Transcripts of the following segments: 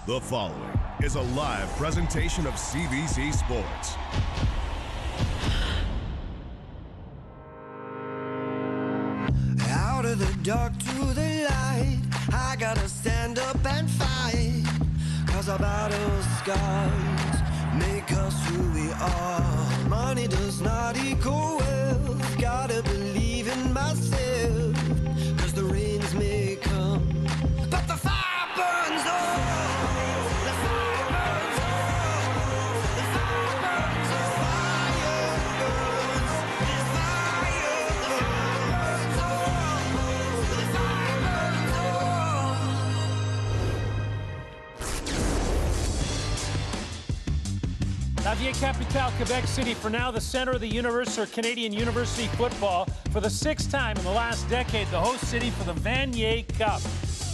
The following is a live presentation of CBC Sports. Out of the dark to the light, I gotta stand up and fight. 'Cause our battle scars make us who we are. Money does not equal wealth. Gotta believe in myself. 'Cause the rains may come, but the fire burns on. The fire burns on. The fire burns on. Fire burns. The fire burns on. The fire burns on. La Vieille Capitale, Quebec City, for now the center of the universe for Canadian university football. For the sixth time in the last decade, the host city for the Vanier Cup.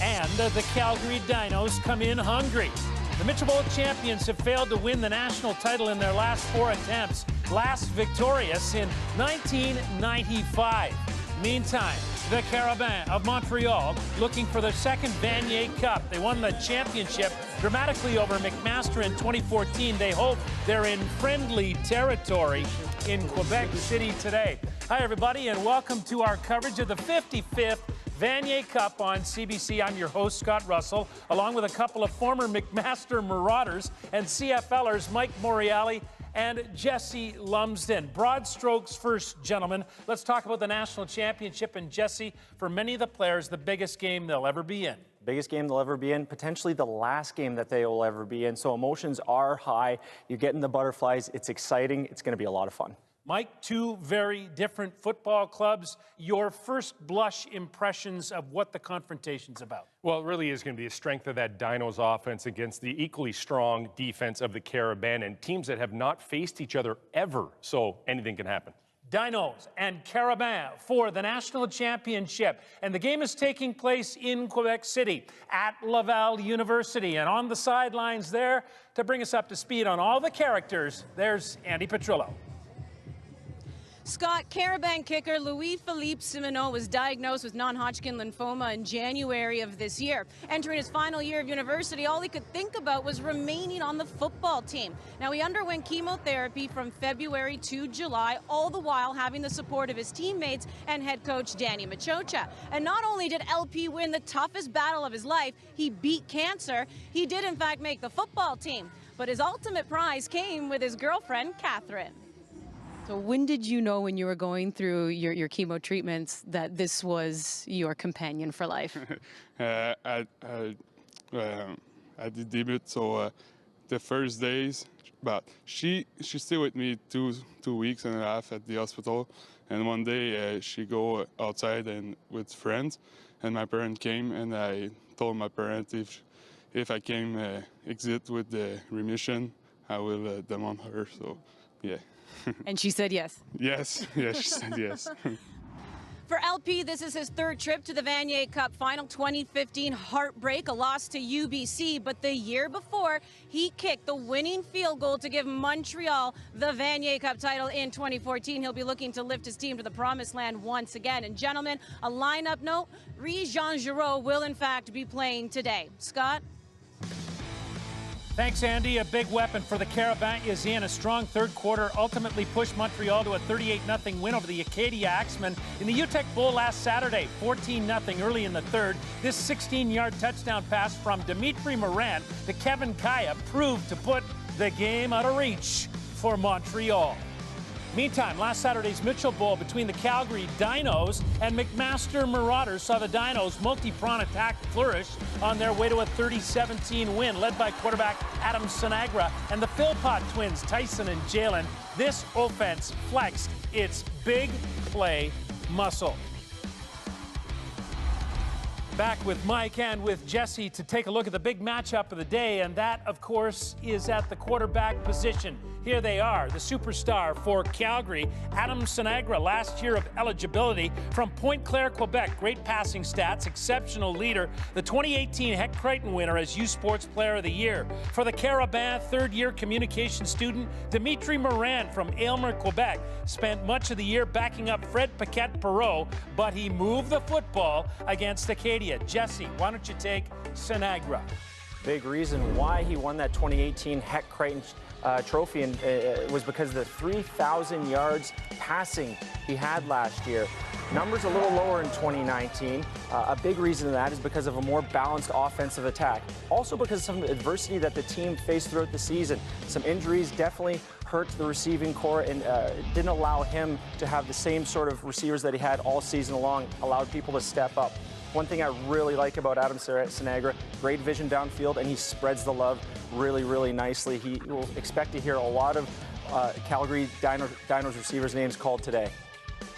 And the Calgary Dinos come in hungry. The Mitchell Bowl champions have failed to win the national title in their last 4 attempts, last victorious in 1995. Meantime, the Carabins of Montreal looking for their second Vanier Cup. They won the championship dramatically over McMaster in 2014. They hope they're in friendly territory in Quebec City today. Hi, everybody, and welcome to our coverage of the 55th Vanier Cup on CBC. I'm your host, Scott Russell, along with a couple of former McMaster Marauders and CFLers, Mike Morreale and Jesse Lumsden. Broad strokes first, gentlemen. Let's talk about the national championship. And Jesse, for many of the players, the biggest game they'll ever be in. Biggest game they'll ever be in, potentially the last game that they will ever be in. So emotions are high. You're getting the butterflies. It's exciting. It's going to be a lot of fun. Mike, two very different football clubs. Your first blush impressions of what the confrontation's about? Well, it really is going to be the strength of that Dinos offense against the equally strong defense of the Carabins, and teams that have not faced each other ever. So anything can happen. Dinos and Carabins for the national championship. And the game is taking place in Quebec City at Laval University. And on the sidelines there, to bring us up to speed on all the characters, there's Andy Petrillo. Scott, Carabin kicker Louis-Philippe Simoneau was diagnosed with non-Hodgkin lymphoma in January of this year. Entering his final year of university, all he could think about was remaining on the football team. Now, he underwent chemotherapy from February to July, all the while having the support of his teammates and head coach Danny Machocha. And not only did LP win the toughest battle of his life, he beat cancer. He did, in fact, make the football team. But his ultimate prize came with his girlfriend, Catherine. So when did you know, when you were going through your chemo treatments, that this was your companion for life? At the debut, so the first days, but she stayed with me two weeks and a half at the hospital, and one day she go outside and with friends, and my parent came, and I told my parent if I came exit with the remission, I will demand her. So yeah. And she said yes. Yes, she said yes. For LP, this is his third trip to the Vanier Cup final. 2015 heartbreak, a loss to UBC, but the year before, he kicked the winning field goal to give Montreal the Vanier Cup title in 2014. He'll be looking to lift his team to the promised land once again. And gentlemen, a lineup note, Jean Giraud will in fact be playing today. Scott? Thanks, Andy. A big weapon for the Carabins is in. A strong third quarter ultimately pushed Montreal to a 38-0 win over the Acadia Axemen in the UTEC Bowl last Saturday, 14-0 early in the third. This 16-yard touchdown pass from Dimitri Morin to Kevin Kaya proved to put the game out of reach for Montreal. Meantime, last Saturday's Mitchell Bowl between the Calgary Dinos and McMaster Marauders saw the Dinos' multi-pronged attack flourish on their way to a 30-17 win, led by quarterback Adam Sinagra and the Philpott twins, Tyson and Jalen. This offense flexed its big play muscle. Back with Mike and with Jesse to take a look at the big matchup of the day, and that, of course, is at the quarterback position. Here they are, the superstar for Calgary, Adam Sinagra, last year of eligibility from Pointe Claire, Quebec. Great passing stats, exceptional leader, the 2018 Heck Crichton winner as U Sports Player of the Year. For the Carabins, third-year communication student, Dimitri Morin from Aylmer, Quebec, spent much of the year backing up Fred Paquette-Perreault, but he moved the football against Acadia. Jesse, why don't you take Sinagra? Big reason why he won that 2018 Heck Crichton Trophy and was because of the 3,000 yards passing he had last year. Numbers a little lower in 2019. A big reason of that is because of a more balanced offensive attack. Also because of some adversity that the team faced throughout the season. Some injuries definitely hurt the receiving core and didn't allow him to have the same sort of receivers that he had all season long, allowed people to step up. One thing I really like about Adam Sinagra, great vision downfield, and he spreads the love really, really nicely. He will expect to hear a lot of Calgary Dinos receivers' names called today.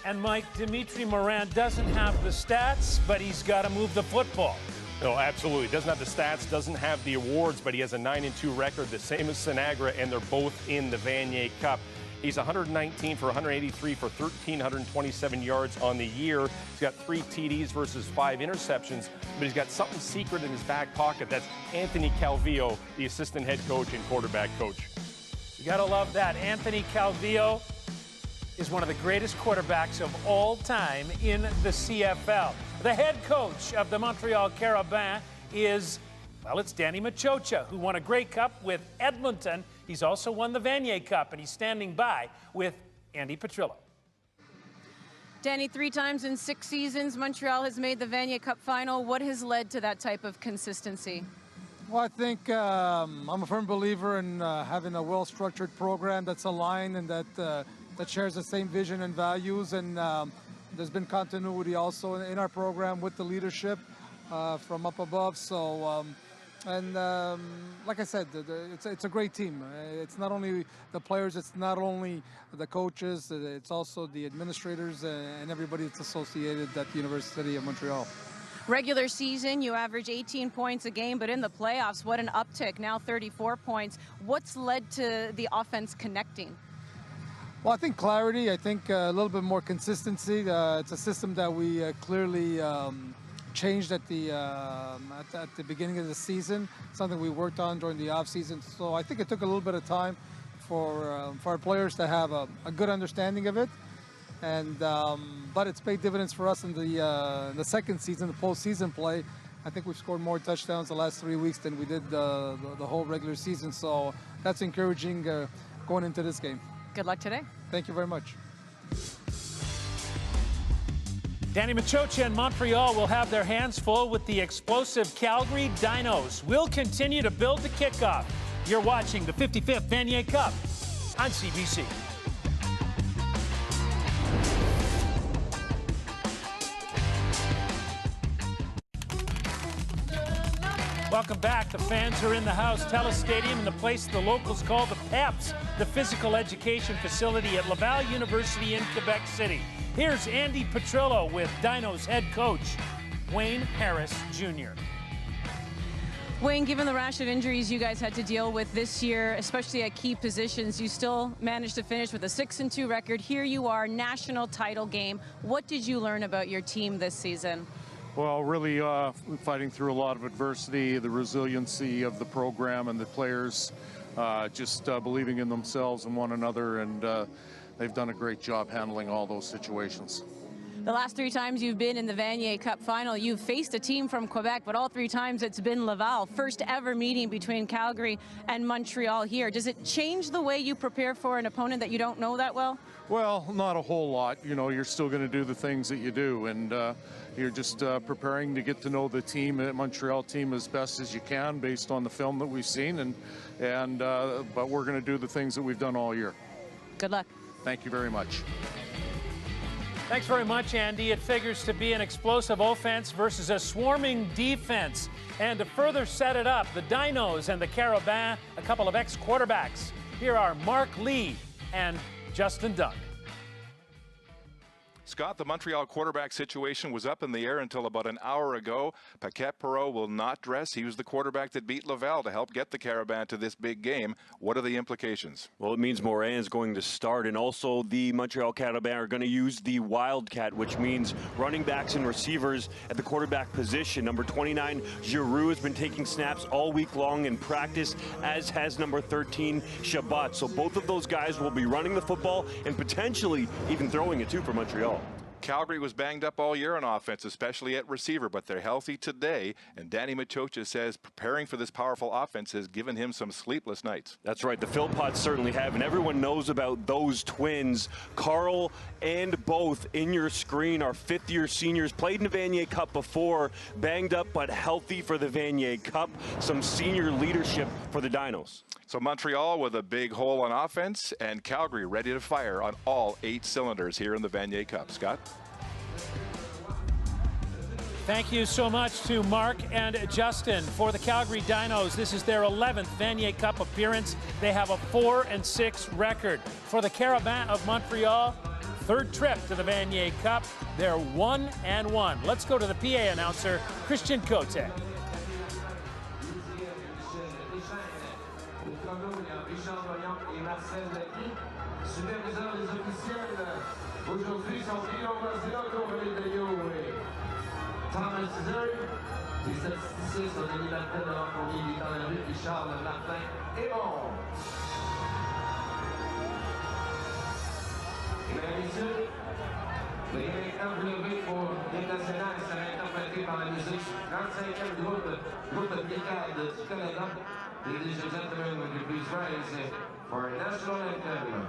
And Mike, Dimitri Morin doesn't have the stats, but he's got to move the football. No, absolutely. Doesn't have the stats, doesn't have the awards, but he has a 9-2 record, the same as Sinagra, and they're both in the Vanier Cup. He's 119 for 183 for 1,327 yards on the year. He's got 3 TDs versus 5 interceptions, but he's got something secret in his back pocket. That's Anthony Calvillo, the assistant head coach and quarterback coach. You got to love that. Anthony Calvillo is one of the greatest quarterbacks of all time in the CFL. The head coach of the Montreal Carabins is, well, it's Danny Machocha, who won a Grey Cup with Edmonton. He's also won the Vanier Cup, and he's standing by with Andy Petrillo. Danny, 3 times in 6 seasons, Montreal has made the Vanier Cup final. What has led to that type of consistency? Well, I think I'm a firm believer in having a well-structured program that's aligned and that shares the same vision and values. And there's been continuity also in our program with the leadership from up above. So, like I said, it's a great team. It's not only the players, it's not only the coaches, it's also the administrators and everybody that's associated at the University of Montreal. Regular season, you average 18 points a game, but in the playoffs, what an uptick, now 34 points. What's led to the offense connecting? Well, I think clarity, I think a little bit more consistency. It's a system that we clearly changed at the beginning of the season, something we worked on during the off season. So I think it took a little bit of time for our players to have a good understanding of it. And but it's paid dividends for us in the second season, the postseason play. I think we've scored more touchdowns the last 3 weeks than we did the whole regular season. So that's encouraging going into this game. Good luck today. Thank you very much. Danny Machocha and Montreal will have their hands full with the explosive Calgary Dinos. We'll continue to build the kickoff. You're watching the 55th Vanier Cup on CBC. Welcome back. The fans are in the house. TELUS Stadium and the place the locals call the PEPS, the physical education facility at Laval University in Quebec City. Here's Andy Petrillo with Dinos head coach Wayne Harris Jr. Wayne, given the rash of injuries you guys had to deal with this year, especially at key positions, you still managed to finish with a 6-2 record. Here you are, national title game. What did you learn about your team this season? Well, really fighting through a lot of adversity, the resiliency of the program and the players, just believing in themselves and one another, and they've done a great job handling all those situations. The last 3 times you've been in the Vanier Cup final, you've faced a team from Quebec, but all 3 times it's been Laval. First ever meeting between Calgary and Montreal here. Does it change the way you prepare for an opponent that you don't know that well? Well, not a whole lot. You know, you're still going to do the things that you do, and you're just preparing to get to know the team, Montreal team, as best as you can based on the film that we've seen, but we're going to do the things that we've done all year. Good luck. Thank you very much. Thanks very much, Andy. It figures to be an explosive offense versus a swarming defense. And to further set it up, the Dinos and the Carabins, a couple of ex-quarterbacks. Here are Mark Lee and Justin Dunn. Scott, the Montreal quarterback situation was up in the air until about an hour ago. Paquette Perreault will not dress. He was the quarterback that beat Laval to help get the Carabins to this big game. What are the implications? Well, it means Morin is going to start, and also the Montreal Carabins are going to use the Wildcat, which means running backs and receivers at the quarterback position. Number 29, Giroux, has been taking snaps all week long in practice, as has number 13, Chabot. So both of those guys will be running the football and potentially even throwing it too for Montreal. Calgary was banged up all year on offense, especially at receiver, but they're healthy today. And Danny Machocha says preparing for this powerful offense has given him some sleepless nights. That's right. The Philpots certainly have, and everyone knows about those twins. Carl and both in your screen are fifth-year seniors, played in the Vanier Cup before, banged up but healthy for the Vanier Cup. Some senior leadership for the Dinos. So Montreal with a big hole on offense, and Calgary ready to fire on all 8 cylinders here in the Vanier Cup. Scott? Thank you so much to Mark and Justin. For the Calgary Dinos, this is their 11th Vanier Cup appearance. They have a 4-6 record. For the Carabins of Montreal, third trip to the Vanier Cup. They're 1-1. Let's go to the PA announcer, Christian Cote. Thomas Zurich, les statisticiens sont Denis Martin de Rencontre, il est dans la rue, Richard Martin est bon. Mesdames et messieurs, veuillez maintenant vous lever pour l'hymne national, ça va être interprété par la musique 35e groupe Brigade du Canada. Ladies and gentlemen, would you please rise for a national anthem?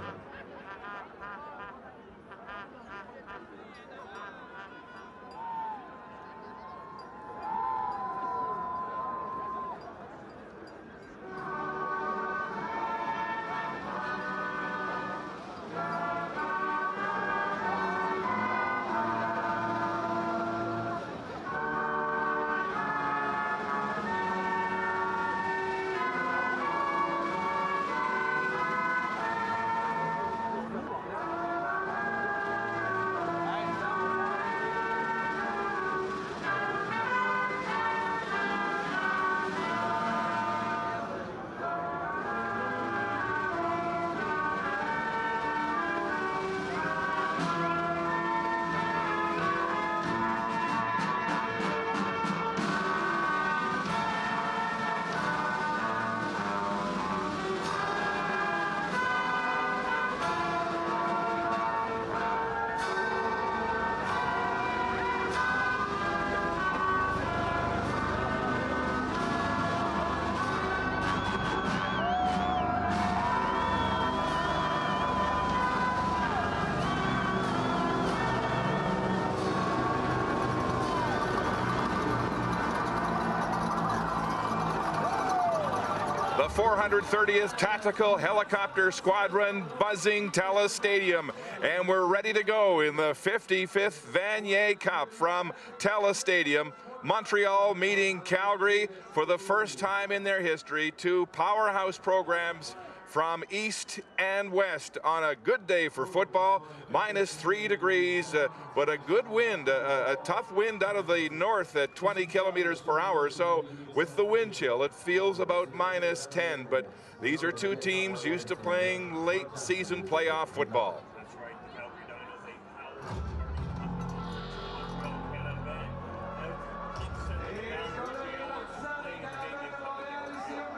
The 430th Tactical Helicopter Squadron buzzing TELUS Stadium. And we're ready to go in the 55th Vanier Cup from TELUS Stadium. Montreal meeting Calgary for the first time in their history. 2 powerhouse programs from east and west on a good day for football. -3 degrees, but a good wind, a tough wind out of the north at 20 kilometers per hour. So with the wind chill, it feels about -10. But these are 2 teams used to playing late season playoff football.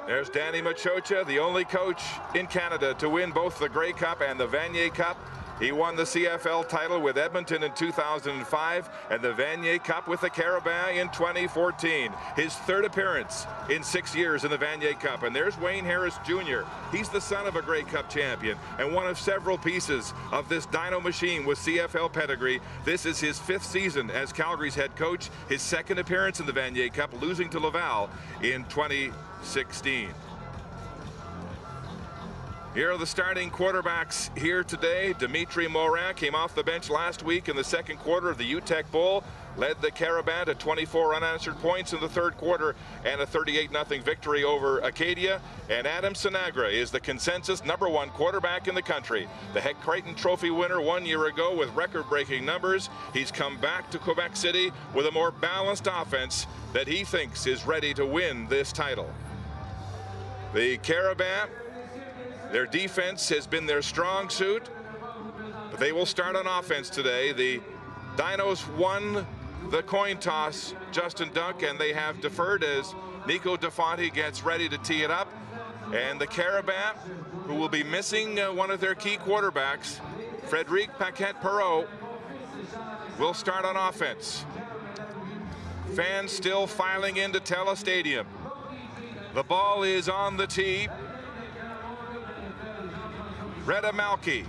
There's Danny Machocha, the only coach in Canada to win both the Grey Cup and the Vanier Cup. He won the CFL title with Edmonton in 2005 and the Vanier Cup with the Carabins in 2014. His 3rd appearance in 6 years in the Vanier Cup. And there's Wayne Harris Jr. He's the son of a Grey Cup champion and one of several pieces of this Dino machine with CFL pedigree. This is his 5th season as Calgary's head coach, his 2nd appearance in the Vanier Cup, losing to Laval in 2016. Here are the starting quarterbacks here today. Dimitri Morin came off the bench last week in the 2nd quarter of the UTEC Bowl, led the Carabins to 24 unanswered points in the 3rd quarter and a 38-0 victory over Acadia. And Adam Sinagra is the consensus #1 quarterback in the country. The Heck Creighton Trophy winner 1 year ago with record-breaking numbers. He's come back to Quebec City with a more balanced offense that he thinks is ready to win this title. The Carabins, their defense has been their strong suit, but they will start on offense today. The Dinos won the coin toss, Justin Dunk, and they have deferred as Nico DeFonte gets ready to tee it up. And the Carabins, who will be missing one of their key quarterbacks, Frédéric Paquette-Perreault, will start on offense. Fans still filing into Tela Stadium. The ball is on the tee. Reda Malki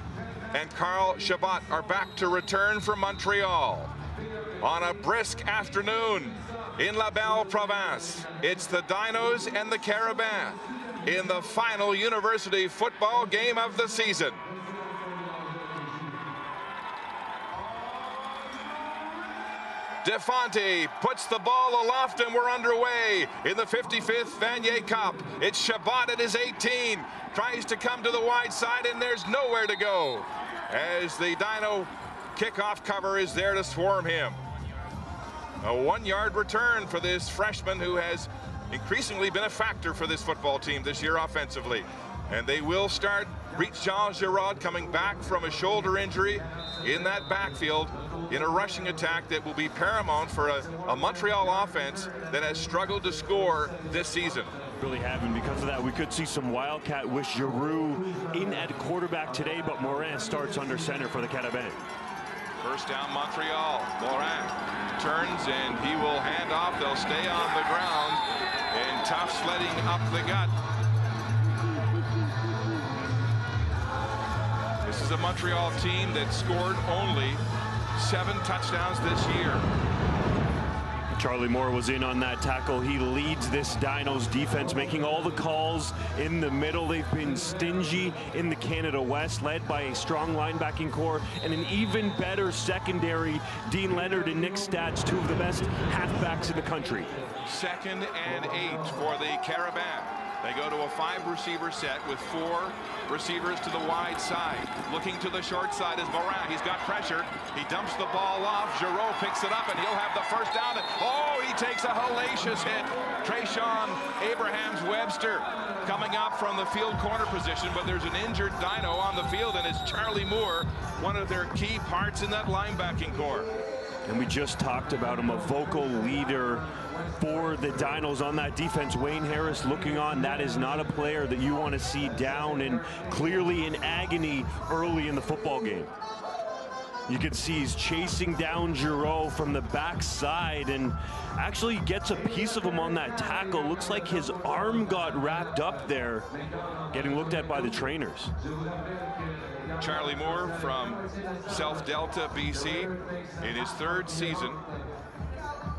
and Carl Chabot are back to return from Montreal. On a brisk afternoon in La Belle Province, it's the Dinos and the Carabins in the final university football game of the season. Defonte puts the ball aloft and we're underway in the 55th Vanier Cup. It's Chabot at his 18, tries to come to the wide side and there's nowhere to go as the Dino kickoff cover is there to swarm him. A 1-yard return for this freshman who has increasingly been a factor for this football team this year offensively. And they will start Jean Girard coming back from a shoulder injury in that backfield in a rushing attack that will be paramount for a Montreal offense that has struggled to score this season. Really haven't. Because of that, we could see some Wildcat with Giroux in at quarterback today, but Morin starts under center for the Carabins. First down Montreal. Morin turns and he will hand off. They'll stay on the ground and tough sledding up the gut. This is a Montreal team that scored only 7 touchdowns this year. Charlie Moore was in on that tackle. He leads this Dinos defense, making all the calls in the middle. They've been stingy in the Canada West, led by a strong linebacking core and an even better secondary. Dean Leonard and Nick Stats, 2 of the best halfbacks in the country. 2nd and 8 for the Carabins. They go to a 5-receiver set with 4 receivers to the wide side. Looking to the short side is Morin. He's got pressure. He dumps the ball off. Giroux picks it up and he'll have the first down. Oh, he takes a hellacious hit. Trayshawn Abrahams-Webster coming up from the field corner position, but there's an injured Dino on the field, and it's Charlie Moore, one of their key parts in that linebacking core. And we just talked about him, a vocal leader for the Dinos on that defense. Wayne Harris looking on. That is not a player that you want to see down and clearly in agony early in the football game. You can see he's chasing down Giroux from the backside and actually gets a piece of him on that tackle. Looks like his arm got wrapped up there, getting looked at by the trainers. Charlie Moore from South Delta, BC, in his 3rd season,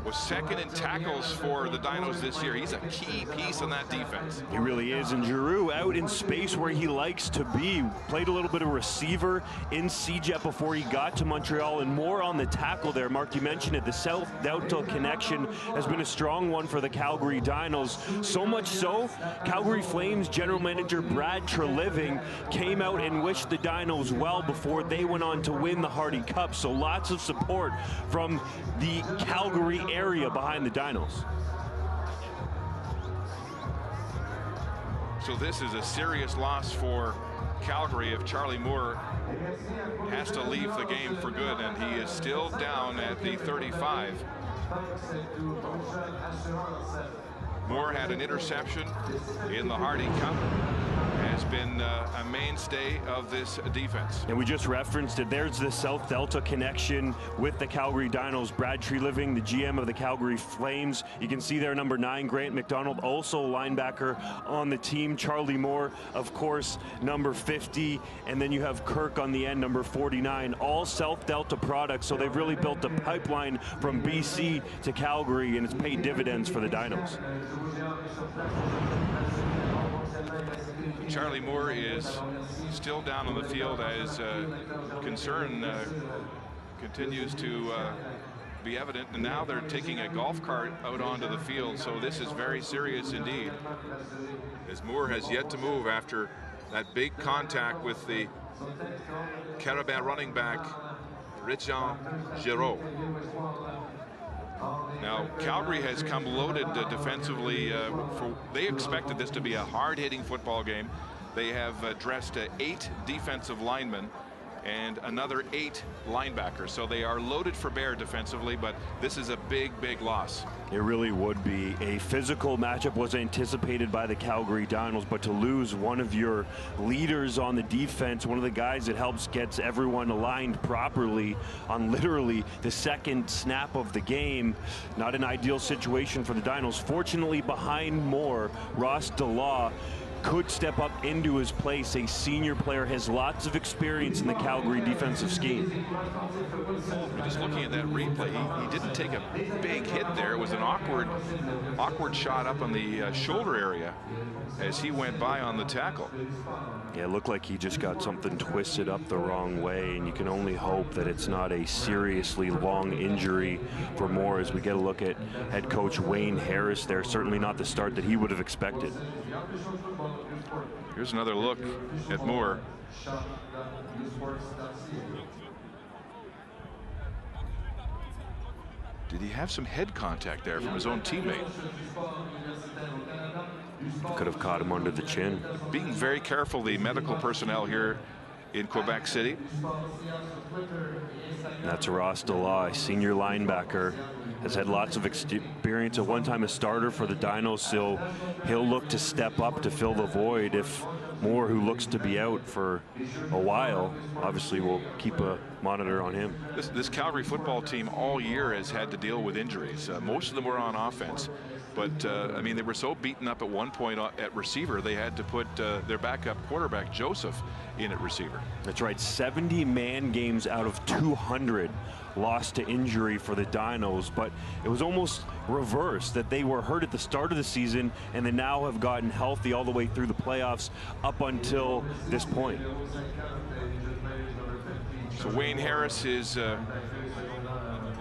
was 2nd in tackles for the Dinos this year. He's a key piece on that defense. He really is. And Giroux out in space where he likes to be. Played a little bit of receiver in CJEP before he got to Montreal, and more on the tackle there. Mark, you mentioned it. The South Delta connection has been a strong one for the Calgary Dinos. So much so, Calgary Flames general manager Brad Treliving came out and wished the Dinos well before they went on to win the Hardy Cup. So lots of support from the Calgary area behind the Dinos. So this is a serious loss for Calgary if Charlie Moore has to leave the game for good, and he is still down at the 35. Moore had an interception in the Hardy Cup. Has been a mainstay of this defense. And we just referenced it. There's the South Delta connection with the Calgary Dinos. Brad Treliving, the GM of the Calgary Flames. You can see there number 9, Grant McDonald, also a linebacker on the team. Charlie Moore, of course, number 50. And then you have Kirk on the end, number 49. All South Delta products. So they've really built a pipeline from BC to Calgary, and it's paid dividends for the Dinos. Charlie Moore is still down on the field as concern continues to be evident, and now they're taking a golf cart out onto the field, so this is very serious indeed, as Moore has yet to move after that big contact with the Carabin running back Jean Girard. Now, Calgary has come loaded defensively. They expected this to be a hard-hitting football game. They have dressed 8 defensive linemen. and another 8 linebackers. So they are loaded for bear defensively, but this is a big, big loss. It really would be. A physical matchup was anticipated by the Calgary Dinos, but to lose one of your leaders on the defense, one of the guys that helps gets everyone aligned properly on literally the second snap of the game, not an ideal situation for the Dinos. Fortunately, behind Moore, Ross DeLaw could step up into his place. A senior player, has lots of experience in the Calgary defensive scheme. Just looking at that replay, he didn't take a big hit there. It was an awkward shot up on the shoulder area as he went by on the tackle. Yeah, it looked like he just got something twisted up the wrong way, and you can only hope that it's not a seriously long injury for Moore as we get a look at head coach Wayne Harris there. Certainly not the start that he would have expected. Here's another look at Moore. Did he have some head contact there from his own teammate? Could have caught him under the chin. Being very careful, the medical personnel here in Quebec City. That's Ross DeLaw, a senior linebacker, has had lots of experience. At one time a starter for the Dinos, so he'll look to step up to fill the void if Moore, who looks to be out for a while, obviously will keep a monitor on him. This Calgary football team all year has had to deal with injuries. Most of them were on offense. But, I mean, they were so beaten up at one point at receiver, they had to put their backup quarterback, Joseph, in at receiver. That's right. 70 man games out of 200 lost to injury for the Dinos, but it was almost reversed, that they were hurt at the start of the season and they now have gotten healthy all the way through the playoffs up until this point. So Wayne Harris is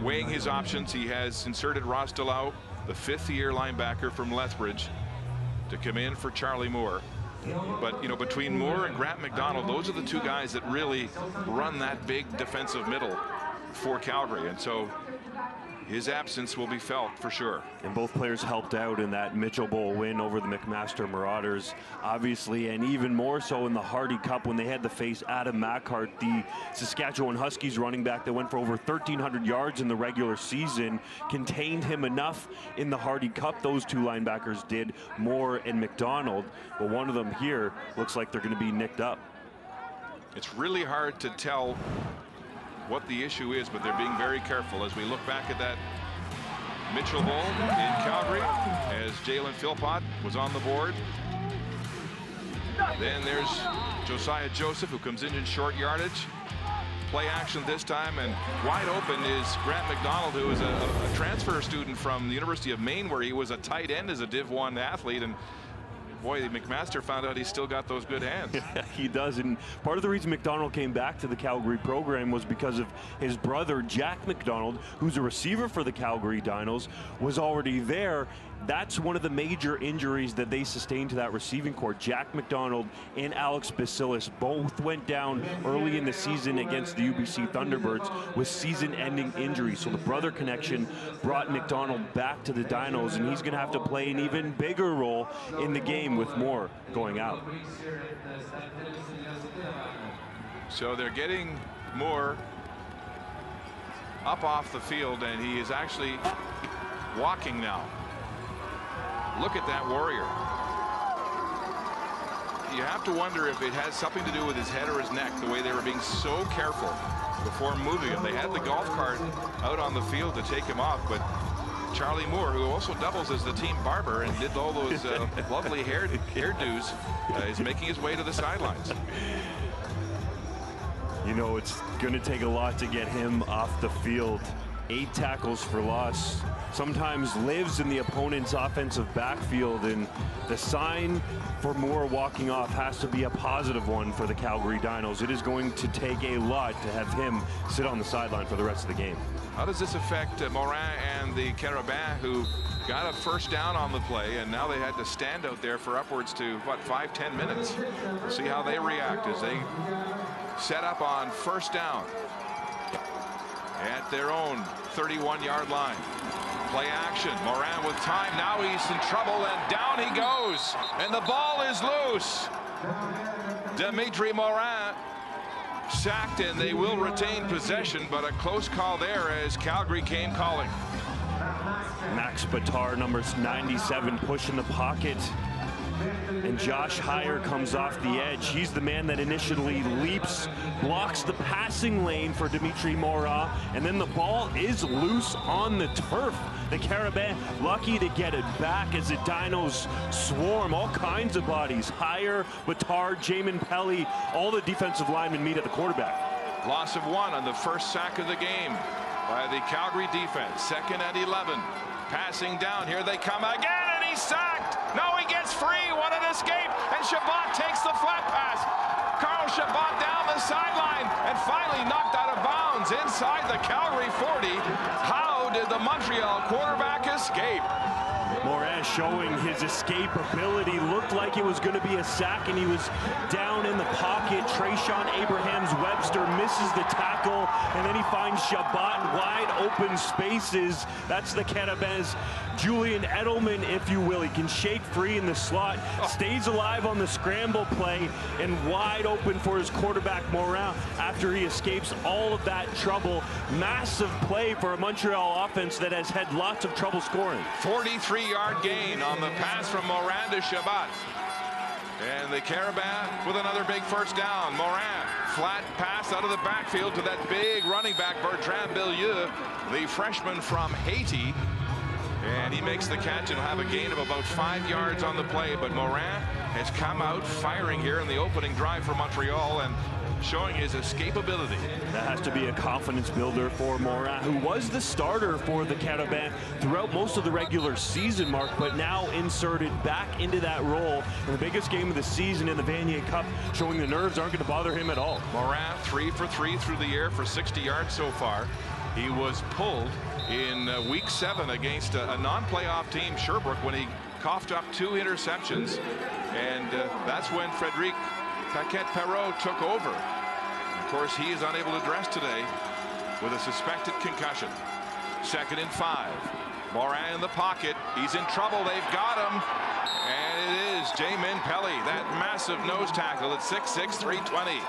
weighing his options. He has inserted Ross DeLaw, the 5th-year linebacker from Lethbridge, to come in for Charlie Moore. But, you know, between Moore and Grant McDonald, those are the two guys that really run that big defensive middle for Calgary. And so his absence will be felt for sure. And both players helped out in that Mitchell Bowl win over the McMaster Marauders, obviously, and even more so in the Hardy Cup when they had to face Adam Mackhart, the Saskatchewan Huskies running back that went for over 1,300 yards in the regular season, contained him enough in the Hardy Cup. Those two linebackers did, Moore and McDonald, but one of them here looks like they're going to be nicked up. It's really hard to tell what the issue is, but they're being very careful as we look back at that Mitchell Bowl in Calgary as Jalen Philpott was on the board. Then there's Josiah Joseph, who comes in short yardage. Play action this time, and wide open is Grant McDonald, who is a transfer student from the University of Maine, where he was a tight end as a Div 1 athlete. And boy, McMaster found out he's still got those good hands. Yeah, he does. And part of the reason McDonald came back to the Calgary program was because of his brother, Jack McDonald, who's a receiver for the Calgary Dinos, was already there. That's one of the major injuries that they sustained to that receiving corps. Jack McDonald and Alex Basilis both went down early in the season against the UBC Thunderbirds with season-ending injuries. So the brother connection brought McDonald back to the Dinos, and he's going to have to play an even bigger role in the game with Moore going out. So they're getting Moore up off the field, and he is actually walking now. Look at that warrior. You have to wonder if it has something to do with his head or his neck, the way they were being so careful before moving him. They had the golf cart out on the field to take him off, but Charlie Moore, who also doubles as the team barber and did all those lovely hairdos, is making his way to the sidelines. You know, it's going to take a lot to get him off the field. 8 tackles for loss, sometimes lives in the opponent's offensive backfield, and the sign for Moore walking off has to be a positive one for the Calgary Dinos. It is going to take a lot to have him sit on the sideline for the rest of the game. How does this affect Morin and the Carabins, who got a first down on the play, and now they had to stand out there for upwards to, what, 5-10 minutes? We'll see how they react as they set up on first down at their own 31-yard line. Play action. Morin with time. Now he's in trouble, and down he goes. And the ball is loose. Dimitri Morin sacked, and they will retain possession, but a close call there as Calgary came calling. Max Batar, number 97, pushing the pocket. And Josh Heyer comes off the edge. He's the man that initially leaps, blocks the passing lane for Dimitri Morat, and then the ball is loose on the turf. The Carabins lucky to get it back as the Dinos swarm all kinds of bodies. Heyer, Batar, Jamin Pelly, all the defensive linemen meet at the quarterback. Loss of 1 on the first sack of the game by the Calgary defense. 2nd and 11. Passing down, here they come again, and he's sacked. No, he gets free, what an escape, and Chabot takes the flat pass. Carl Chabot down the sideline and finally knocked out of bounds inside the Calgary 40. How did the Montreal quarterback escape? Moran showing his escape ability. Looked like it was going to be a sack, and he was down in the pocket. Trayshawn Abrahams-Webster misses the tackle, and then he finds Chabot wide open spaces. That's the Carabins. Julian Edelman, if you will. He can shake free in the slot, stays alive on the scramble play, and wide open for his quarterback Morin after he escapes all of that trouble. Massive play for a Montreal offense that has had lots of trouble scoring. 43-yard gain on the pass from Morin to Chabot. And the Carabins with another big first down. Morin, flat pass out of the backfield to that big running back, Bertrand Beaulieu, the freshman from Haiti. And he makes the catch and will have a gain of about 5 yards on the play. But Morin has come out firing here in the opening drive for Montreal and showing his escapability. That has to be a confidence builder for Morin, who was the starter for the Carabins throughout most of the regular season, Mark, but now inserted back into that role in the biggest game of the season in the Vanier Cup, showing the nerves aren't going to bother him at all. Morin 3 for 3 through the air for 60 yards so far. He was pulled in week 7 against a non-playoff team, Sherbrooke, when he coughed up 2 interceptions. And that's when Frédéric Paquette-Perreault took over. Of course, he is unable to dress today with a suspected concussion. 2nd and 5. Morin in the pocket. He's in trouble. They've got him. And it is Jamin Pelly, that massive nose tackle at 6'6", 320,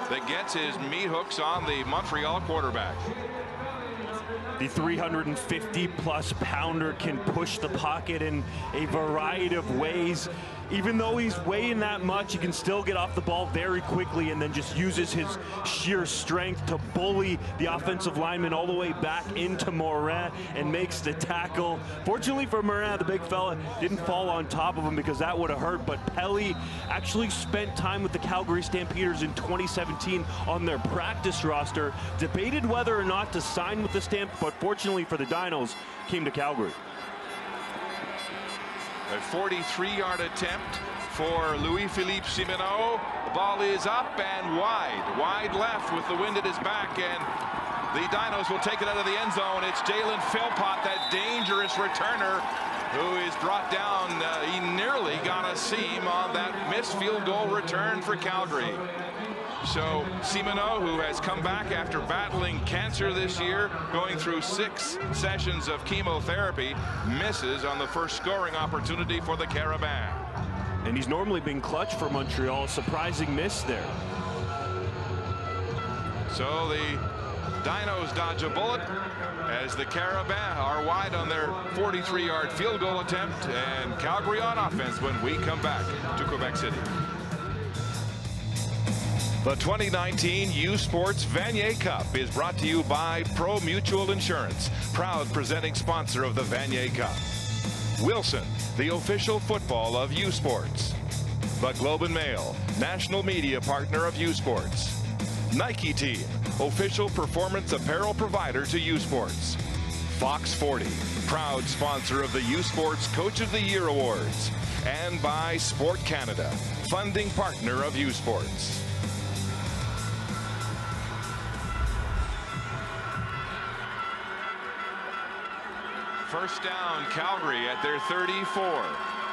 that gets his meat hooks on the Montreal quarterback. The 350-plus pounder can push the pocket in a variety of ways. Even though he's weighing that much, he can still get off the ball very quickly and then just uses his sheer strength to bully the offensive lineman all the way back into Morin and makes the tackle. Fortunately for Morin, the big fella didn't fall on top of him because that would have hurt, but Pelly actually spent time with the Calgary Stampeders in 2017 on their practice roster, debated whether or not to sign with the Stamp, but fortunately for the Dinos, came to Calgary. A 43-yard attempt for Louis-Philippe Simoneau. The ball is up and wide left with the wind at his back, and the Dinos will take it out of the end zone. It's Jalen Philpott, that dangerous returner, who is brought down. He nearly got a seam on that missed field goal return for Calgary. So Simoneau, who has come back after battling cancer this year, going through 6 sessions of chemotherapy, misses on the first scoring opportunity for the Carabins. And he's normally been clutch for Montreal. Surprising miss there. So the Dinos dodge a bullet as the Carabins are wide on their 43-yard field goal attempt, and Calgary on offense when we come back to Quebec City. The 2019 U Sports Vanier Cup is brought to you by Pro Mutual Insurance, proud presenting sponsor of the Vanier Cup. Wilson, the official football of U Sports. The Globe and Mail, national media partner of U Sports. Nike Team, official performance apparel provider to U Sports. Fox 40, proud sponsor of the U Sports Coach of the Year Awards. And by Sport Canada, funding partner of U Sports. First down, Calgary at their 34.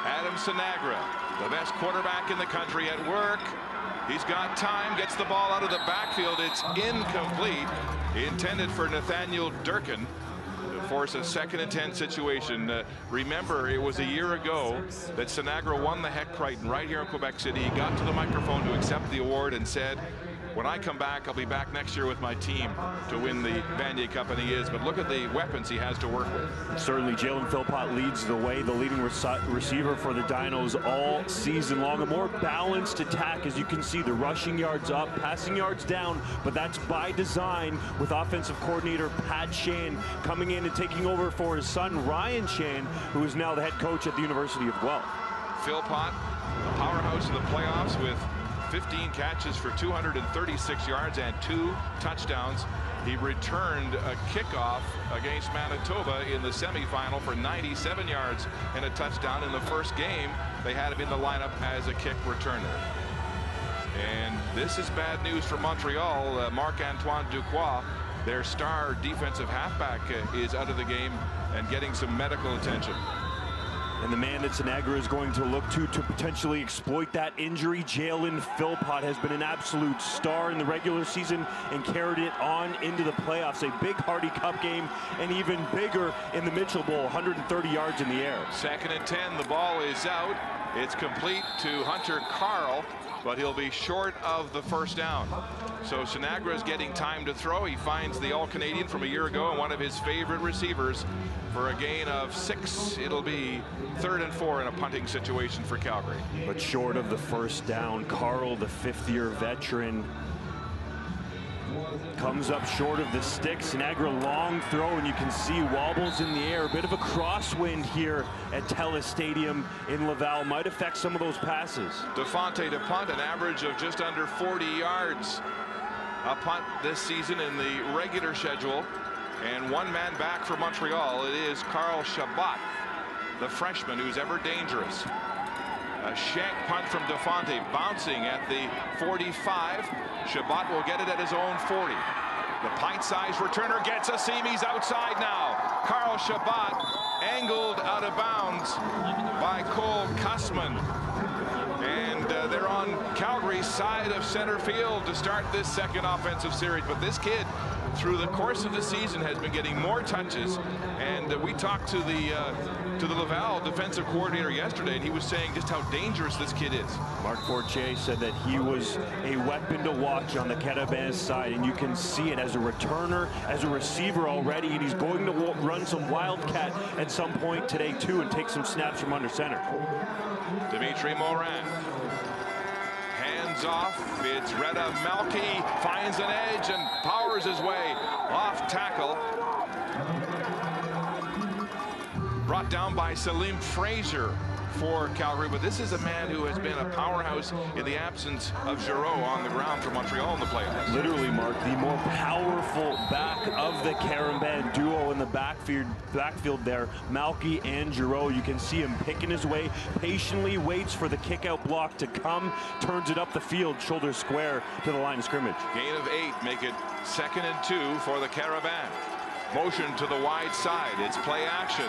Adam Sinagra, the best quarterback in the country, at work. He's got time, gets the ball out of the backfield. It's incomplete. Intended for Nathaniel Durkin to force a 2nd and 10 situation. Remember, it was a year ago that Sinagra won the Heck Crichton right here in Quebec City. He got to the microphone to accept the award and said, when I come back, I'll be back next year with my team to win the Vanier Cup, and he is. But look at the weapons he has to work with. Certainly, Jalen Philpott leads the way, the leading receiver for the Dinos all season long. A more balanced attack, as you can see, the rushing yards up, passing yards down, but that's by design with offensive coordinator Pat Shan coming in and taking over for his son Ryan Shan, who is now the head coach at the University of Guelph. Philpott, a powerhouse in the playoffs with 15 catches for 236 yards and 2 touchdowns. He returned a kickoff against Manitoba in the semifinal for 97 yards and a touchdown. In the first game, they had him in the lineup as a kick returner. And this is bad news for Montreal. Marc-Antoine Duquois, their star defensive halfback, is out of the game and getting some medical attention. And the man that Sinagra is going to look to potentially exploit that injury, Jalen Philpott, has been an absolute star in the regular season and carried it on into the playoffs. A big Hardy Cup game, and even bigger in the Mitchell Bowl, 130 yards in the air. 2nd and 10, the ball is out. It's complete to Hunter Carl, but he'll be short of the first down. So Sinagra is getting time to throw. He finds the All-Canadian from a year ago and one of his favorite receivers for a gain of 6. It'll be 3rd and 4 in a punting situation for Calgary. But short of the first down, Carl, the 5th-year veteran, comes up short of the stick. Sinagra long throw, and you can see wobbles in the air. A bit of a crosswind here at TELUS Stadium in Laval might affect some of those passes. DeFonte to punt, an average of just under 40 yards a punt this season in the regular schedule. And one man back for Montreal. It is Carl Chabot, the freshman who's ever dangerous. A shank punt from DeFonte, bouncing at the 45. Chabot will get it at his own 40. The pint-sized returner gets a seam. He's outside now. Carl Chabot angled out of bounds by Cole Cussman. And they're on Calgary's side of center field to start this second offensive series. But this kid, through the course of the season, has been getting more touches. And we talked to the Laval defensive coordinator yesterday, and he was saying just how dangerous this kid is. Mark Fortier said that he was a weapon to watch on the Carabins side, and you can see it as a returner, as a receiver already, and he's going to run some wildcat at some point today too and take some snaps from under center. Dimitri Morin. Hands off. It's Reda Malky. Finds an edge and powers his way off tackle. Brought down by Salim Fraser for Calgary, but this is a man who has been a powerhouse in the absence of Giroux on the ground for Montreal in the playoffs. Literally, Mark, the more powerful back of the Carabin duo in the backfield there, Malky and Giroux. You can see him picking his way, patiently waits for the kick-out block to come, turns it up the field, shoulder square to the line of scrimmage. Gain of 8, make it 2nd and 2 for the Carabin. Motion to the wide side. It's play action.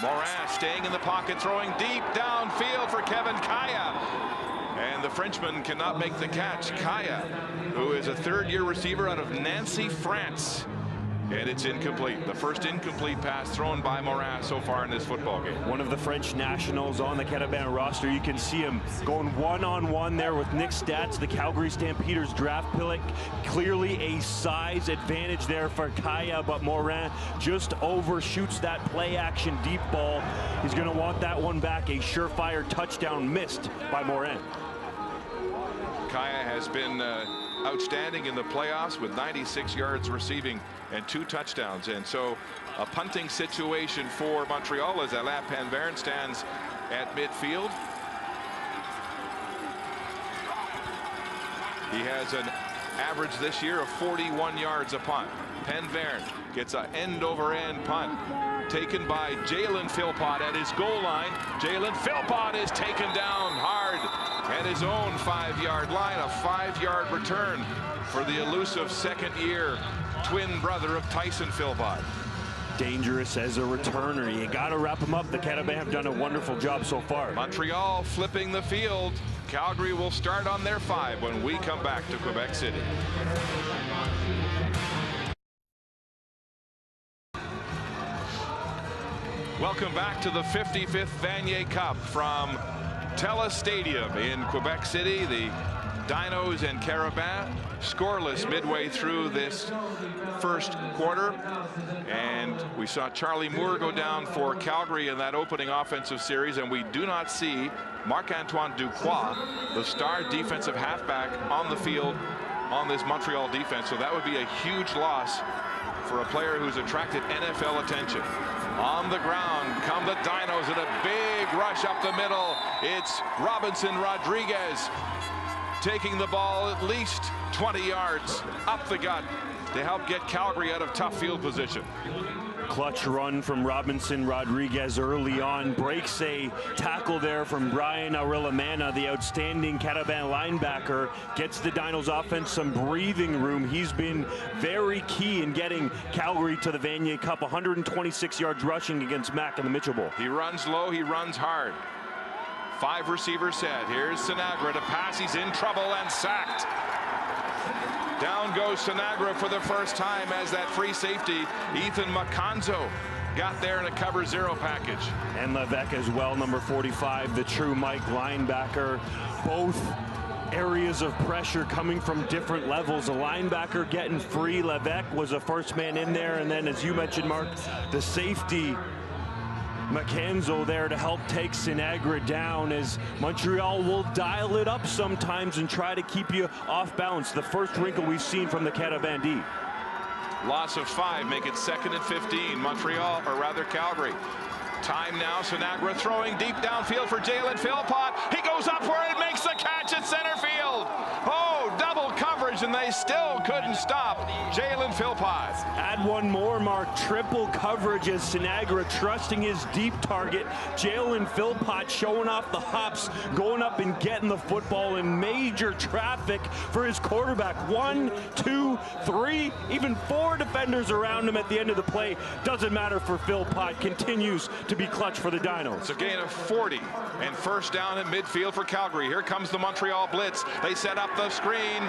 Morin staying in the pocket, throwing deep downfield for Kevin Kaya. And the Frenchman cannot make the catch. Kaya, who is a 3rd-year receiver out of Nancy, France. And it's incomplete. The first incomplete pass thrown by Morin so far in this football game. One of the French nationals on the Carabin roster. You can see him going one-on-one there with Nick Stats, the Calgary Stampeders draft pick. Clearly a size advantage there for Kaya, but Morin just overshoots that play-action deep ball. He's going to want that one back. A surefire touchdown missed by Morin. Kaya has been outstanding in the playoffs with 96 yards receiving and 2 touchdowns. And so a punting situation for Montreal as Alain Penverne stands at midfield. He has an average this year of 41 yards a punt. Penverne gets an end-over-end punt taken by Jalen Philpott at his goal line. Jalen Philpott is taken down hard at his own 5-yard line. A 5-yard return for the elusive 2nd-year twin brother of Tyson Philpott. Dangerous as a returner. You got to wrap him up. The Carabins have done a wonderful job so far. Montreal flipping the field. Calgary will start on their 5 when we come back to Quebec City. Welcome back to the 55th Vanier Cup from TELUS Stadium in Quebec City. The Dinos and Carabins scoreless midway through this first quarter. And we saw Charlie Moore go down for Calgary in that opening offensive series, and we do not see Marc-Antoine Ducroix, the star defensive halfback, on the field on this Montreal defense. So that would be a huge loss for a player who's attracted NFL attention. On the ground come the Dinos in a big rush up the middle. It's Robinson Rodriguez taking the ball at least 20 yards up the gut to help get Calgary out of tough field position. Clutch run from Robinson Rodriguez early on. Breaks a tackle there from Brian Arilamana, the outstanding Carabin linebacker. Gets the Dinos offense some breathing room. He's been very key in getting Calgary to the Vanier Cup. 126 yards rushing against Mac in the Mitchell Bowl. He runs low, he runs hard. 5 receivers set. Here's Sinagra to pass. He's in trouble and sacked. Down goes Sinagra for the first time as that free safety, Ethan Macanzo, got there in a cover 0 package. And Levesque as well, number 45, the true Mike linebacker. Both areas of pressure coming from different levels. A linebacker getting free. Levesque was the first man in there. And then, as you mentioned, Mark, the safety, Macanzo, there to help take Sinagra down, as Montreal will dial it up sometimes and try to keep you off balance. The first wrinkle we've seen from the Carabin D. Loss of 5, make it 2nd and 15. Montreal, or rather Calgary. Time now, Sinagra throwing deep downfield for Jalen Philpott. He goes up where it makes the catch at center field. Oh, double coverage, and they still couldn't stop Jalen Philpott. Add one more, Mark. Triple coverage as Sinagra trusting his deep target. Jalen Philpott showing off the hops, going up and getting the football in major traffic for his quarterback. 1, 2, 3, even 4 defenders around him at the end of the play. Doesn't matter for Philpott. Continues to be clutch for the Dinos. It's a gain of 40 and first down at midfield for Calgary. Here comes the Montreal blitz. They set up the screen.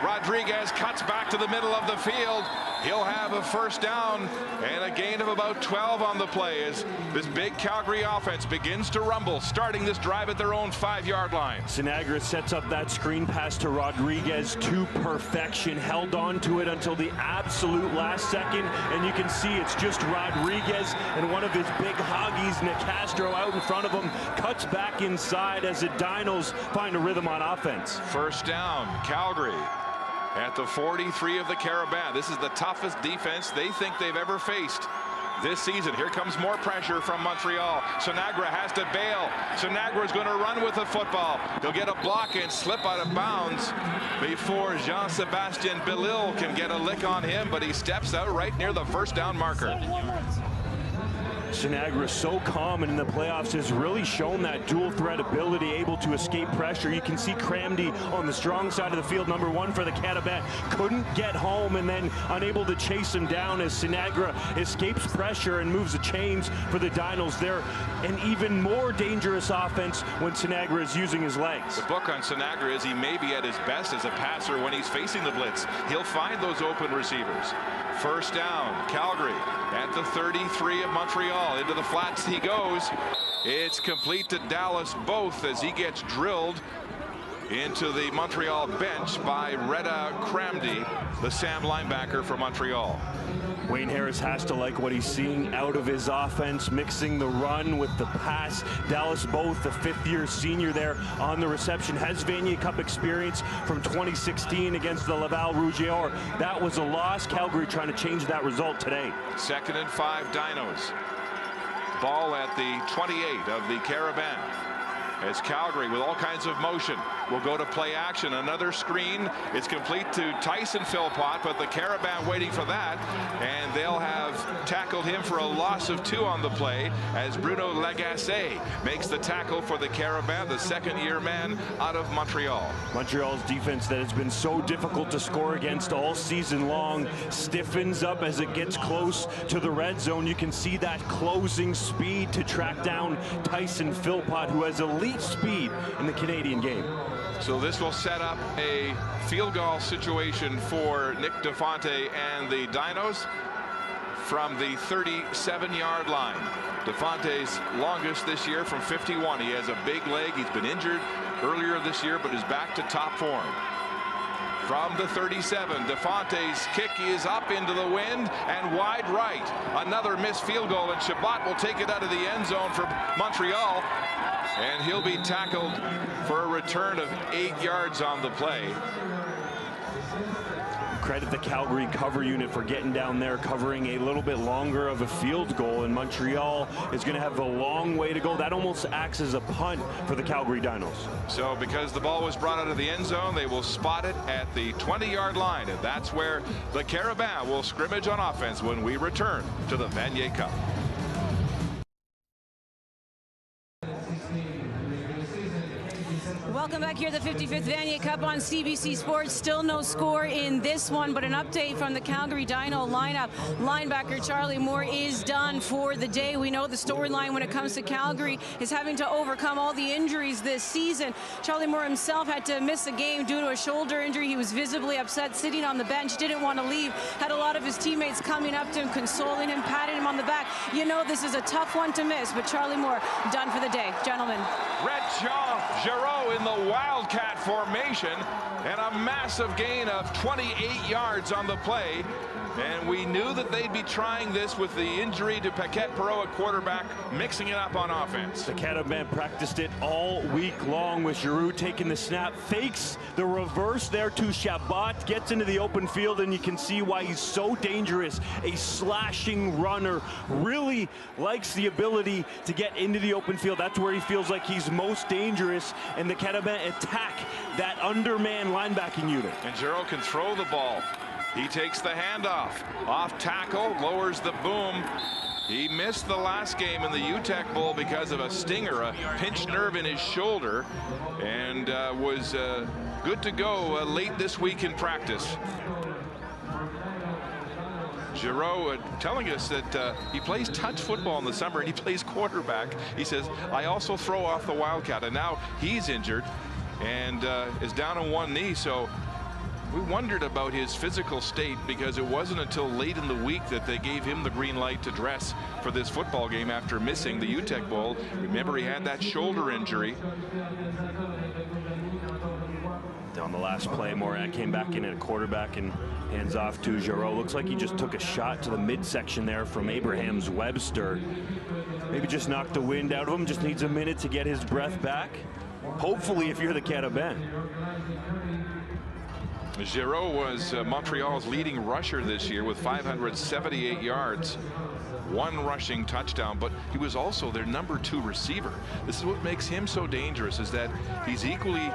Rodriguez cuts back to the middle of the field. He'll have a first down and a gain of about 12 on the play as this big Calgary offense begins to rumble, starting this drive at their own 5-yard line. Sinagra sets up that screen pass to Rodriguez to perfection, held on to it until the absolute last second, and you can see it's just Rodriguez and one of his big hoggies, Nicastro, out in front of him, cuts back inside as the Dinos find a rhythm on offense. First down, Calgary at the 43 of the Carabin. This is the toughest defense they think they've ever faced this season. Here comes more pressure from Montreal. Sinagra has to bail. Sinagra is going to run with the football. He'll get a block and slip out of bounds before Jean-Sébastien Bellil can get a lick on him, but he steps out right near the first down marker. Sinagra, so common in the playoffs, has really shown that dual threat ability, able to escape pressure. You can see Cramdy on the strong side of the field, number 1 for the Carabin. Couldn't get home and then unable to chase him down as Sinagra escapes pressure and moves the chains for the Dinos. They're an even more dangerous offense when Sinagra is using his legs. The book on Sinagra is he may be at his best as a passer when he's facing the blitz. He'll find those open receivers. First down, Calgary at the 33 of Montreal. Into the flats he goes. It's complete to Dallas Both as he gets drilled into the Montreal bench by Reda Cramdy, the Sam linebacker for Montreal. Wayne Harris has to like what he's seeing out of his offense, mixing the run with the pass. Dallas Both, the 5th-year senior there on the reception, has Vanier Cup experience from 2016 against the Laval Rougeaur. That was a loss. Calgary trying to change that result today. 2nd and 5 Dinos. Ball at the 28 of the Carabin. As Calgary, with all kinds of motion, will go to play action. Another screen. It's complete to Tyson Philpott, but the Carabin waiting for that, and they'll have tackled him for a loss of 2 on the play as Bruno Lagacé makes the tackle for the Carabin, the 2nd-year man out of Montreal. Montreal's defense that has been so difficult to score against all season long stiffens up as it gets close to the red zone. You can see that closing speed to track down Tyson Philpott, who has elite speed in the Canadian game. So this will set up a field goal situation for Nick DeFonte and the Dinos from the 37-yard line. DeFonte's longest this year from 51. He has a big leg. He's been injured earlier this year, but is back to top form. From the 37, DeFonte's kick is up into the wind and wide right. Another missed field goal, and Chabot will take it out of the end zone for Montreal, and he'll be tackled for a return of 8 yards on the play. Credit the Calgary cover unit for getting down there, covering a little bit longer of a field goal, and Montreal is going to have a long way to go. That almost acts as a punt for the Calgary Dinos. So because the ball was brought out of the end zone, they will spot it at the 20-yard line, and that's where the Carabins will scrimmage on offense when we return to the Vanier Cup. Welcome back here at the 55th Vanier Cup on CBC Sports. Still no score in this one, but an update from the Calgary Dino lineup. Linebacker Charlie Moore is done for the day. We know the storyline when it comes to Calgary is having to overcome all the injuries this season. Charlie Moore himself had to miss a game due to a shoulder injury. He was visibly upset, sitting on the bench, didn't want to leave. Had a lot of his teammates coming up to him, consoling him, patting him on the back. You know this is a tough one to miss, but Charlie Moore done for the day. Gentlemen. Red Jaw Giroux in the Wildcat formation, and a massive gain of 28 yards on the play. And we knew that they'd be trying this with the injury to Paquette-Perreault at quarterback, mixing it up on offense. The Carabins practiced it all week long with Giroux taking the snap, fakes the reverse there to Chabot, gets into the open field, and you can see why he's so dangerous. A slashing runner, really likes the ability to get into the open field. That's where he feels like he's most dangerous, and the Carabins attack that undermanned linebacking unit. And Giroux can throw the ball. He takes the handoff, off tackle, lowers the boom. He missed the last game in the UTEC Bowl because of a stinger, a pinched nerve in his shoulder, and was good to go late this week in practice. Giroux telling us that he plays touch football in the summer and he plays quarterback. He says, I also throw off the Wildcat, and now he's injured and is down on one knee. So we wondered about his physical state because it wasn't until late in the week that they gave him the green light to dress for this football game after missing the UTEC Bowl. Remember, he had that shoulder injury. On the last play, Moran came back in at quarterback and hands off to Giroux. Looks like he just took a shot to the midsection there from Abrahams Webster. Maybe just knocked the wind out of him, just needs a minute to get his breath back. Hopefully, if you're the Carabins. Giroux was Montreal's leading rusher this year with 578 yards, 1 rushing touchdown, but he was also their #2 receiver. This is what makes him so dangerous, is that he's equally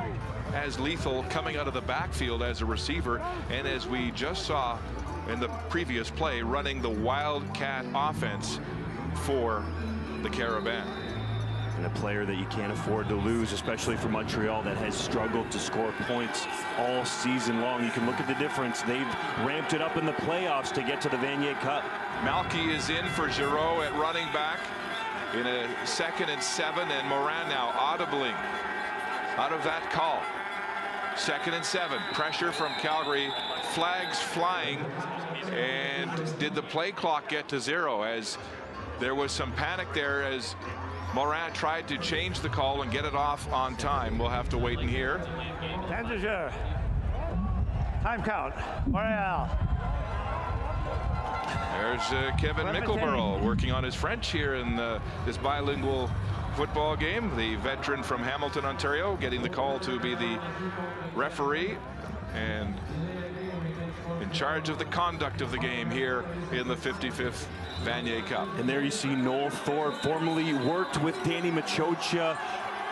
as lethal coming out of the backfield as a receiver, and as we just saw in the previous play, running the Wildcat offense for the Carabins. And a player that you can't afford to lose, especially for Montreal, that has struggled to score points all season long. You can look at the difference. They've ramped it up in the playoffs to get to the Vanier Cup. Malky is in for Giroux at running back in a 2nd and 7, and Moran now audibly out of that call. 2nd and 7, pressure from Calgary, flags flying, and did the play clock get to 0 as there was some panic there as Moran tried to change the call and get it off on time. We'll have to wait and hear. Time count. Montreal. There's Kevin Mickelborough working on his French here in this bilingual football game. The veteran from Hamilton, Ontario, getting the call to be the referee and in charge of the conduct of the game here in the 55th Vanier Cup. And there you see Noel Thorpe, formerly worked with Danny Machocha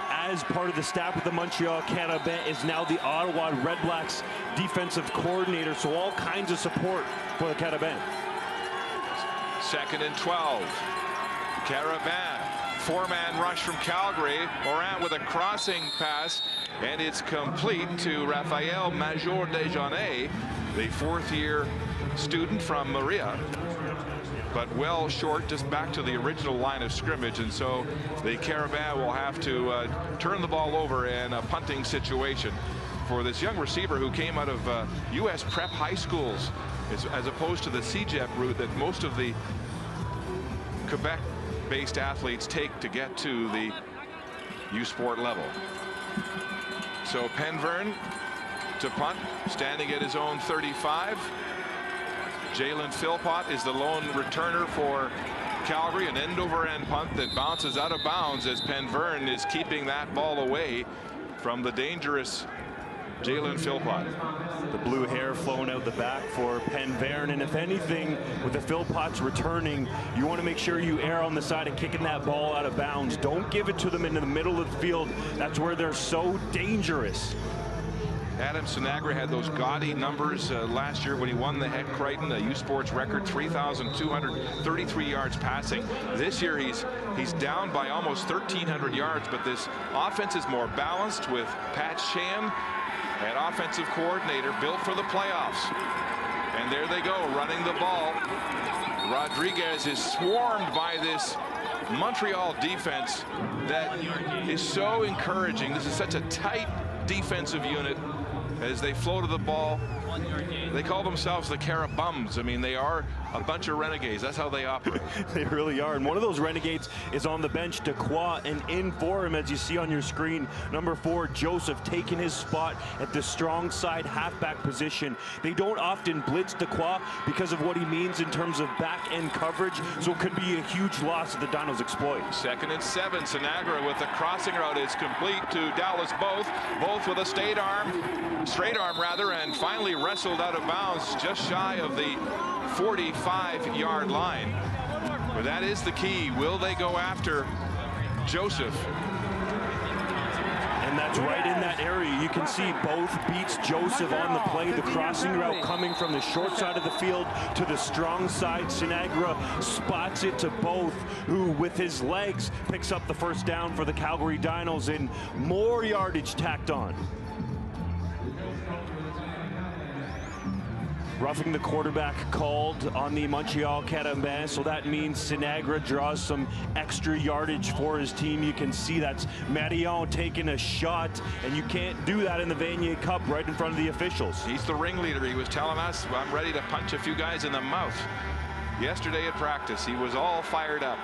as part of the staff with the Montreal Carabins, is now the Ottawa Red Blacks defensive coordinator, so all kinds of support for the Carabins. 2nd and 12. Carabins. 4-man rush from Calgary. Moran with a crossing pass, and it's complete to Raphael Major Desjardins, the 4th-year student from Maria, but well short, just back to the original line of scrimmage, and so the Carabins will have to turn the ball over in a punting situation for this young receiver who came out of U.S. prep high schools, as opposed to the CJEP route that most of the Quebec-based athletes take to get to the U Sport level. So Penvern to punt, standing at his own 35. Jalen Philpott is the lone returner for Calgary, an end-over-end punt that bounces out of bounds as Penvern is keeping that ball away from the dangerous Jalen Philpott. The blue hair flowing out the back for Penvern, and if anything, with the Philpotts returning, you want to make sure you err on the side of kicking that ball out of bounds. Don't give it to them into the middle of the field. That's where they're so dangerous. Adam Sinagra had those gaudy numbers last year when he won the Heck Crichton, a U Sports record, 3,233 yards passing. This year he's down by almost 1,300 yards, but this offense is more balanced with Pat Sham, an offensive coordinator built for the playoffs. And there they go, running the ball. Rodriguez is swarmed by this Montreal defense that is so encouraging. This is such a tight defensive unit as they flow to the ball. They call themselves the Carabins. I mean, they are a bunch of renegades. That's how they operate. They really are. And one of those renegades is on the bench, Dequoy, and in for him, as you see on your screen, number 4, Joseph, taking his spot at the strong side halfback position. They don't often blitz Dequoy because of what he means in terms of back end coverage, so it could be a huge loss if the Dinos exploit. 2nd and 7. Sinagra with the crossing route is complete to Dallas both with a straight arm, and finally wrestled out of bounds just shy of the 45-yard line. But that is the key. Will they go after Joseph? And that's right in that area. You can see both beats Joseph on the play. The crossing route coming from the short side of the field to the strong side. Sinagra spots it to both, who with his legs picks up the first down for the Calgary Dinos, and more yardage tacked on. Roughing the quarterback called on the Montreal Carabins, so that means Sinagra draws some extra yardage for his team. You can see that's Marion taking a shot, and you can't do that in the Vanier Cup right in front of the officials. He's the ringleader. He was telling us, I'm ready to punch a few guys in the mouth. Yesterday at practice, he was all fired up.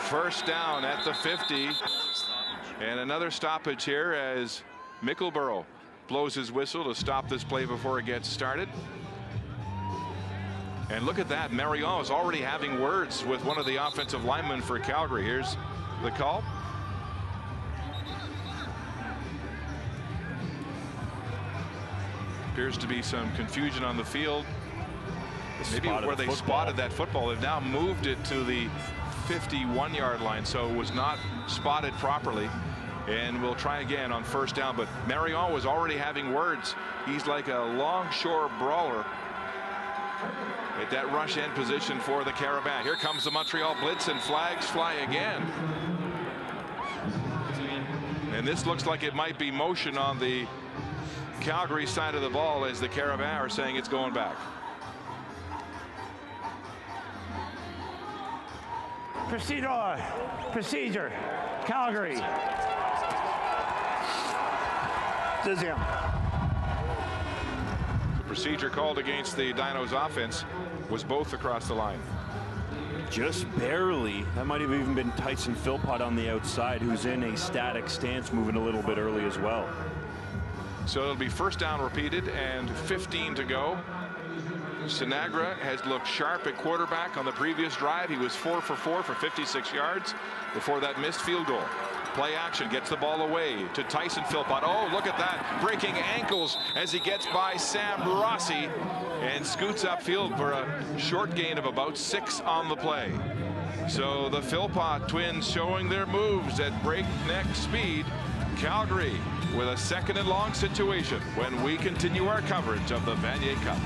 First down at the 50, and another stoppage here as Mickleborough blows his whistle to stop this play before it gets started. And look at that, Marion is already having words with one of the offensive linemen for Calgary. Here's the call. Appears to be some confusion on the field. Maybe where they spotted that football. They've now moved it to the 51-yard line, so it was not spotted properly. And we'll try again on first down, but Marion was already having words. He's like a longshore brawler at that rush end position for the Carabins. Here comes the Montreal blitz, and flags fly again. And this looks like it might be motion on the Calgary side of the ball, as the Carabins are saying it's going back. Procedure, Calgary. This is him. The procedure called against the Dinos offense was both across the line. Just barely. That might have even been Tyson Philpott on the outside, who's in a static stance, moving a little bit early as well. So it'll be first down repeated and 15 to go. Sinagra has looked sharp at quarterback on the previous drive. He was 4 for 4 for 56 yards before that missed field goal. Play action, gets the ball away to Tyson Philpott. Oh, look at that, breaking ankles as he gets by Sam Rossi and scoots upfield for a short gain of about 6 on the play. So the Philpott twins showing their moves at breakneck speed. Calgary with a 2nd and long situation when we continue our coverage of the Vanier Cup.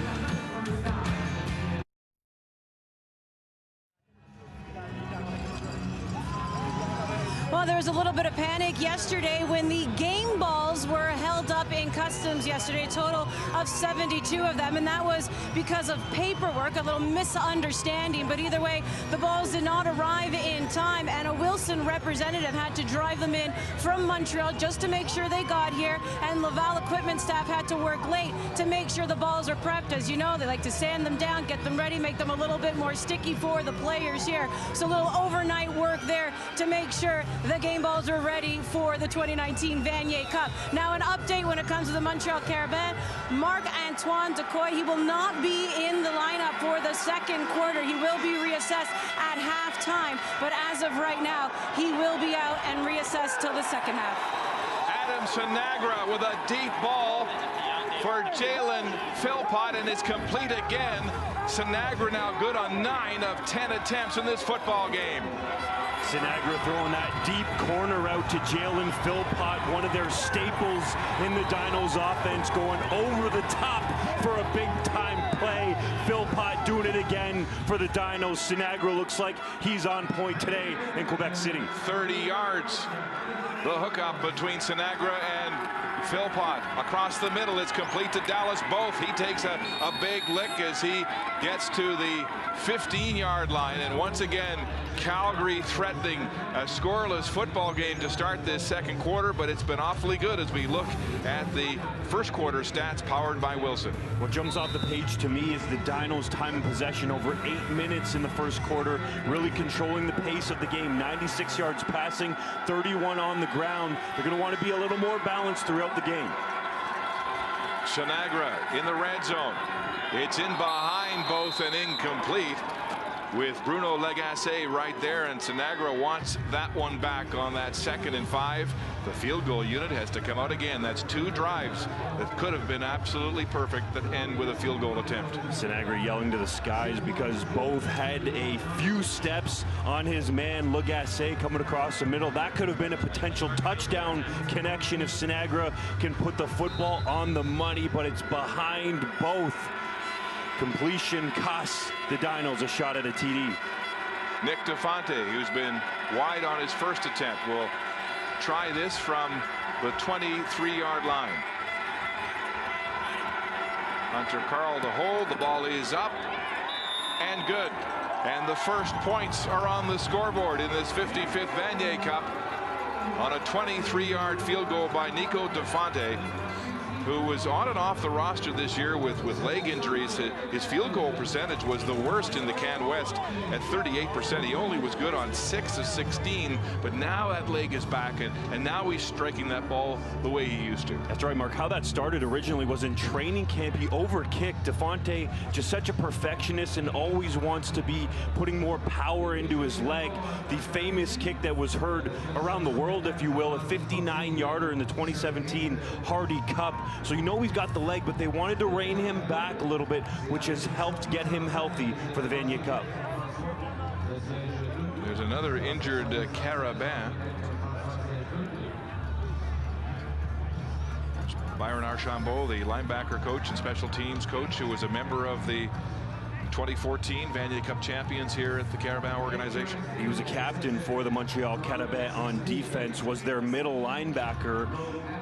Well, there was a little bit of panic yesterday when the game balls were held up in customs yesterday, a total of 72 of them, and that was because of paperwork, a little misunderstanding. But either way, the balls did not arrive in time, and a Wilson representative had to drive them in from Montreal just to make sure they got here, and Laval equipment staff had to work late to make sure the balls are prepped. As you know, they like to sand them down, get them ready, make them a little bit more sticky for the players here. So a little overnight work there to make sure the game balls are ready for the 2019 Vanier Cup. Now an update when it comes to the Montreal Carabins. Marc-Antoine Decoy, he will not be in the lineup for the second quarter. He will be reassessed at halftime, but as of right now, he will be out and reassessed till the second half. Adam Sinagra with a deep ball for Jalen Philpott, and it's complete again. Sinagra now good on 9 of 10 attempts in this football game. Sinagra throwing that deep corner out to Jalen Philpott, one of their staples in the Dinos offense, going over the top for a big-time play. Philpott doing it again for the Dinos. Sinagra looks like he's on point today in Quebec City. 30 yards. The hookup between Sinagra and Philpott. Across the middle, it's complete to Dallas Both. He takes a big lick as he gets to the 15-yard line. And once again, Calgary threatening a scoreless football game to start this second quarter, but it's been awfully good as we look at the first quarter stats powered by Wilson. What jumps off the page to me is the Dinos' time in possession, over 8 minutes in the first quarter, really controlling the pace of the game. 96 yards passing, 31 on the ground. They're going to want to be a little more balanced throughout the game. Sinagra in the red zone. It's in behind Both and incomplete, with Bruno Lagacé right there, and Sinagra wants that one back on that 2nd and 5. The field goal unit has to come out again. That's 2 drives that could have been absolutely perfect that end with a field goal attempt. Sinagra yelling to the skies because Both had a few steps on his man Lagacé coming across the middle. That could have been a potential touchdown connection if Sinagra can put the football on the money, but it's behind Both. Completion costs the Dinos a shot at a TD. Nick DeFonte, who's been wide on his first attempt, will try this from the 23-yard line. Hunter Carl to hold. The ball is up and good. And the first points are on the scoreboard in this 55th Vanier Cup on a 23-yard field goal by Nico DeFonte, who was on and off the roster this year with leg injuries. His field goal percentage was the worst in the Can West at 38%. He only was good on 6 of 16, but now that leg is back, and now he's striking that ball the way he used to. That's right, Mark. How that started originally was in training camp. He overkicked. DeFonte, just such a perfectionist and always wants to be putting more power into his leg. The famous kick that was heard around the world, if you will, a 59-yarder in the 2017 Hardy Cup. So you know he's got the leg, but they wanted to rein him back a little bit, which has helped get him healthy for the Vanier Cup. There's another injured Carabin. Byron Archambault, the linebacker coach and special teams coach, who was a member of the 2014 Vanier Cup champions here at the Carabin organization. He was a captain for the Montreal Carabins on defense, was their middle linebacker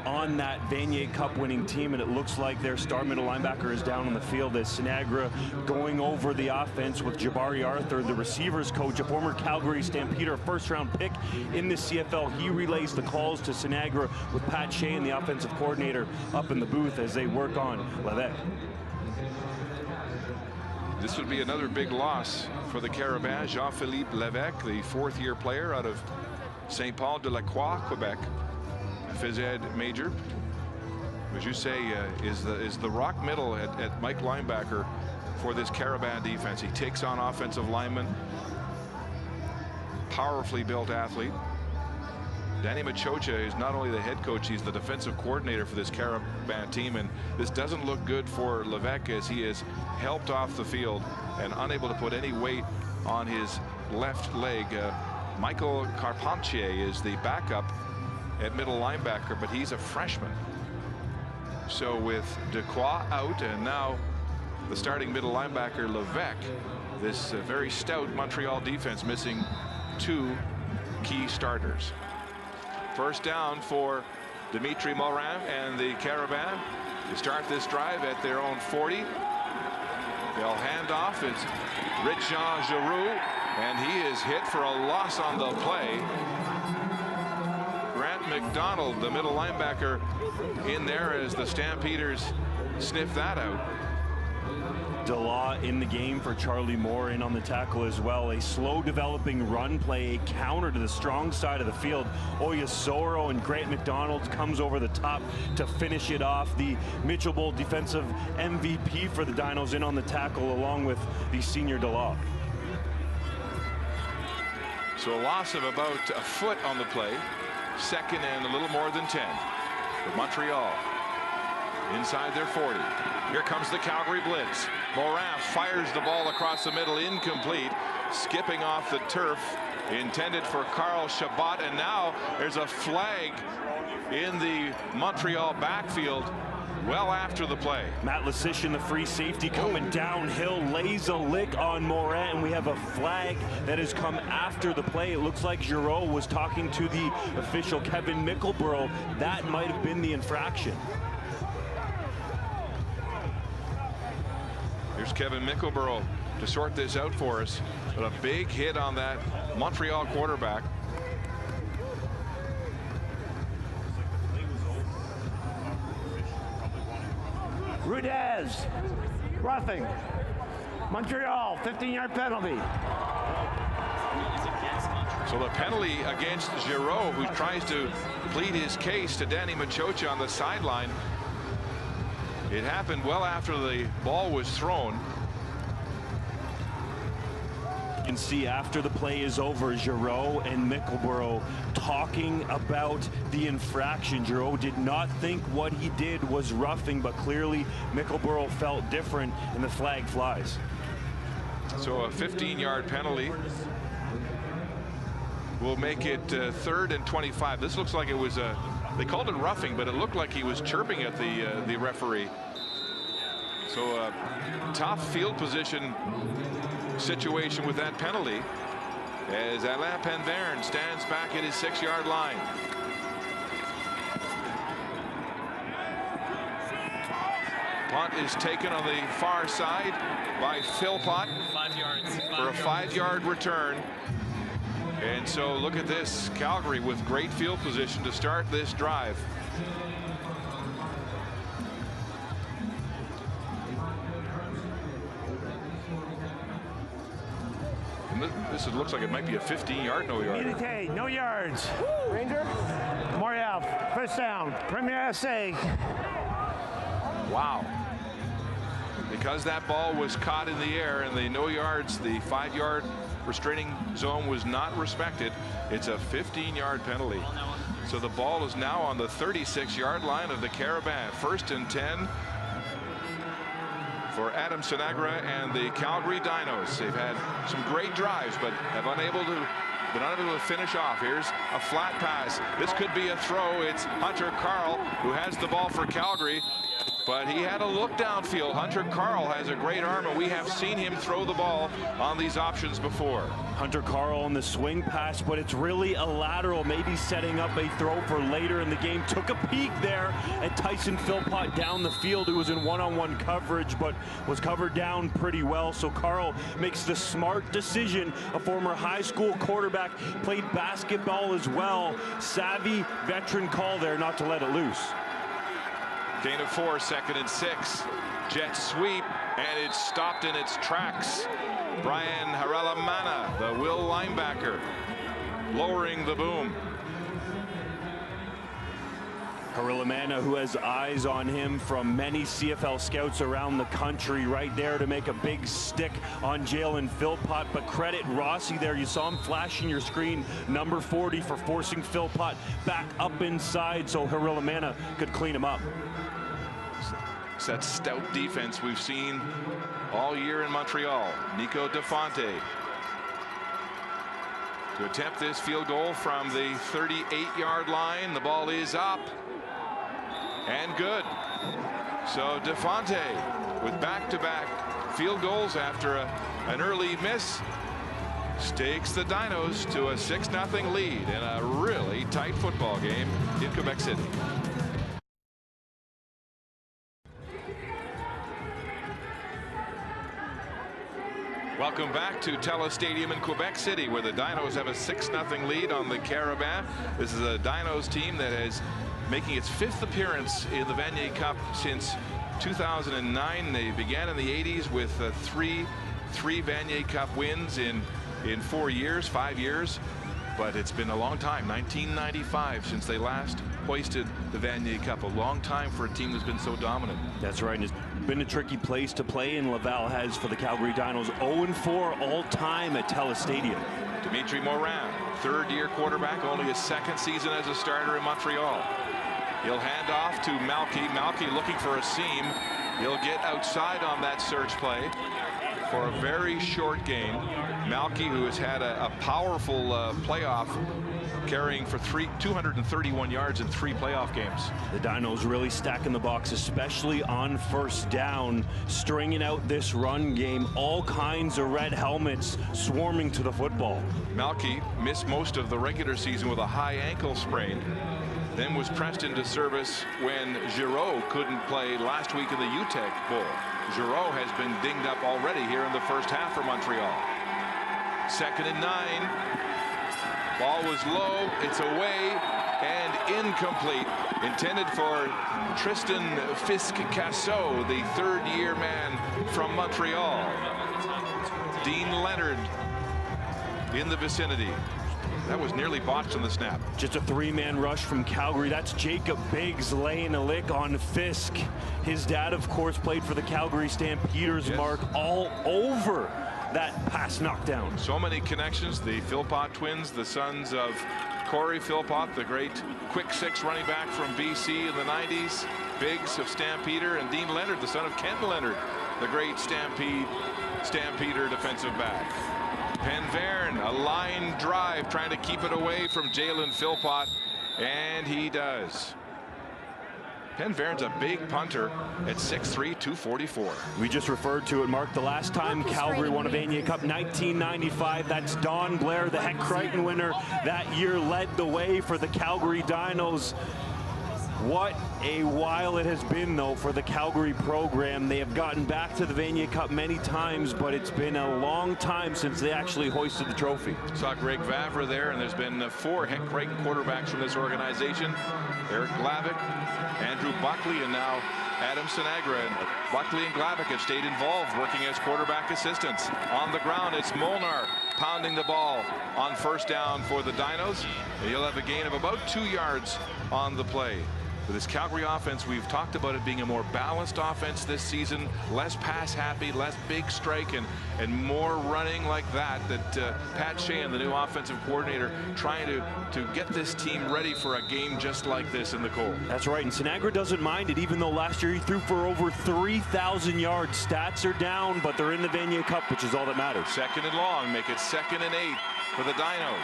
on that Vanier Cup winning team, and it looks like their star middle linebacker is down on the field as Sinagra going over the offense with Jabari Arthur, the receivers coach, a former Calgary Stampeder first-round pick in the CFL. He relays the calls to Sinagra with Pat Shea, the offensive coordinator, up in the booth as they work on Levesque. This would be another big loss for the Carabins. Jean-Philippe Levesque, the 4th-year player out of St. Paul de la Croix, Quebec, phys ed major. As you say, is the rock middle at Mike linebacker for this Carabin defense. He takes on offensive linemen. Powerfully built athlete. Danny Machocha is not only the head coach, he's the defensive coordinator for this Carabin team, and this doesn't look good for Levesque as he is helped off the field and unable to put any weight on his left leg. Michael Carpentier is the backup at middle linebacker, but he's a freshman. So with Decoy out and now the starting middle linebacker Levesque, this very stout Montreal defense missing 2 key starters. First down for Dimitri Morin and the Carabins to start this drive at their own 40. They'll hand off. It's Jean Giroux, and he is hit for a loss on the play. Grant McDonald, the middle linebacker, in there as the Stampeders sniff that out. DeLaw in the game for Charlie Moore, in on the tackle as well. A slow developing run play, a counter to the strong side of the field. Oyasoro and Grant McDonald comes over the top to finish it off. The Mitchell Bowl defensive MVP for the Dinos in on the tackle, along with the senior DeLaw. So a loss of about a foot on the play. Second and a little more than 10 for Montreal. Inside their 40. Here comes the Calgary blitz. Morin fires the ball across the middle, incomplete, skipping off the turf, intended for Carl Chabot, and now there's a flag in the Montreal backfield well after the play. Matt Lasician, the free safety, coming downhill, lays a lick on Morin, and we have a flag that has come after the play. It looks like Giroux was talking to the official, Kevin Mickleborough. That might have been the infraction. Here's Kevin Mickleborough to sort this out for us. But a big hit on that Montreal quarterback. Rudez, roughing. Montreal, 15-yard penalty. So the penalty against Giroux, who tries to plead his case to Danny Machocha on the sideline. It happened well after the ball was thrown. You can see after the play is over, Giroux and Mickleborough talking about the infraction. Giroux did not think what he did was roughing, but clearly Mickleborough felt different, and the flag flies. So a 15-yard penalty will make it 3rd and 25. This looks like it was a, they called it roughing, but it looked like he was chirping at the referee. So a tough field position situation with that penalty as Alain Penverne stands back at his 6-yard line. Punt is taken on the far side by Philpott 5 yards. for a 5-yard return. And so look at this, Calgary with great field position to start this drive. And this looks like it might be a 15-yard no-yard. Unité, no yards. Ranger. Montreal, first down. Premier SA. Wow. Because that ball was caught in the air and the no yards, the 5-yard restraining zone was not respected. It's a 15-yard penalty. So the ball is now on the 36-yard line of the Carabins. 1st and 10 for Adam Sinagra and the Calgary Dinos. They've had some great drives, but have been unable to finish off. Here's a flat pass. This could be a throw. It's Hunter Carl who has the ball for Calgary, but he had a look downfield. Hunter Carl has a great arm, and we have seen him throw the ball on these options before. Hunter Carl on the swing pass, but it's really a lateral, maybe setting up a throw for later in the game. Took a peek there at Tyson Philpott down the field, who was in one-on-one coverage, but was covered down pretty well. So Carl makes the smart decision. A former high school quarterback, played basketball as well. Savvy veteran call there not to let it loose. Gain of 4, 2nd and 6. Jet sweep, and it's stopped in its tracks. Brian Haralamana, the Will linebacker, lowering the boom. Haralamana, who has eyes on him from many CFL scouts around the country, right there to make a big stick on Jalen Philpott. But credit Rossi there. You saw him flashing your screen, number 40, for forcing Philpott back up inside so Haralamana could clean him up. It's that stout defense we've seen all year in Montreal. Nico DeFonte to attempt this field goal from the 38-yard line. The ball is up and good. So DeFonte with back-to-back field goals after an early miss. stakes the Dinos to a 6-0 lead in a really tight football game in Quebec City. Welcome back to TELUS Stadium in Quebec City, where the Dinos have a 6-0 lead on the Carabins. This is a Dinos team that is making its 5th appearance in the Vanier Cup since 2009. They began in the 80s with three Vanier Cup wins in 5 years. But it's been a long time, 1995, since they last hoisted the Vanier Cup. A long time for a team that's been so dominant. That's right. And it's been a tricky place to play, and Laval has for the Calgary Dinos 0-4 all-time at TELUS Stadium. Dimitri Morin, third-year quarterback, only his 2nd season as a starter in Montreal. He'll hand off to Malky. Malky looking for a seam. He'll get outside on that surge play for a very short gain. Malky, who has had a powerful playoff, carrying for 231 yards in 3 playoff games. The Dinos really stacking the box, especially on first down, stringing out this run game. All kinds of red helmets swarming to the football. Malky missed most of the regular season with a high ankle sprain, then was pressed into service when Giroux couldn't play last week in the UTEC Bowl. Giroux has been dinged up already here in the first half for Montreal. 2nd and 9. Ball was low, it's away and incomplete. Intended for Tristan Fisk-Casso, the 3rd-year man from Montreal. Dean Leonard in the vicinity. That was nearly botched on the snap. Just a 3-man rush from Calgary. That's Jacob Biggs laying a lick on Fisk. His dad, of course, played for the Calgary Stampeders. Yes. Mark, all over that pass knockdown. So many connections. The Philpott twins, the sons of Corey Philpott, the great quick 6 running back from BC in the 90s. Biggs of Stampeder, and Dean Leonard, the son of Ken Leonard, the great Stampeder defensive back. Penverne, a line drive, trying to keep it away from Jalen Philpott, and he does. Penverne's a big punter at 6'3", 244. We just referred to it, Mark. The last time Calgary won a Vanier Cup, 1995. That's Don Blair, the Heck Crichton winner. That year led the way for the Calgary Dinos. What a while it has been, though, for the Calgary program. They have gotten back to the Vanier Cup many times, but it's been a long time since they actually hoisted the trophy. Saw Greg Vavra there, and there's been 4 Heck Crichton quarterbacks from this organization. Eric Glavick, Andrew Buckley, and now Adam Sinagra. And Buckley and Glavick have stayed involved, working as quarterback assistants. On the ground, it's Molnar pounding the ball on first down for the Dinos. And he'll have a gain of about 2 yards on the play. With this Calgary offense, we've talked about it being a more balanced offense this season, less pass happy, less big strike, and more running like that. Pat Sheehan, the new offensive coordinator, trying to get this team ready for a game just like this in the cold. That's right, and Sinagra doesn't mind it, even though last year he threw for over 3,000 yards. Stats are down, but they're in the Vanier Cup, which is all that matters. 2nd and long, make it 2nd and 8 for the Dinos.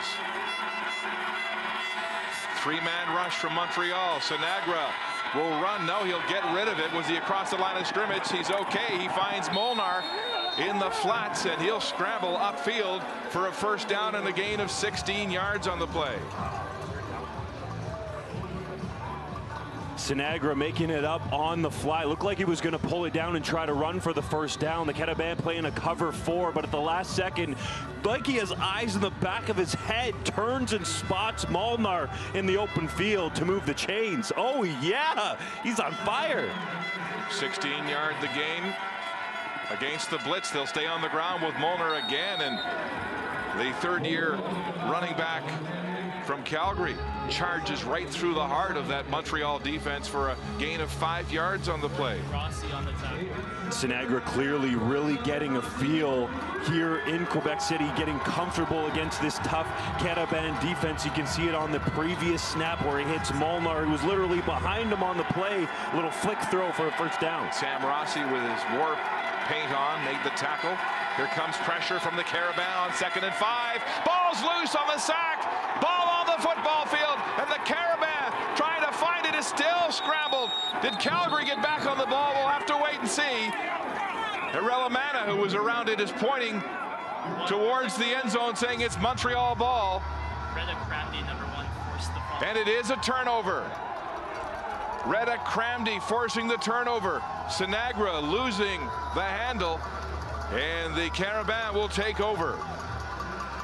3-man rush from Montreal. Sinagra will run. No, he'll get rid of it. Was he across the line of scrimmage? He's okay. He finds Molnar in the flats, and he'll scramble upfield for a first down and a gain of 16 yards on the play. Sinagra making it up on the fly. Looked like he was going to pull it down and try to run for the first down. The Carabins playing a cover 4, but at the last second, like he has eyes in the back of his head, turns and spots Molnar in the open field to move the chains. Oh yeah, he's on fire. 16-yard the gain. Against the blitz, they'll stay on the ground with Molnar again, and the 3rd-year running back from Calgary charges right through the heart of that Montreal defense for a gain of 5 yards on the play. Sinagra clearly really getting a feel here in Quebec City, getting comfortable against this tough Carabin defense. You can see it on the previous snap where he hits Molnar, who was literally behind him on the play. A little flick throw for a first down. Sam Rossi with his war paint on made the tackle. Here comes pressure from the Carabins on 2nd and 5. Ball's loose on the sack. Ball on the football field, and the Carabins trying to find it is still scrambled. Did Calgary get back on the ball? We'll have to wait and see. Relamana, who was around it, is pointing towards the end zone, saying it's Montreal ball. And it is a turnover. Reda Cramdy forcing the turnover. Sinagra losing the handle. And the Carabins will take over.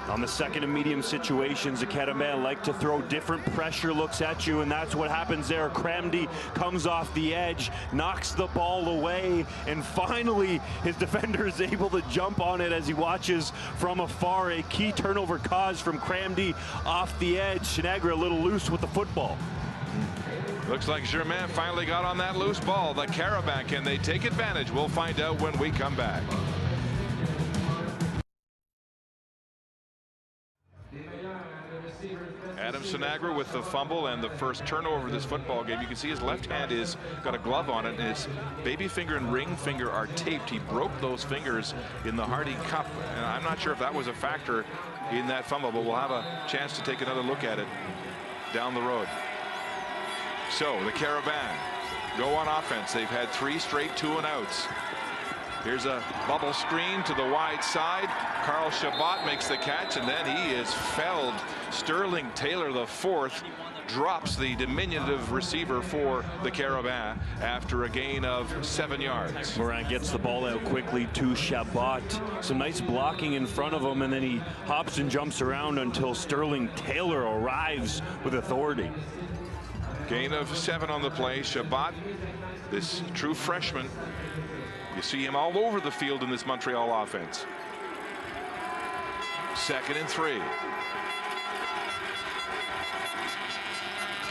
On the second and medium situations, the Carabins like to throw different pressure looks at you, and that's what happens there. Cramdy comes off the edge, knocks the ball away, and finally his defender is able to jump on it as he watches from afar. A key turnover cause from Cramdy off the edge. Sinagra a little loose with the football. Looks like Germain finally got on that loose ball. The Carabins, can they take advantage? We'll find out when we come back. Adam Sinagra with the fumble and the first turnover of this football game. You can see his left hand is got a glove on it, and his baby finger and ring finger are taped. He broke those fingers in the Hardy Cup, and I'm not sure if that was a factor in that fumble, but we'll have a chance to take another look at it down the road. So the Carabins go on offense. They've had 3 straight 2-and-outs. Here's a bubble screen to the wide side. Carl Chabot makes the catch, and then he is felled. Sterling Taylor, the 4th, drops the diminutive receiver for the Carabins after a gain of 7 yards. Morin gets the ball out quickly to Chabot. Some nice blocking in front of him, and then he hops and jumps around until Sterling Taylor arrives with authority. Gain of 7 on the play. Chabot, this true freshman, you see him all over the field in this Montreal offense. 2nd and 3.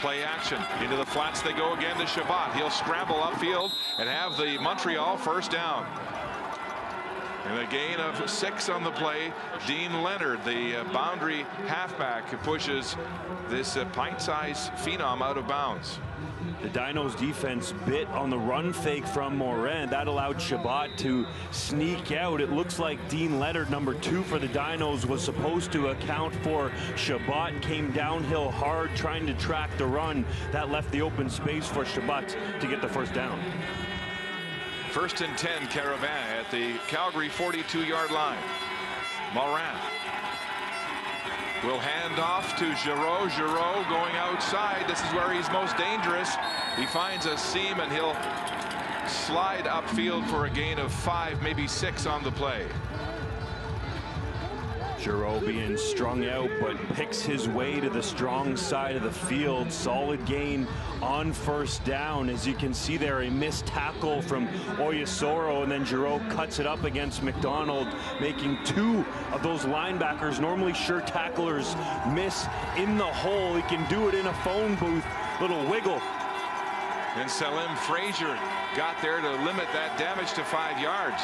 Play action. Into the flats they go again to Chabot. He'll scramble upfield and have the Montreal first down. And a gain of 6 on the play. Dean Leonard, the boundary halfback, pushes this pint-sized phenom out of bounds. The Dinos defense bit on the run fake from Morin. That allowed Chabot to sneak out. It looks like Dean Leonard, number 2 for the Dinos, was supposed to account for Chabot. Came downhill hard trying to track the run. That left the open space for Chabot to get the first down. 1st and 10, Carabins at the Calgary 42-yard line. Morin will hand off to Giroux. Giroux going outside. This is where he's most dangerous. He finds a seam, and he'll slide upfield for a gain of 5, maybe 6 on the play. Giroux being strung out, but picks his way to the strong side of the field. Solid gain on first down. As you can see there, a missed tackle from Oyasoro, and then Giroux cuts it up against McDonald, making 2 of those linebackers, normally sure tacklers, miss in the hole. He can do it in a phone booth. Little wiggle. And Salim Frazier got there to limit that damage to 5 yards.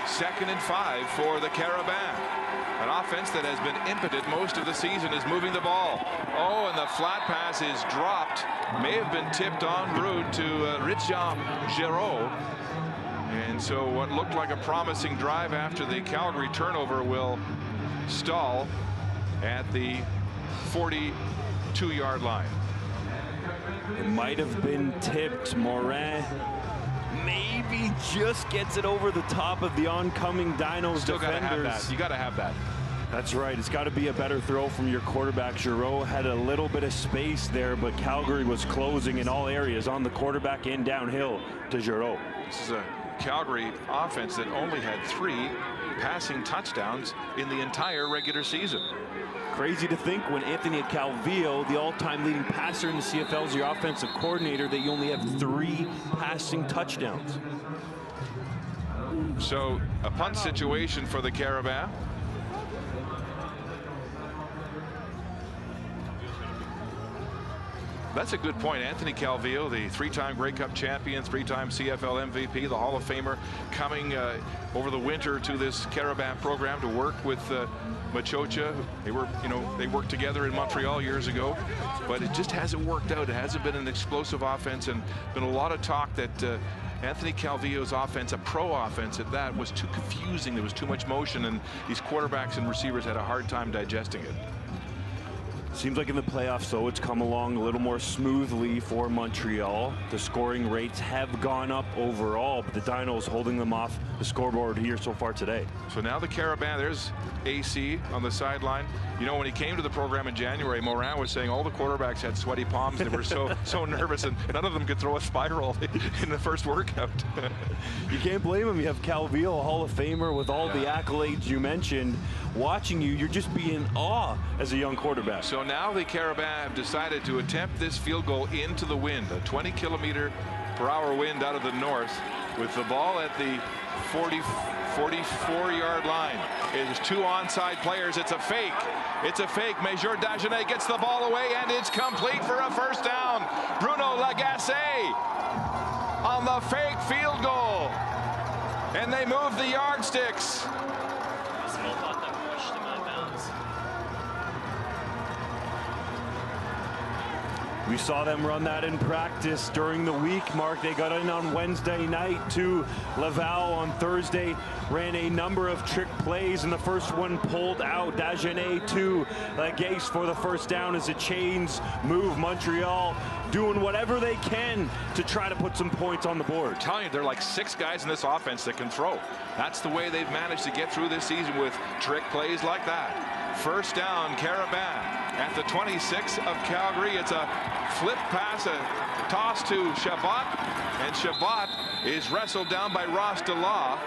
2nd and 5 for the Carabins. An offense that has been impotent most of the season is moving the ball. Oh, and the flat pass is dropped. May have been tipped en route to Richard Giroux. And so what looked like a promising drive after the Calgary turnover will stall at the 42-yard line. It might have been tipped. Morin maybe just gets it over the top of the oncoming Dinos Still defenders. gotta have that. You got to have that. That's right. It's got to be a better throw from your quarterback. Giroux had a little bit of space there, but Calgary was closing in all areas, on the quarterback and downhill to Giroux. This is a Calgary offense that only had 3 passing touchdowns in the entire regular season. Crazy to think when Anthony Calvillo, the all-time leading passer in the CFL, is your offensive coordinator, that you only have 3 passing touchdowns. So a punt situation for the Carabins. That's a good point. Anthony Calvillo, the 3-time Grey Cup champion, 3-time CFL MVP, the Hall of Famer, coming over the winter to this Carabins program to work with Machocha. They were, they worked together in Montreal years ago, but it just hasn't worked out. It hasn't been an explosive offense, and been a lot of talk that Anthony Calvillo's offense, a pro offense at that, was too confusing. There was too much motion, and these quarterbacks and receivers had a hard time digesting it. Seems like in the playoffs, though, it's come along a little more smoothly for Montreal. The scoring rates have gone up overall, but the Dinos holding them off the scoreboard here so far today. So now the Carabins, there's AC on the sideline. You know, when he came to the program in January, Morin was saying all the quarterbacks had sweaty palms. They were so nervous, and none of them could throw a spiral in the first workout. You can't blame him. You have Calvillo, a Hall of Famer with all the accolades you mentioned. Watching you, you're just be in awe as a young quarterback. So now the Carabins have decided to attempt this field goal into the wind, a 20-kilometer-per-hour wind out of the north, with the ball at the 44-yard line. It is two onside players. It's a fake. It's a fake. Major Dagenet gets the ball away, and it's complete for a first down. Bruno Lagacé on the fake field goal. And they move the yardsticks. We saw them run that in practice during the week, Mark. They got in on Wednesday night to Laval on Thursday, ran a number of trick plays, and the first one pulled out. Dagenet to Lagacé for the first down as the chains move. Montreal doing whatever they can to try to put some points on the board. I'm telling you, there are like 6 guys in this offense that can throw. That's the way they've managed to get through this season, with trick plays like that. First down, Carabins at the 26 of Calgary. It's a flip pass, a toss to Chabot, and Chabot is wrestled down by Ross DeLaw.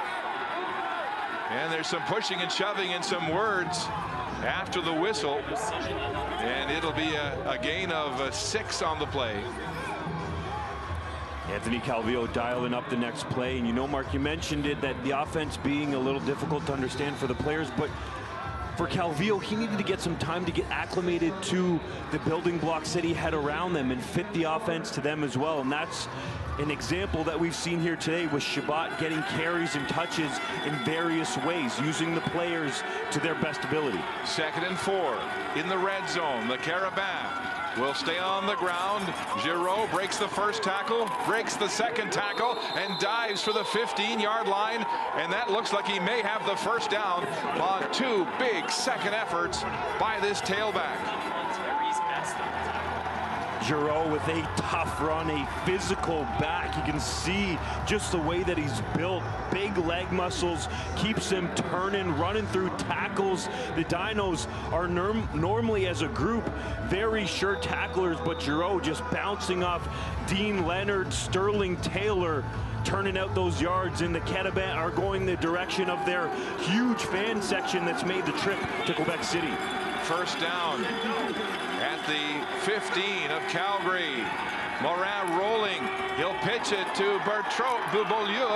And there's some pushing and shoving and some words after the whistle, and it'll be a gain of 6 on the play. Anthony Calvillo dialing up the next play, and you know, Mark, you mentioned it, that the offense being a little difficult to understand for the players, but for Calvillo, he needed to get some time to get acclimated to the building blocks that he had around them and fit the offense to them as well. And that's an example that we've seen here today, with Chabot getting carries and touches in various ways, using the players to their best ability. 2nd and 4 in the red zone. The Carabins will stay on the ground. Giroux breaks the first tackle, breaks the second tackle, and dives for the 15-yard line. And that looks like he may have the first down on 2 big second efforts by this tailback. Giroux with a tough run, a physical back. You can see just the way that he's built. Big leg muscles, keeps him turning, running through tackles. The Dinos are normally, as a group, very sure tacklers, but Giroux just bouncing off Dean Leonard, Sterling Taylor, turning out those yards, and the Carabins are going the direction of their huge fan section that's made the trip to Quebec City. First down at the 15 of Calgary. Morin rolling. He'll pitch it to Beaulieu,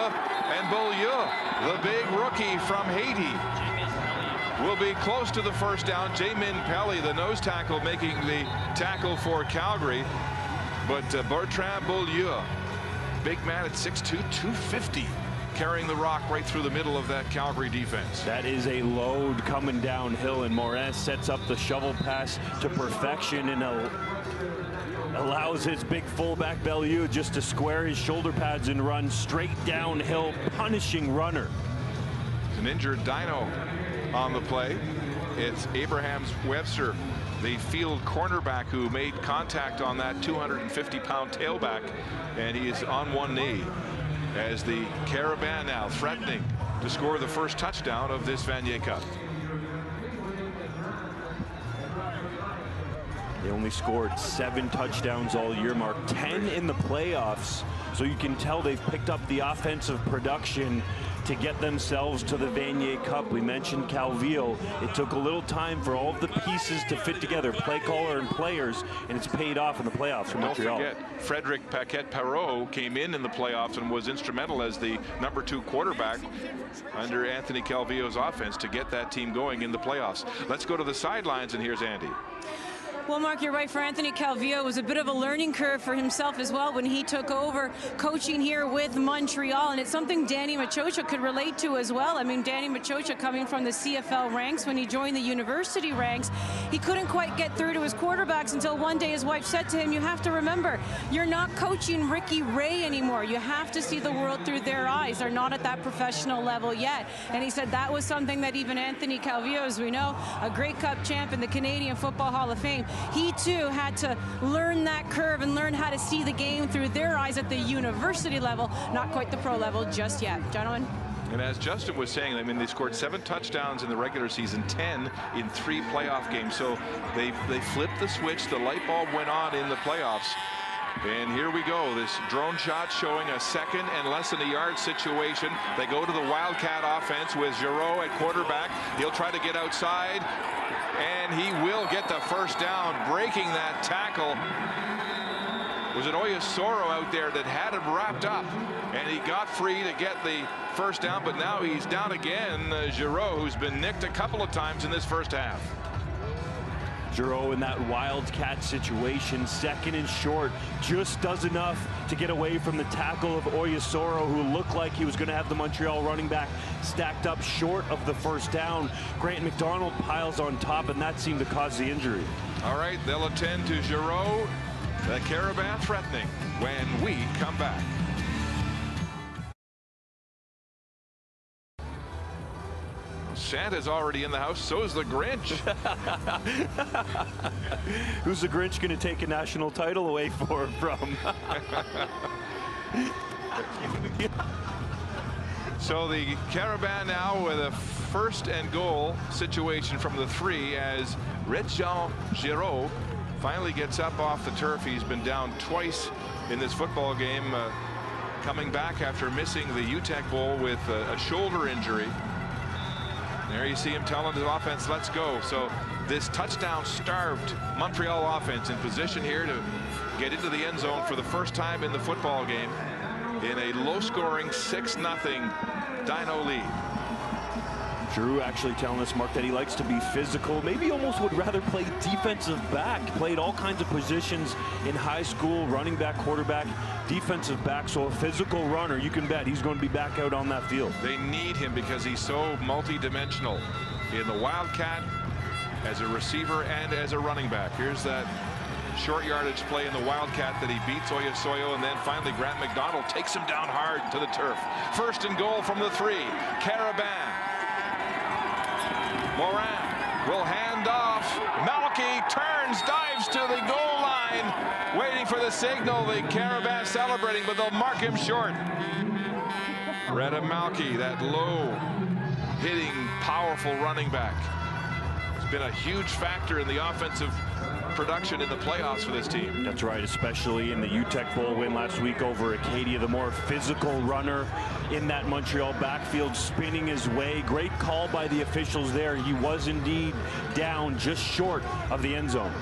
and Beaulieu, the big rookie from Haiti, will be close to the first down. Jamin Pelly, the nose tackle, making the tackle for Calgary. But Bertrand Beaulieu, big man at 6'2", 250. Carrying the rock right through the middle of that Calgary defense. That is a load coming downhill, and Morin sets up the shovel pass to perfection and allows his big fullback Beaulieu just to square his shoulder pads and run straight downhill, punishing runner. An injured Dino on the play. It's Abrahams Webster, the field cornerback, who made contact on that 250-pound tailback, and he is on one knee, as the Carabins now threatening to score the first touchdown of this Vanier Cup. They only scored 7 touchdowns all year, Mark, 10 in the playoffs. So you can tell they've picked up the offensive production to get themselves to the Vanier Cup. We mentioned Calvillo. It took a little time for all of the pieces to fit together, play caller and players, and it's paid off in the playoffs for Montreal. Don't forget, Frederic Paquette-Perreault came in the playoffs and was instrumental as the #2 quarterback under Anthony Calvillo's offense to get that team going in the playoffs. Let's go to the sidelines, and here's Andy. Well, Mark, you're right. For Anthony Calvillo, it was a bit of a learning curve for himself as well when he took over coaching here with Montreal, and it's something Danny Machocha could relate to as well. I mean, Danny Machocha, coming from the CFL ranks, when he joined the university ranks, he couldn't quite get through to his quarterbacks until one day his wife said to him, you have to remember, you're not coaching Ricky Ray anymore. You have to see the world through their eyes. They're not at that professional level yet. And he said that was something that even Anthony Calvillo, as we know, a Grey Cup champ in the Canadian Football Hall of Fame, he too had to learn that curve and learn how to see the game through their eyes at the university level, not quite the pro level just yet. Gentlemen. And as Justin was saying, I mean, they scored 7 touchdowns in the regular season, 10 in 3 playoff games. So they flipped the switch. The light bulb went on in the playoffs. And here we go. This drone shot showing a second and less than a yard situation. They go to the Wildcat offense with Giroux at quarterback. He'll try to get outside, and he will get the first down, breaking that tackle. Was it Oyasoro out there that had him wrapped up, and he got free to get the first down, but now he's down again. Giroux, who's been nicked a couple of times in this first half. Giroux in that Wildcat situation, second and short, just does enough to get away from the tackle of Oyasoro, who looked like he was going to have the Montreal running back stacked up short of the first down. Grant McDonald piles on top, and that seemed to cause the injury. All right, they'll attend to Giroux. The Carabins threatening when we come back. Santa's already in the house, so is the Grinch. Who's the Grinch going to take a national title away from? So the Carabins now with a first and goal situation from the 3 as Richard Giroux finally gets up off the turf. He's been down twice in this football game, coming back after missing the UTEC Bowl with a shoulder injury. There you see him telling his offense, let's go. So this touchdown-starved Montreal offense in position here to get into the end zone for the first time in the football game in a low-scoring 6-0 Dino lead. Giroux actually telling us, Mark, that he likes to be physical. Maybe almost would rather play defensive back. Played all kinds of positions in high school, running back, quarterback, defensive back. So a physical runner, you can bet he's going to be back out on that field. They need him because he's so multi-dimensional in the Wildcat, as a receiver and as a running back. Here's that short yardage play in the Wildcat that he beats Oyasoro, and then finally Grant McDonald takes him down hard to the turf. First and goal from the 3. Carabins. Morin will hand off. Malky turns, dives to the goal line, waiting for the signal. The Carabins celebrating, but they'll mark him short. Reda Malky, that low-hitting, powerful running back, has been a huge factor in the offensive production in the playoffs for this team. That's right, especially in the UTEC Bowl win last week over Acadia, the more physical runner in that Montreal backfield, spinning his way. Great call by the officials there. He was indeed down just short of the end zone.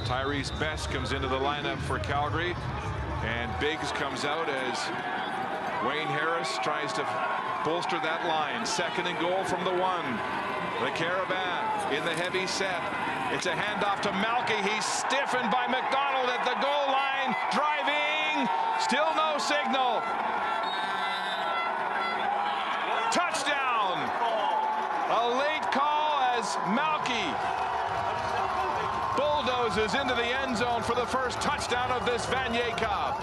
Tyrese Best comes into the lineup for Calgary, and Biggs comes out as Wayne Harris tries to bolster that line. Second and goal from the 1. The Carabins in the heavy set. It's a handoff to Malky. He's stiffened by McDonald at the goal line. Driving. Still no signal. Touchdown. A late call as Malky bulldozes into the end zone for the first touchdown of this Vanier Cup.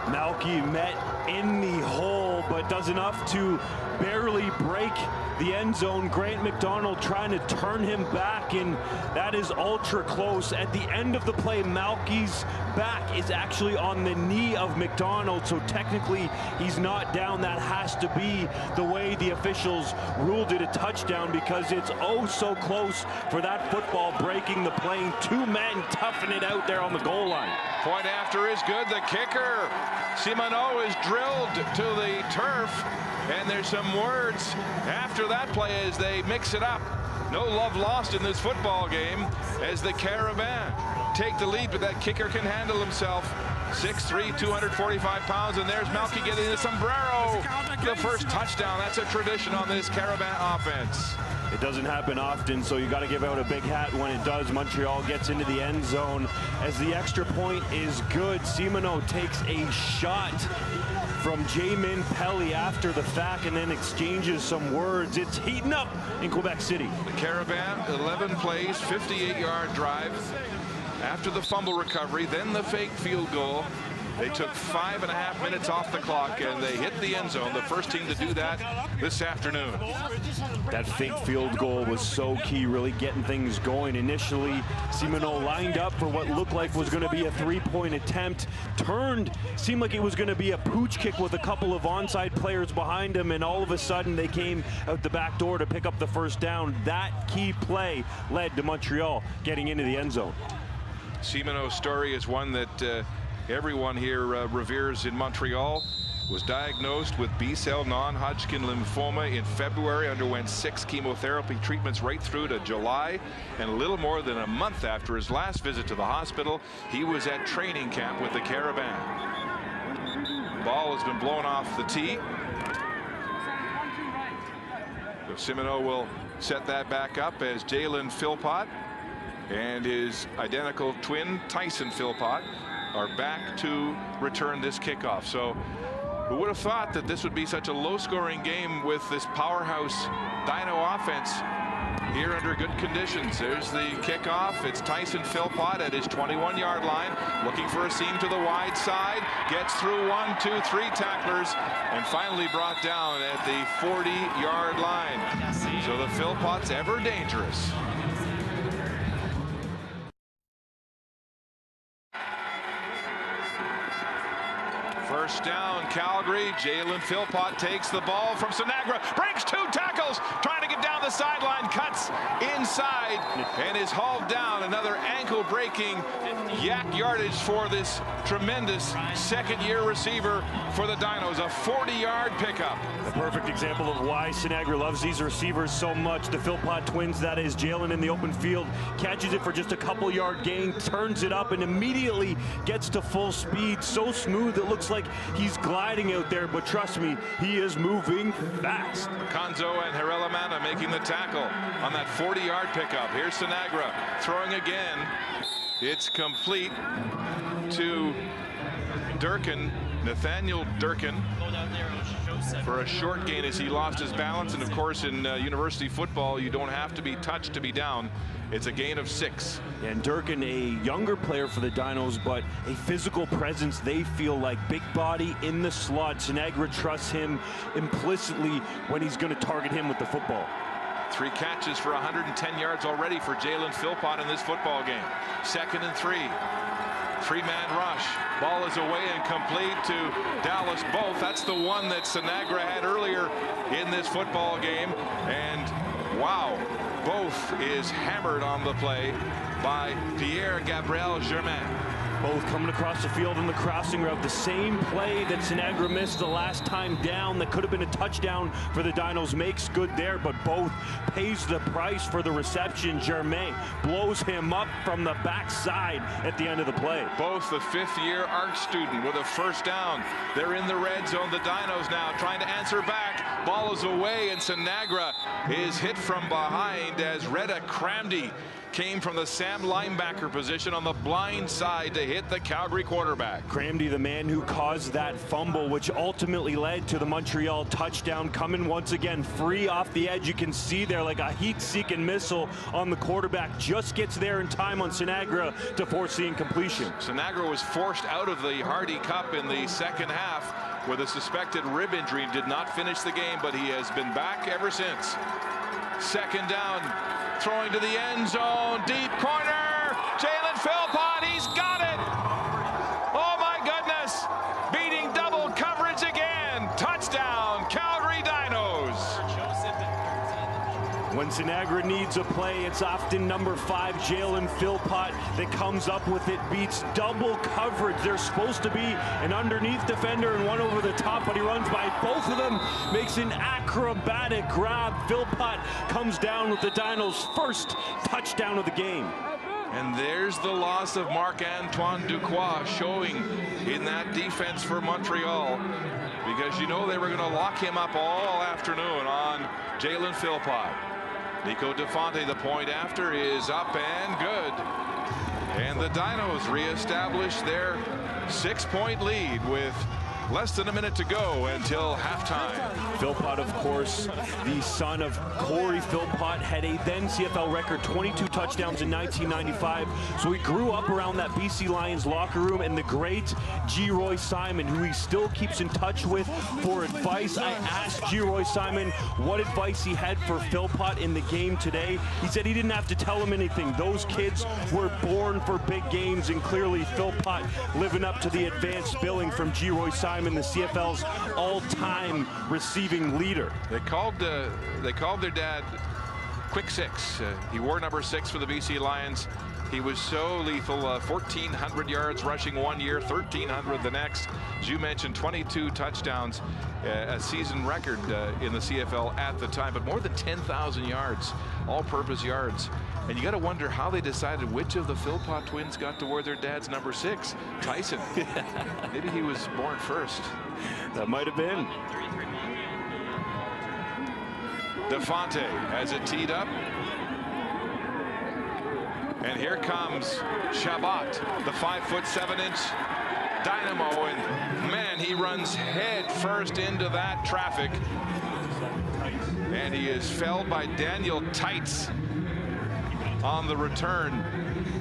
Malky met in the hole, but does enough to barely break the end zone. Grant McDonald trying to turn him back, and that is ultra close. At the end of the play, Malky's back is actually on the knee of McDonald, so technically he's not down. That has to be the way the officials ruled it a touchdown, because it's oh so close for that football breaking the plane. 2 men toughing it out there on the goal line. Point after is good. The kicker, Simoneau, is drilled to the turf, and there's some words after that play as they mix it up. No love lost in this football game as the Carabins take the lead, but that kicker can handle himself. 6'3", 245 pounds, and there's Malky getting the sombrero. The first touchdown. That's a tradition on this Carabins offense. It doesn't happen often, so you got to give out a big hat when it does. Montreal gets into the end zone as the extra point is good. Simoneau takes a shot from Jamin Pelly after the fact and then exchanges some words. It's heating up in Quebec City. The Carabins, 11 plays, 58-yard drive. After the fumble recovery, then the fake field goal. They took 5.5 minutes off the clock, and they hit the end zone. The first team to do that this afternoon. That fake field goal was so key, really getting things going. Initially, Simoneau lined up for what looked like was going to be a three-point attempt, turned, seemed like it was going to be a pooch kick with a couple of onside players behind him, and all of a sudden they came out the back door to pick up the first down. That key play led to Montreal getting into the end zone. Simoneau's story is one that everyone here reveres in Montreal. Was diagnosed with B-cell non-Hodgkin lymphoma in February, underwent 6 chemotherapy treatments right through to July, and a little more than a month after his last visit to the hospital, he was at training camp with the Carabins. Ball has been blown off the tee. So Simoneau will set that back up as Jalen Philpott and his identical twin Tyson Philpott are back to return this kickoff. So who would have thought that this would be such a low-scoring game with this powerhouse Dino offense here under good conditions? There's the kickoff. It's Tyson Philpott at his 21-yard line, looking for a seam to the wide side. Gets through 1, 2, 3 tacklers, and finally brought down at the 40-yard line. So the Philpott's ever dangerous. First down, Calgary. Jalen Philpott takes the ball from Sinagra, breaks 2 tackles, trying to get down the sideline, cuts inside, and is hauled down. Another ankle-breaking yak yardage for this tremendous second-year receiver for the Dinos. A 40-yard pickup. A perfect example of why Sinagra loves these receivers so much. The Philpott twins, that is. Jalen in the open field, catches it for just a couple-yard gain, turns it up, and immediately gets to full speed. So smooth, it looks like he's gliding out there, but trust me, he is moving fast. Conzo and Herelamana making the tackle on that 40-yard pickup. Here's Sinagra throwing again. It's complete to Durkin, Nathaniel Durkin, for a short gain as he lost his balance. And of course, in university football, you don't have to be touched to be down. It's a gain of 6. And Durkin, a younger player for the Dinos, but a physical presence. They feel like big body in the slot. Sinagra trusts him implicitly when he's going to target him with the football. 3 catches for 110 yards already for Jalen Philpott in this football game. 2nd and 3. 3-man rush. Ball is away and complete to Dallas Both. That's the one that Sinagra had earlier in this football game. And wow, Both is hammered on the play by Pierre-Gabriel Germain. Both coming across the field in the crossing route. The same play that Sinagra missed the last time down that could have been a touchdown for the Dinos makes good there, but Both pays the price for the reception. Germain blows him up from the backside at the end of the play. Both the 5th-year art student with a first down. They're in the red zone. The Dinos now trying to answer back. Ball is away, and Sinagra is hit from behind as Reda Kramdi came from the Sam linebacker position on the blind side to hit the Calgary quarterback. Kramdi, the man who caused that fumble, which ultimately led to the Montreal touchdown, coming once again free off the edge. You can see there like a heat-seeking missile on the quarterback. Just gets there in time on Sinagra to force the incompletion. Sinagra was forced out of the Hardy Cup in the second half with a suspected rib injury. Did not finish the game, but he has been back ever since. 2nd down. Throwing to the end zone, deep corner, Jalen Philpott, he's got it! Oh my goodness, beating double coverage again, touchdown, Calgary Dinos! When Sinagra needs a play, it's often number 5, Jalen Philpott, that comes up with it, beats double coverage. There's supposed to be an underneath defender and one over the top, but he runs by both of them, makes an acrobatic grab. Philpott comes down with the Dinos' first touchdown of the game. And there's the loss of Marc-Antoine Duquois showing in that defense for Montreal, because you know they were going to lock him up all afternoon on Jalen Philpott. Nico DeFonte, the point after, is up and good. And the Dinos reestablish their 6-point lead with Less than a minute to go until halftime. Philpott, of course, the son of Corey Philpott, had a then CFL record 22 touchdowns in 1995. So he grew up around that BC Lions locker room, and the great G. Roy Simon, who he still keeps in touch with for advice. I asked G. Roy Simon what advice he had for Philpott in the game today. He said he didn't have to tell him anything. Those kids were born for big games, and clearly Philpott living up to the advanced billing from G. Roy Simon, the CFL's all-time receiving leader. They called their dad Quick Six. He wore number 6 for the BC Lions. He was so lethal. 1,400 yards rushing one year, 1,300 the next. As you mentioned, 22 touchdowns, a season record in the CFL at the time, but more than 10,000 yards, all-purpose yards. And you got to wonder how they decided which of the Philpott twins got to wear their dad's number 6. Tyson. Maybe he was born first. That might have been. DeFonte has it teed up. And here comes Chabot, the 5'7" dynamo, and man, he runs head first into that traffic. And he is felled by Daniel Tights on the return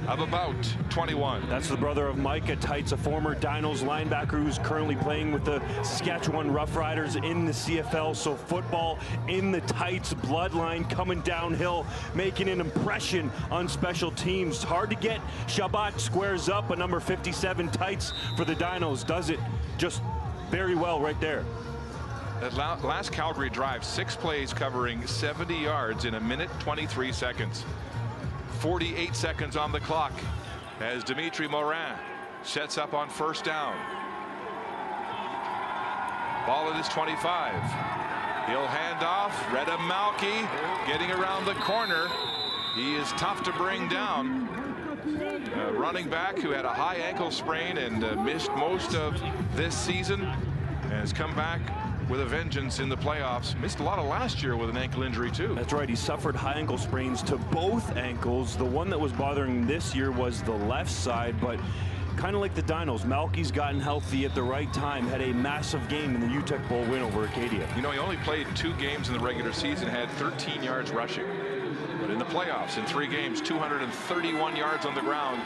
of about 21. That's the brother of Micah Tights, a former Dinos linebacker who's currently playing with the Saskatchewan Roughriders in the CFL. So football in the Tights bloodline, coming downhill, making an impression on special teams. Hard to get. Chabot squares up, but number 57 Tights for the Dinos does it just very well right there. That last Calgary drive, 6 plays covering 70 yards in a minute 23 seconds. 48 seconds on the clock as Dimitri Morin sets up on first down. Ball at his 25. He'll hand off. Reda Malki getting around the corner. He is tough to bring down. Running back who had a high ankle sprain and missed most of this season, and has come back with a vengeance in the playoffs. Missed a lot of last year with an ankle injury too. That's right, he suffered high ankle sprains to both ankles. The one that was bothering this year was the left side, but kind of like the Dinos, Malky's gotten healthy at the right time, had a massive game in the UTEC Bowl win over Acadia. You know, he only played 2 games in the regular season, had 13 yards rushing. But in the playoffs, in 3 games, 231 yards on the ground,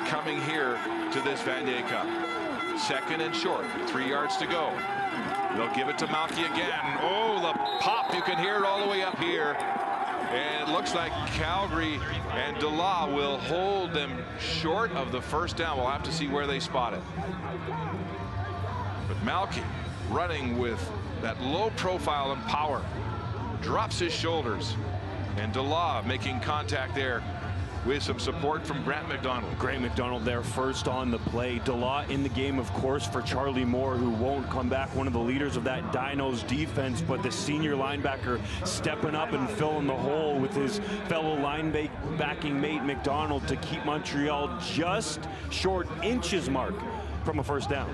coming here to this Vanier Cup. Second and short, 3 yards to go. They'll give it to Malky again. Oh, the pop, you can hear it all the way up here. And it looks like Calgary and Dela will hold them short of the first down. We'll have to see where they spot it. But Malky running with that low profile and power. Drops his shoulders. And Dela making contact there with some support from Grant McDonald. Grant McDonald there first on the play. Dela in the game, of course, for Charlie Moore, who won't come back, one of the leaders of that Dinos defense, but the senior linebacker stepping up and filling the hole with his fellow linebacking mate McDonald to keep Montreal just short inches mark from a first down.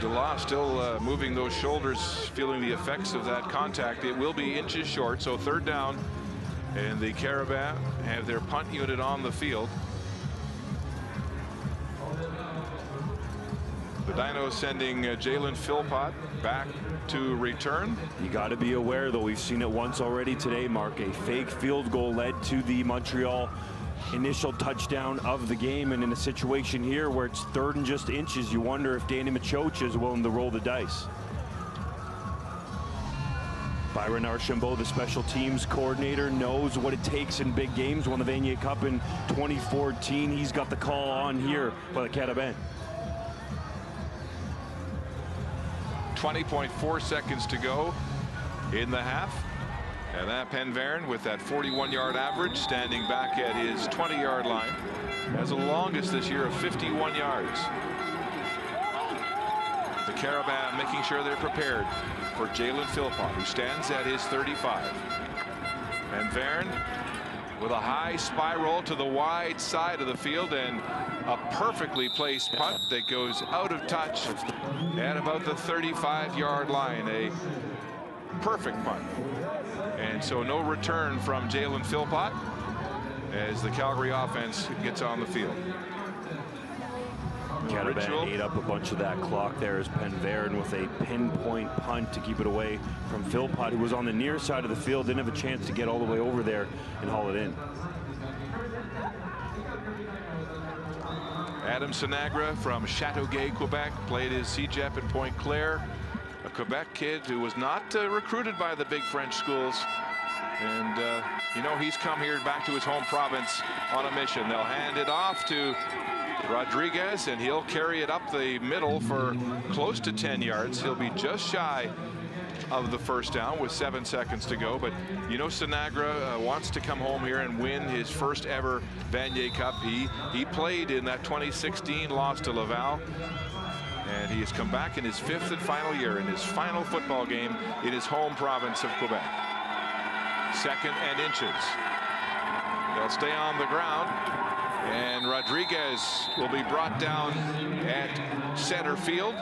Dela still moving those shoulders, feeling the effects of that contact. It will be inches short, so third down. And the Carabins have their punt unit on the field. The Dinos sending Jalen Philpott back to return. You got to be aware, though, we've seen it once already today, Mark. A fake field goal led to the Montreal initial touchdown of the game. And in a situation here where it's 3rd and just inches, you wonder if Danny Machocha is willing to roll the dice. Byron Archambault, the special teams coordinator, knows what it takes in big games. Won the Vanier Cup in 2014. He's got the call on here by the Carabins. 20.4 seconds to go in the half. And that Penverne with that 41-yard average, standing back at his 20-yard line, has the longest this year of 51 yards. The Carabins making sure they're prepared for Jalen Philpott, who stands at his 35. And Verne with a high spiral to the wide side of the field, and a perfectly placed punt that goes out of touch at about the 35-yard line. A perfect punt. And so no return from Jalen Philpott as the Calgary offense gets on the field. Carabin ate up a bunch of that clock there as Penveren with a pinpoint punt to keep it away from Philpott, who was on the near side of the field, didn't have a chance to get all the way over there and haul it in. Adam Sinagra from Chateauguay, Quebec, played his CEGEP in Pointe Claire. A Quebec kid who was not recruited by the big French schools. And, you know, he's come here back to his home province on a mission. They'll hand it off to Rodriguez, and he'll carry it up the middle for close to 10 yards. He'll be just shy of the first down with 7 seconds to go. But, you know, Sinagra wants to come home here and win his first ever Vanier Cup. He played in that 2016 loss to Laval. And he has come back in his 5th and final year, in his final football game in his home province of Quebec. 2nd and inches. They'll stay on the ground, and Rodriguez will be brought down at center field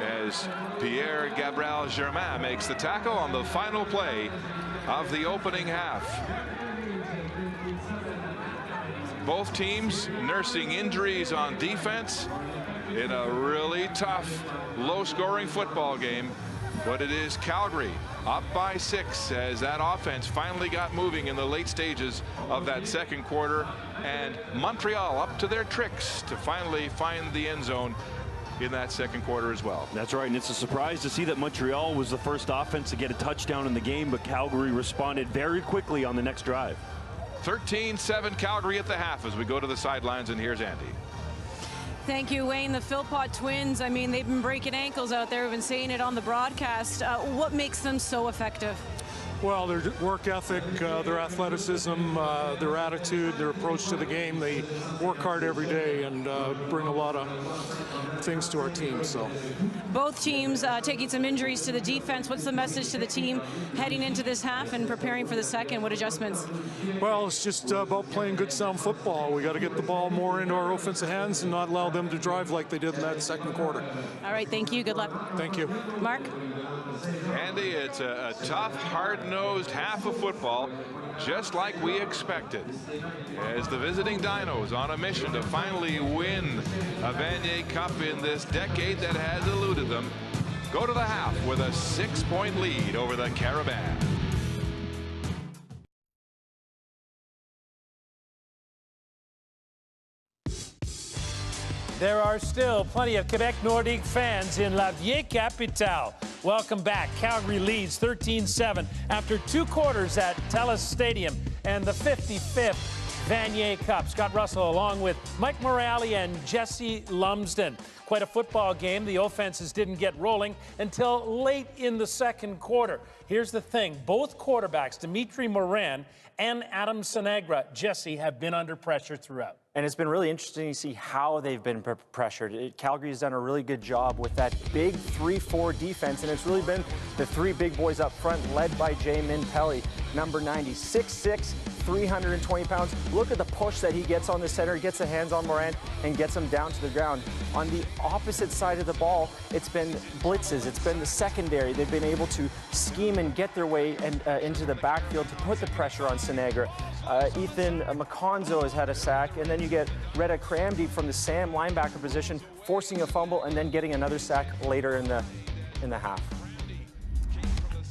as Pierre Gabriel Germain makes the tackle on the final play of the opening half. Both teams nursing injuries on defense in a really tough, low-scoring football game. But it is Calgary up by 6 as that offense finally got moving in the late stages of that second quarter, and Montreal up to their tricks to finally find the end zone in that second quarter as well. That's right, and it's a surprise to see that Montreal was the first offense to get a touchdown in the game, but Calgary responded very quickly on the next drive. 13-7 Calgary at the half as we go to the sidelines, and here's Andy. Thank you, Wayne. The Philpott twins, I mean, they've been breaking ankles out there. We've been saying it on the broadcast. What makes them so effective? Well, their work ethic, their athleticism, their attitude, their approach to the game. They work hard every day and bring a lot of things to our team. So, both teams taking some injuries to the defense. What's the message to the team heading into this half and preparing for the second? What adjustments? Well, it's just about playing good, sound football. We got to get the ball more into our offensive hands and not allow them to drive like they did in that second quarter. All right, thank you. Good luck. Thank you. Mark? Andy, it's a tough, hard-nosed half of football, just like we expected, as the visiting Dinos on a mission to finally win a Vanier Cup in this decade that has eluded them, go to the half with a 6-point lead over the Carabins. There are still plenty of Quebec Nordique fans in La Vieille Capitale. Welcome back. Calgary leads 13-7 after 2 quarters at TELUS Stadium and the 55th Vanier Cup. Scott Russell along with Mike Morale and Jesse Lumsden. Quite a football game. The offenses didn't get rolling until late in the second quarter. Here's the thing. Both quarterbacks, Dimitri Morin and Adam Sinagra, Jesse, have been under pressure throughout. And it's been really interesting to see how they've been pressured. Calgary has done a really good job with that big 3-4 defense, and it's really been the 3 big boys up front, led by Jamin Pelly, number 90, 6'6", 320 pounds. Look at the push that he gets on the center. He gets the hands on Morin and gets him down to the ground. On the opposite side of the ball, it's been blitzes. It's been the secondary. They've been able to scheme and get their way into the backfield to put the pressure on Sinagra. Ethan McConzo has had a sack, and then you get Retta Cramdeep from the Sam linebacker position, forcing a fumble and then getting another sack later in the half.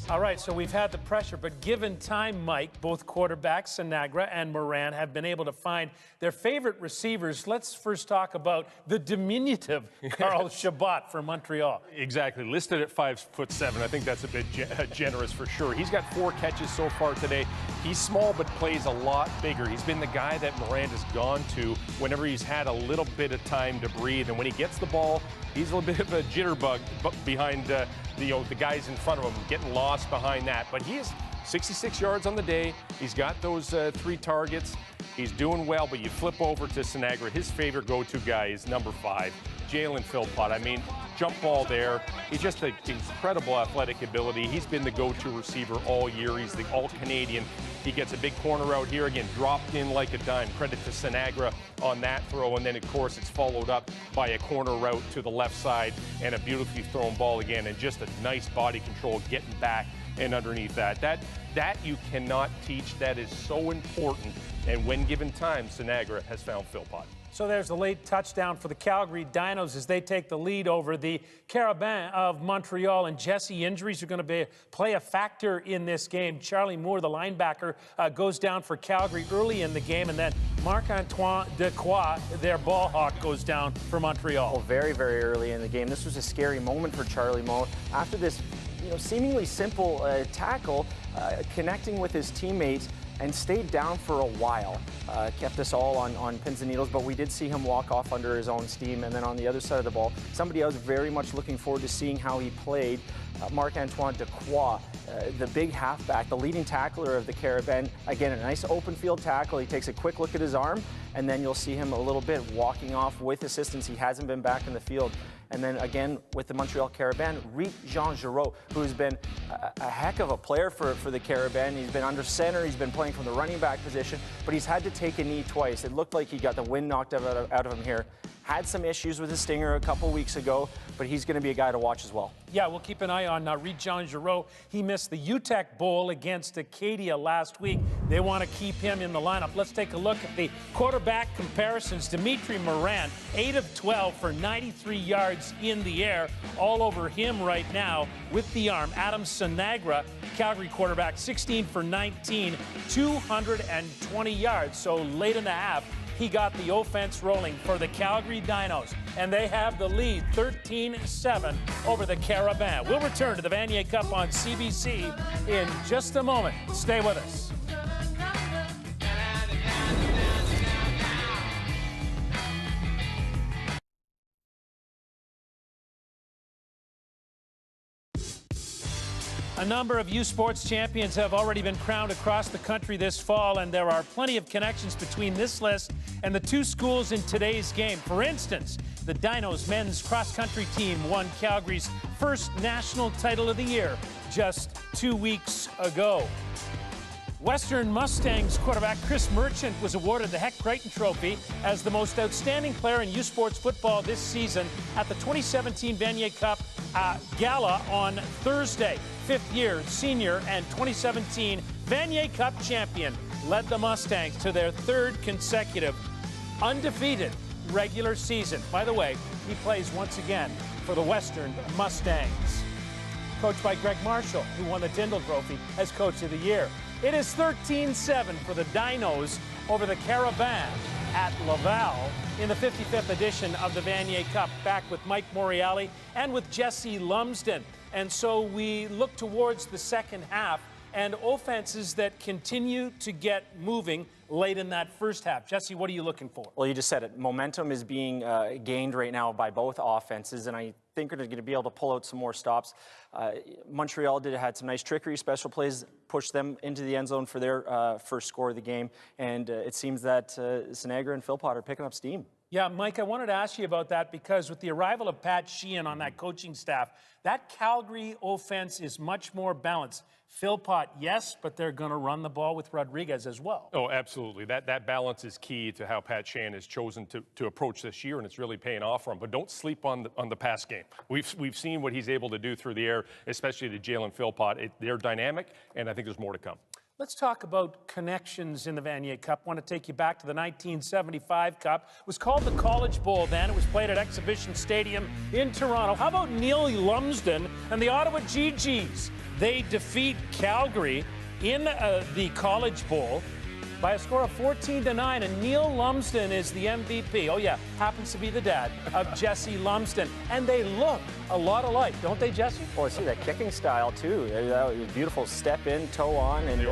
All right, so we've had the pressure, but given time, Mike, both quarterbacks, Sinagra and Morin, have been able to find their favorite receivers. Let's first talk about the diminutive Carl Chabot for Montreal. Exactly. Listed at 5'7". I think that's a bit generous for sure. He's got 4 catches so far today. He's small but plays a lot bigger. He's been the guy that Miranda's gone to whenever he's had a little bit of time to breathe. And when he gets the ball, he's a little bit of a jitterbug behind the guys in front of him, getting lost behind that. But he is 66 yards on the day. He's got those 3 targets. He's doing well, but you flip over to Sinagra. His favorite go-to guy is number 5, Jalen Philpott. I mean, jump ball there. He's just an incredible athletic ability. He's been the go-to receiver all year. He's the all-Canadian. He gets a big corner out here, again, dropped in like a dime. Credit to Sinagra on that throw, and then, of course, it's followed up by a corner route to the left side and a beautifully thrown ball again, and just a nice body control getting back and underneath that. That you cannot teach. That is so important, and when given time, Sinagra has found Philpott. So there's a late touchdown for the Calgary Dinos as they take the lead over the Carabins of Montreal. And Jesse, injuries are going to play a factor in this game. Charlie Moore, the linebacker, goes down for Calgary early in the game. And then Marc-Antoine Dequoy, their ball hawk, goes down for Montreal. Well, very, very early in the game. This was a scary moment for Charlie Moore. After this, seemingly simple tackle, connecting with his teammates, and stayed down for a while. Kept us all on pins and needles, but we did see him walk off under his own steam. And then on the other side of the ball, somebody I was very much looking forward to seeing how he played, Marc-Antoine Dequoy, the big halfback, the leading tackler of the Carabins. Again, a nice open field tackle. He takes a quick look at his arm, and then you'll see him a little bit walking off with assistance. He hasn't been back in the field. And then again, with the Montreal Carabins, Jean Giraud, who's been a heck of a player for the Carabins. He's been under center, he's been playing from the running back position, but he's had to take a knee twice. It looked like he got the wind knocked out of him here. Had some issues with his stinger a couple weeks ago, but he's going to be a guy to watch as well. Yeah, we'll keep an eye on Jean Giraud. He missed the UTEC Bowl against Acadia last week. They want to keep him in the lineup. Let's take a look at the quarterback comparisons. Dimitri Morin, 8 of 12 for 93 yards in the air. All over him right now with the arm. Adam Sinagra, Calgary quarterback, 16 for 19, 220 yards. So late in the half, he got the offense rolling for the Calgary Dinos, and they have the lead 13-7 over the Carabins. We'll return to the Vanier Cup on CBC in just a moment. Stay with us. A number of youth sports champions have already been crowned across the country this fall, and there are plenty of connections between this list and the two schools in today's game. For instance, the Dinos men's cross-country team won Calgary's first national title of the year just 2 weeks ago. Western Mustangs quarterback Chris Merchant was awarded the Heck Crichton Trophy as the most outstanding player in youth sports football this season at the 2017 Vanier Cup Gala on Thursday. Fifth-year senior and 2017 Vanier Cup champion led the Mustangs to their third consecutive undefeated regular season. By the way, he plays once again for the Western Mustangs. Coached by Greg Marshall, who won the Tyndall Trophy as Coach of the Year. It is 13-7 for the Dinos over the Carabins at Laval in the 55th edition of the Vanier Cup. Back with Mike Morreale and with Jesse Lumsden. And so we look towards the second half and offenses that continue to get moving late in that first half. Jesse, what are you looking for? Well, you just said it. Momentum is being gained right now by both offenses, and I think they're going to be able to pull out some more stops. Montreal had some nice trickery, special plays, pushed them into the end zone for their first score of the game, and it seems that Sinagra and Philpott are picking up steam. Yeah, Mike, I wanted to ask you about that because with the arrival of Pat Sheehan on that coaching staff, that Calgary offense is much more balanced. Philpott, yes, but they're going to run the ball with Rodriguez as well. Oh, absolutely. That balance is key to how Pat Sheehan has chosen to approach this year, and it's really paying off for him. But don't sleep on the pass game. We've seen what he's able to do through the air, especially to Jalen Philpott. They're dynamic, and I think there's more to come. Let's talk about connections in the Vanier Cup. I want to take you back to the 1975 Cup. It was called the College Bowl then. It was played at Exhibition Stadium in Toronto. How about Neil Lumsden and the Ottawa GGs? They defeat Calgary in the College Bowl by a score of 14-9, and Neil Lumsden is the MVP. Oh yeah, happens to be the dad of Jesse Lumsden. And they look a lot alike, don't they, Jesse? Oh, see that kicking style too. Beautiful step in, toe on, and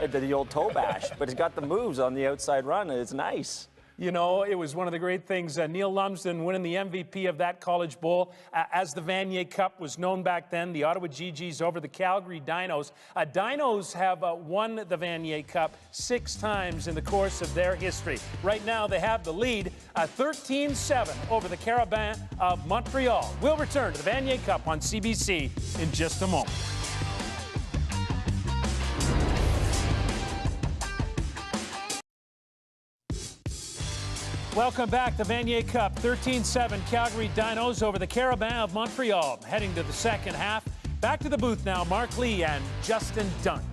the old toe bash. But it's got the moves on the outside run, and it's nice. You know, it was one of the great things. Neil Lumsden winning the MVP of that College Bowl. As the Vanier Cup was known back then, the Ottawa GGs over the Calgary Dinos. Dinos have won the Vanier Cup 6 times in the course of their history. Right now, they have the lead 13-7 over the Carabins of Montreal. We'll return to the Vanier Cup on CBC in just a moment. Welcome back. The Vanier Cup, 13-7 Calgary Dinos over the Carabins of Montreal. Heading to the second half. Back to the booth now, Mark Lee and Justin Dunk.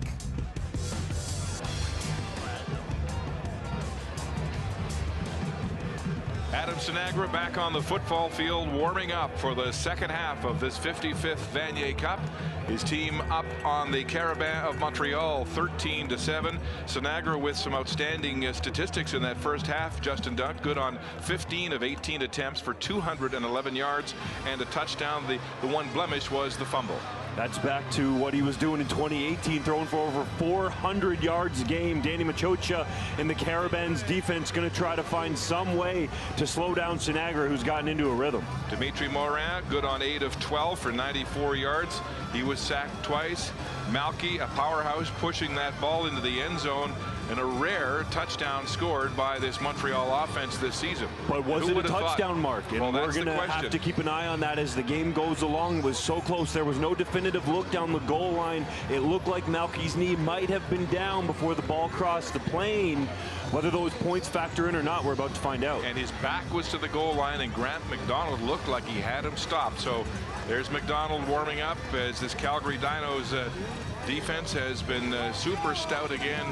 Adam Sinagra back on the football field warming up for the second half of this 55th Vanier Cup. His team up on the Carabins of Montreal 13-7. Sinagra with some outstanding statistics in that first half. Justin Duck good on 15 of 18 attempts for 211 yards and a touchdown. The one blemish was the fumble. That's back to what he was doing in 2018, throwing for over 400 yards a game. Danny Machocha and the Carabins defense going to try to find some way to slow down Sinagra, who's gotten into a rhythm. Dimitri Morin good on 8 of 12 for 94 yards. He was sacked twice. Malky, a powerhouse, pushing that ball into the end zone, and a rare touchdown scored by this Montreal offense this season. But was it a touchdown, Mark? And well, we're going to have to keep an eye on that as the game goes along. It was so close. There was no definitive look down the goal line. It looked like Malky's knee might have been down before the ball crossed the plane. Whether those points factor in or not, we're about to find out. And his back was to the goal line, and Grant McDonald looked like he had him stopped. So there's McDonald warming up as this Calgary Dinos defense has been super stout again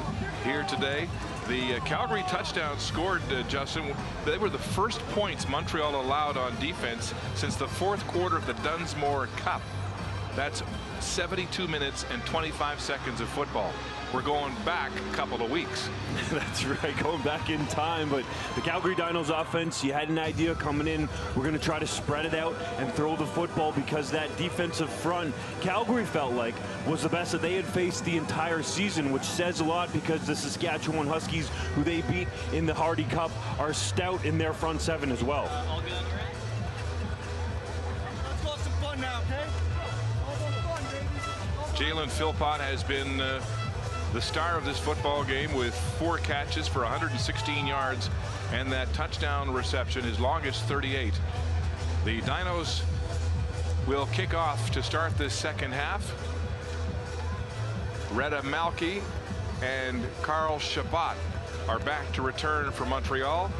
here today. The Calgary touchdown scored, Justin, they were the first points Montreal allowed on defense since the fourth quarter of the Dunsmore Cup. That's 72 minutes and 25 seconds of football. We're going back a couple of weeks. That's right, going back in time. But the Calgary Dinos offense, you had an idea coming in. We're going to try to spread it out and throw the football, because that defensive front, Calgary felt like, was the best that they had faced the entire season, which says a lot, because the Saskatchewan Huskies, who they beat in the Hardy Cup, are stout in their front seven as well. All good, all right? Let's go have some fun now, okay? Jalen Philpott has been the star of this football game with 4 catches for 116 yards and that touchdown reception, his longest 38. The Dinos will kick off to start this second half. Reda Malky and Carl Shabbat are back to return for Montreal.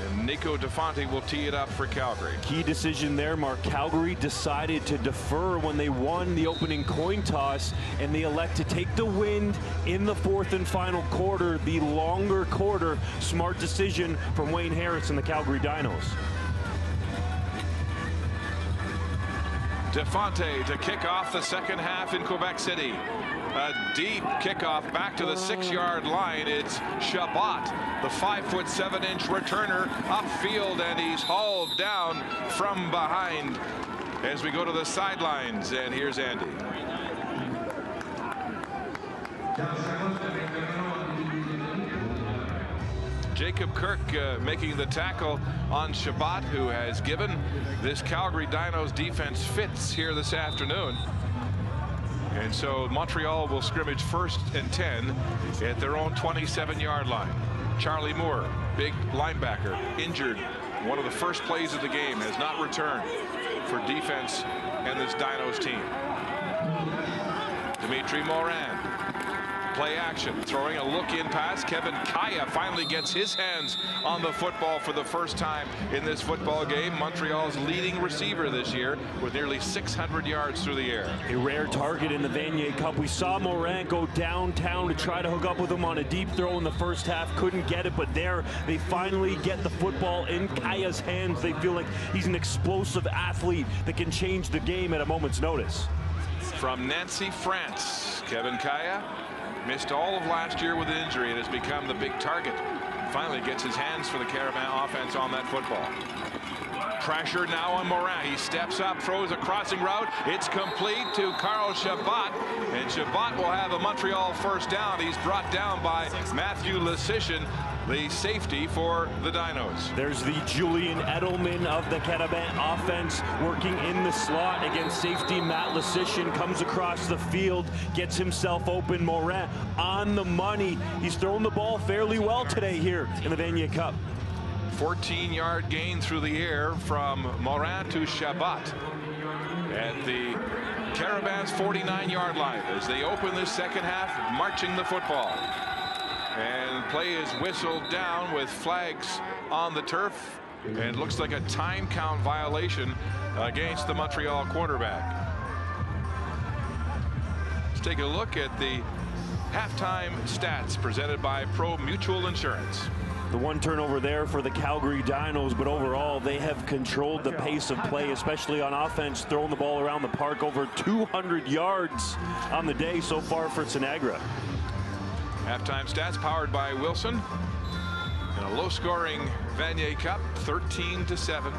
And Nico DeFonte will tee it up for Calgary. Key decision there, Mark. Calgary decided to defer when they won the opening coin toss, and they elect to take the wind in the fourth and final quarter, the longer quarter. Smart decision from Wayne Harris and the Calgary Dinos. DeFonte to kick off the second half in Quebec City. A deep kickoff back to the 6-yard line. It's Shabbat, the 5'7" returner, upfield, and he's hauled down from behind as we go to the sidelines. And here's Andy. Jacob Kirk making the tackle on Shabbat, who has given this Calgary Dinos defense fits here this afternoon. And so Montreal will scrimmage 1st and 10 at their own 27-yard line. Charlie Moore, big linebacker, injured. One of the first plays of the game, has not returned for defense and this Dinos team. Dimitri Morin. Play action, throwing a look-in pass. Kevin Kaya finally gets his hands on the football for the first time in this football game. Montreal's leading receiver this year with nearly 600 yards through the air. A rare target in the Vanier Cup. We saw Morin go downtown to try to hook up with him on a deep throw in the first half. Couldn't get it, but there they finally get the football in Kaya's hands. They feel like he's an explosive athlete that can change the game at a moment's notice. From Nancy, France, Kevin Kaya missed all of last year with an injury and has become the big target. Finally gets his hands for the Carabin offense on that football. Pressure now on Morin. He steps up, throws a crossing route. It's complete to Carl Shabbat, and Shabbat will have a Montreal first down. He's brought down by Matthew Lesishin, the safety for the Dinos. There's the Julian Edelman of the Carabin offense working in the slot against safety Matt Lesishin. Comes across the field, gets himself open. Morin on the money. He's thrown the ball fairly well today here in the Vanier Cup. 14-yard gain through the air from Morin to Shabbat at the Carabins' 49-yard line as they open this second half, marching the football. And play is whistled down with flags on the turf, and looks like a time count violation against the Montreal quarterback. Let's take a look at the halftime stats presented by Pro Mutual Insurance. The one turnover there for the Calgary Dinos, but overall they have controlled the pace of play, especially on offense, throwing the ball around the park. Over 200 yards on the day so far for Sinagra. Halftime stats powered by Wilson. In a low-scoring Vanier Cup, 13-7.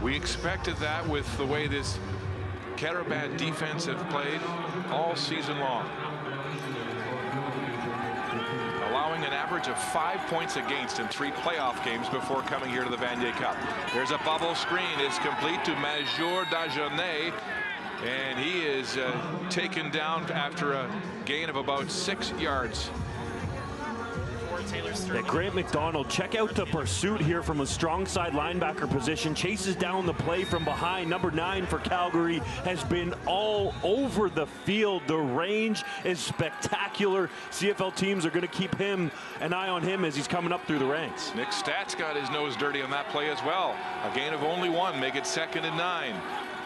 We expected that with the way this Carabin defense have played all season long. Allowing an average of 5 points against in 3 playoff games before coming here to the Vanier Cup. There's a bubble screen. It's complete to Major Dagenet, and he is taken down after a gain of about 6 yards. Yeah, Grant McDonald, check out the pursuit here from a strong side linebacker position. Chases down the play from behind. Number 9 for Calgary has been all over the field. The range is spectacular. CFL teams are going to keep an eye on him as he's coming up through the ranks. Nick Stats got his nose dirty on that play as well. A gain of only 1, make it 2nd and 9.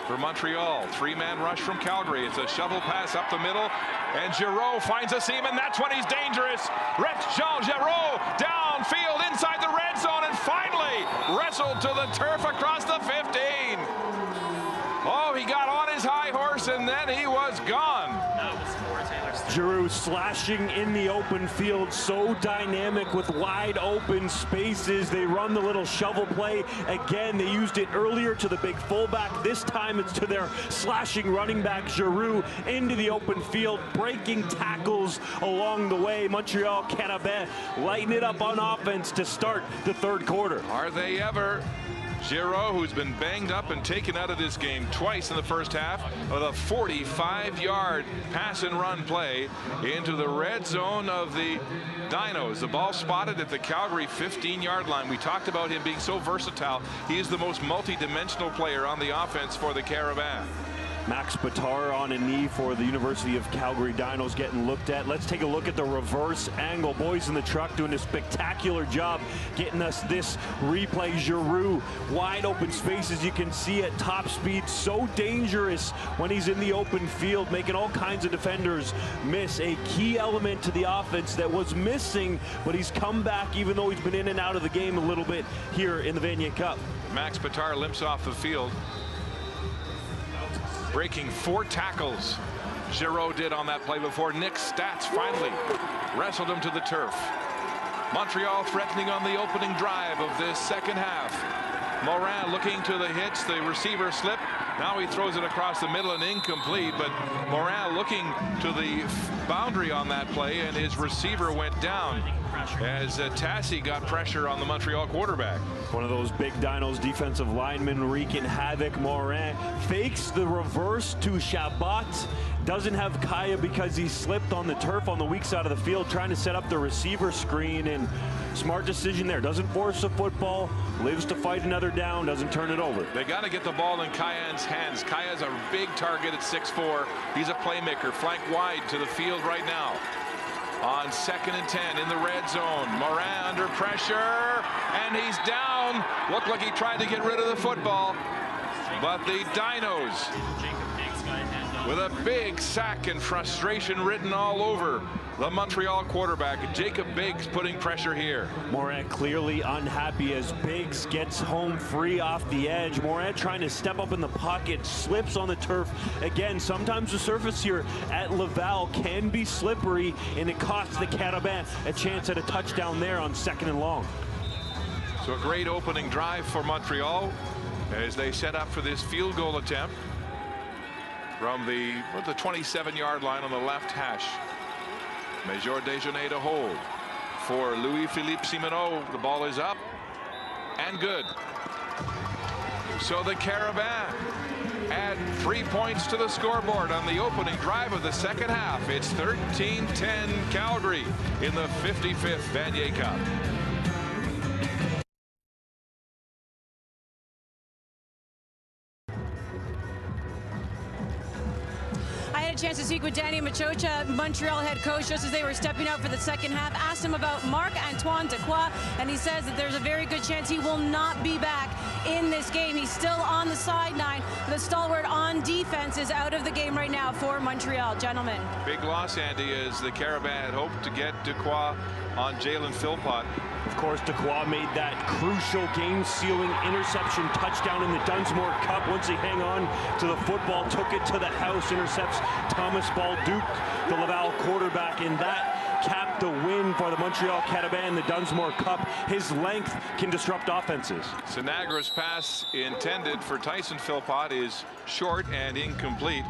For Montreal, 3-man rush from Calgary. It's a shovel pass up the middle, and Giroux finds a seam, and that's when he's dangerous. Jean Giroux downfield inside the red zone, and finally wrestled to the turf across the 15. Oh, he got on his high horse, and then he was gone. Giroux slashing in the open field, so dynamic with wide open spaces. They run the little shovel play. Again, they used it earlier to the big fullback. This time it's to their slashing running back, Giroux, into the open field, breaking tackles along the way. Montreal Carabins lighten it up on offense to start the 3rd quarter. Are they ever? Giroux, who's been banged up and taken out of this game twice in the first half, with a 45-yard pass and run play into the red zone of the Dinos. The ball spotted at the Calgary 15-yard line. We talked about him being so versatile. He is the most multi-dimensional player on the offense for the Carabins. Max Batar on a knee for the University of Calgary Dinos getting looked at. Let's take a look at the reverse angle. Boys in the truck doing a spectacular job getting us this replay. Giroux, wide open spaces you can see at top speed. So dangerous when he's in the open field, making all kinds of defenders miss. A key element to the offense that was missing, but he's come back even though he's been in and out of the game a little bit here in the Vanier Cup. Max Batar limps off the field, breaking 4 tackles. Giroux did on that play before Nick Stats finally wrestled him to the turf. Montreal threatening on the opening drive of this 2nd half. Morin looking to the hitch, the receiver slip. Now he throws it across the middle and incomplete, but Morin looking to the boundary on that play, and his receiver went down as Tassi got pressure on the Montreal quarterback. One of those big Dinos defensive linemen wreaking havoc. Morin fakes the reverse to Shabbat. Doesn't have Kaya because he slipped on the turf on the weak side of the field trying to set up the receiver screen, and smart decision there. Doesn't force the football, lives to fight another down, doesn't turn it over. They got to get the ball in Kayan's hands. Kaya's a big target at 6'4". He's a playmaker, flank wide to the field right now. On 2nd and 10 in the red zone. Morin under pressure, and he's down. Looked like he tried to get rid of the football, but the Dinos with a big sack and frustration written all over the Montreal quarterback. Jacob Biggs putting pressure here. Morin clearly unhappy as Biggs gets home free off the edge. Morin trying to step up in the pocket, slips on the turf. Again, sometimes the surface here at Laval can be slippery, and it costs the Carabins a chance at a touchdown there on 2nd and long. So a great opening drive for Montreal as they set up for this field goal attempt from the 27-yard line on the left hash. Major Déjeuner to hold for Louis-Philippe Simoneau. The ball is up and good. So the Carabins add 3 points to the scoreboard on the opening drive of the 2nd half. It's 13-10 Calgary in the 55th Vanier Cup. I had a chance to speak with Danny Machocha, Montreal head coach, just as they were stepping out for the 2nd half. Asked him about Marc-Antoine Dequoy, and he says that there's a very good chance he will not be back in this game. He's still on the sideline. The stalwart on defense is out of the game right now for Montreal. Gentlemen. Big loss, Andy, as the Carabins had hoped to get Dequoy on Jalen Philpott. Of course, Dequoy made that crucial game-sealing interception touchdown in the Dunsmore Cup. Once he hang on to the football, took it to the house, intercepts Thomas Balduc, the Laval quarterback, and that capped the win for the Montreal Carabins, the Dunsmore Cup. His length can disrupt offenses. Sinagra's pass intended for Tyson Philpott is short and incomplete.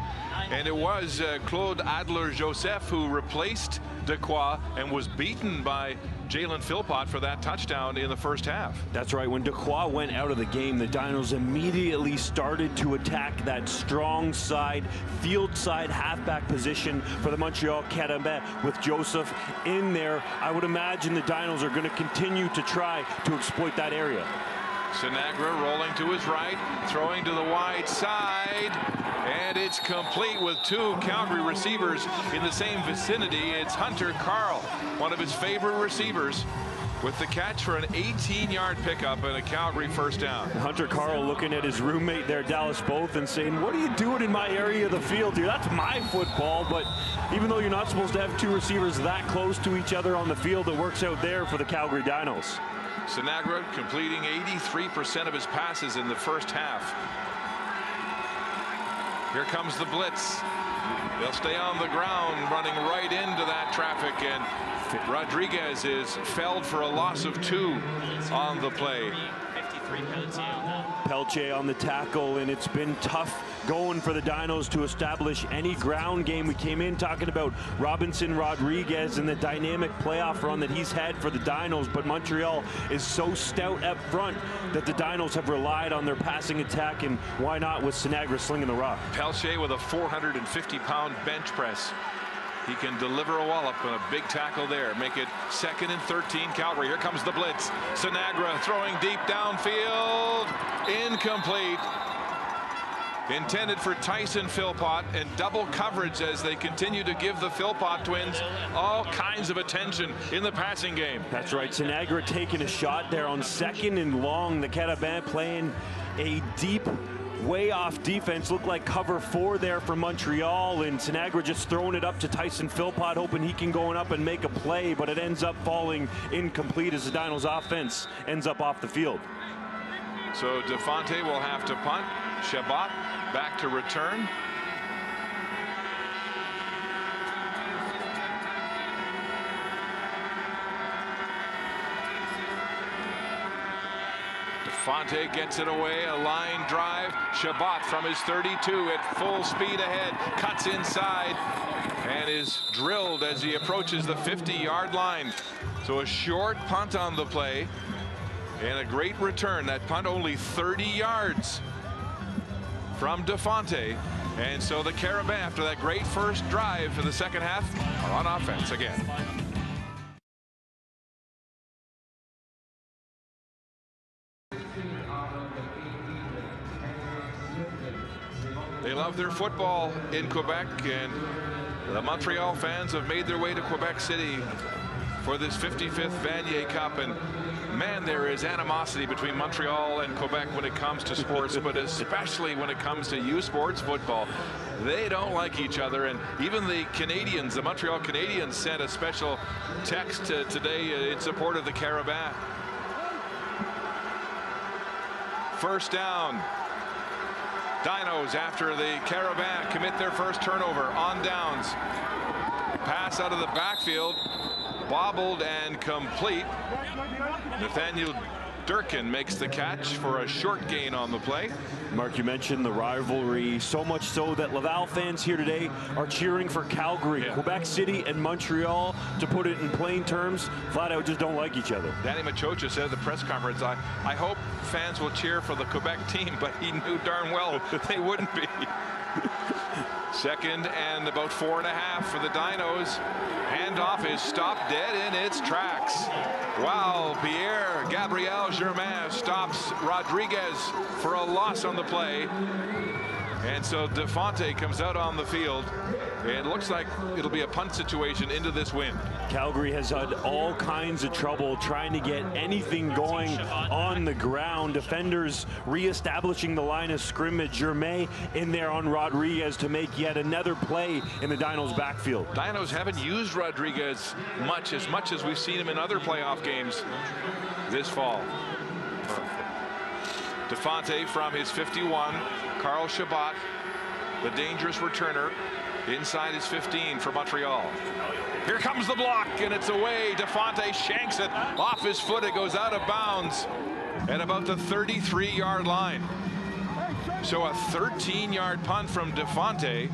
And it was Claude Adler-Joseph who replaced Dequoy and was beaten by Jalen Philpott for that touchdown in the first half. That's right. When Dequoy went out of the game, the Dinos immediately started to attack that strong side, field side halfback position for the Montreal Carabins with Joseph in there. I would imagine the Dinos are going to continue to try to exploit that area. Sinagra rolling to his right, throwing to the wide side, and it's complete with two Calgary receivers in the same vicinity. It's Hunter Carl, one of his favorite receivers, with the catch for an 18-yard pickup and a Calgary first down. Hunter Carl looking at his roommate there, Dallas Both, and saying, what are you doing in my area of the field here? That's my football. But even though you're not supposed to have two receivers that close to each other on the field, it works out there for the Calgary Dinos. Sinagra completing 83% of his passes in the first half. Here comes the blitz. They'll stay on the ground, running right into that traffic, and Rodriguez is felled for a loss of 2 on the play. Pelche on the tackle, and it's been tough going for the Dinos to establish any ground game. We came in talking about Robinson Rodriguez and the dynamic playoff run that he's had for the Dinos, but Montreal is so stout up front that the Dinos have relied on their passing attack, and why not with Sinagra slinging the rock. Pelche with a 450-pound bench press. He can deliver a wallop and a big tackle there. Make it 2nd and 13 Calgary. Here comes the blitz. Sinagra throwing deep downfield. Incomplete. Intended for Tyson Philpott, and double coverage as they continue to give the Philpott twins all kinds of attention in the passing game. That's right. Sinagra taking a shot there on 2nd and long. The Carabins playing a deep, way off defense. Looked like cover 4 there for Montreal, and Sinagra just throwing it up to Tyson Philpott, hoping he can go up and make a play, but it ends up falling incomplete as the Dinos offense ends up off the field. So DeFonte will have to punt. Chabot back to return. DeFonte gets it away, a line drive. Chabot from his 32 at full speed ahead, cuts inside, and is drilled as he approaches the 50-yard line. So a short punt on the play, and a great return. That punt only 30 yards from DeFonte. And so the Carabins, after that great first drive for the second half, are on offense again. They love their football in Quebec, and the Montreal fans have made their way to Quebec City for this 55th Vanier Cup. And man, there is animosity between Montreal and Quebec when it comes to sports, but especially when it comes to U Sports football. They don't like each other, and even the Canadians, the Montreal Canadiens, sent a special text today in support of the Carabins. First down. Dinos after the Carabins commit their first turnover on downs. Pass out of the backfield, bobbled and complete. Nathaniel Durkin makes the catch for a short gain on the play. Mark, you mentioned the rivalry, so much so that Laval fans here today are cheering for Calgary. Yeah. Quebec City and Montreal, to put it in plain terms, flat out just don't like each other. Danny Machocha said at the press conference, I hope fans will cheer for the Quebec team, but he knew darn well that they wouldn't be. 2nd and about 4.5 for the Dinos. Handoff is stopped dead in its tracks. Wow, Pierre Gabriel Germain stops Rodriguez for a loss on the play. And so DeFonte comes out on the field. It looks like it'll be a punt situation into this wind. Calgary has had all kinds of trouble trying to get anything going on the ground. Defenders reestablishing the line of scrimmage. Germain in there on Rodriguez to make yet another play in the Dinos' backfield. Dinos haven't used Rodriguez much as we've seen him in other playoff games. this fall. DeFonte from his 51. Carl Shabbat, the dangerous returner, inside his 15 for Montreal. Here comes the block, and it's away. DeFonte shanks it off his foot. It goes out of bounds at about the 33-yard line. So a 13-yard punt from DeFonte,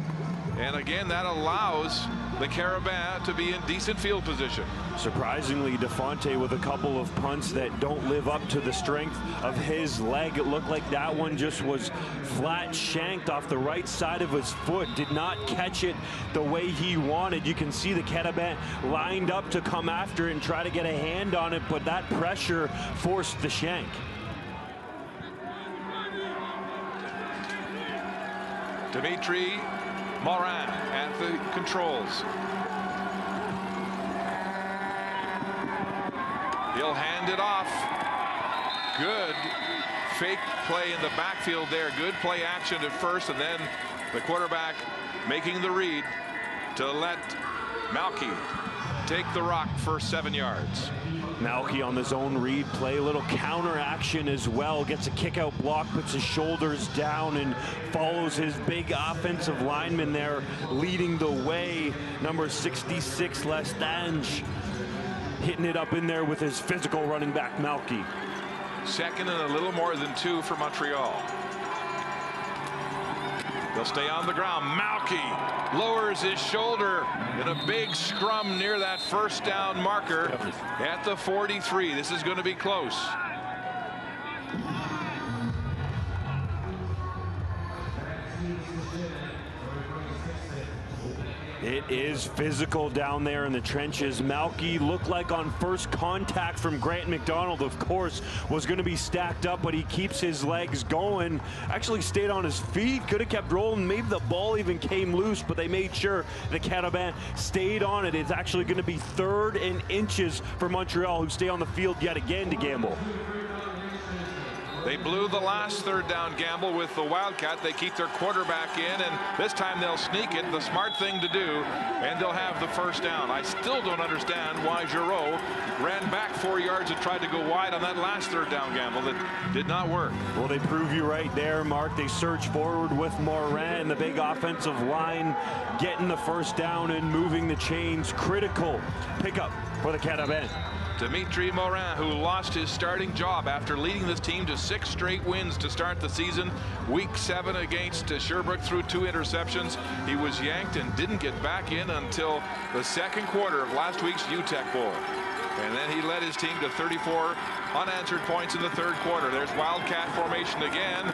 and again that allows the Carabins to be in decent field position. Surprisingly, DeFonte with a couple of punts that don't live up to the strength of his leg. It looked like that one just was flat shanked off the right side of his foot. Did not catch it the way he wanted. You can see the Carabins lined up to come after it and try to get a hand on it, but that pressure forced the shank. Dimitri Morin at the controls. He'll hand it off. Good fake play in the backfield there. Good play action at first, and then the quarterback making the read to let Malky take the rock for 7 yards. Malky on the zone read play, a little counter action as well, gets a kick out block, puts his shoulders down and follows his big offensive lineman there leading the way. Number 66 Lestange hitting it up in there with his physical running back Malky. Second and a little more than 2 for Montreal. They'll stay on the ground. Malky lowers his shoulder in a big scrum near that first down marker at the 43. This is going to be close. It is physical down there in the trenches. Malky looked like on first contact from Grant McDonald, of course, was going to be stacked up, but he keeps his legs going. Actually stayed on his feet, could have kept rolling. Maybe the ball even came loose, but they made sure the Carabins stayed on it. It's actually going to be 3rd and inches for Montreal, who stay on the field yet again to gamble. They blew the last 3rd down gamble with the Wildcat. They keep their quarterback in, and this time they'll sneak it, the smart thing to do, and they'll have the first down. I still don't understand why Giroux ran back 4 yards and tried to go wide on that last 3rd down gamble that did not work. Well, they prove you right there, Mark. They surge forward with Morin, the big offensive line, getting the first down and moving the chains. Critical pickup for the Carabins. Dimitri Morin, who lost his starting job after leading this team to 6 straight wins to start the season. Week 7 against Sherbrooke threw 2 interceptions. He was yanked and didn't get back in until the 2nd quarter of last week's UTEC Bowl. And then he led his team to 34 unanswered points in the 3rd quarter. There's Wildcat formation again,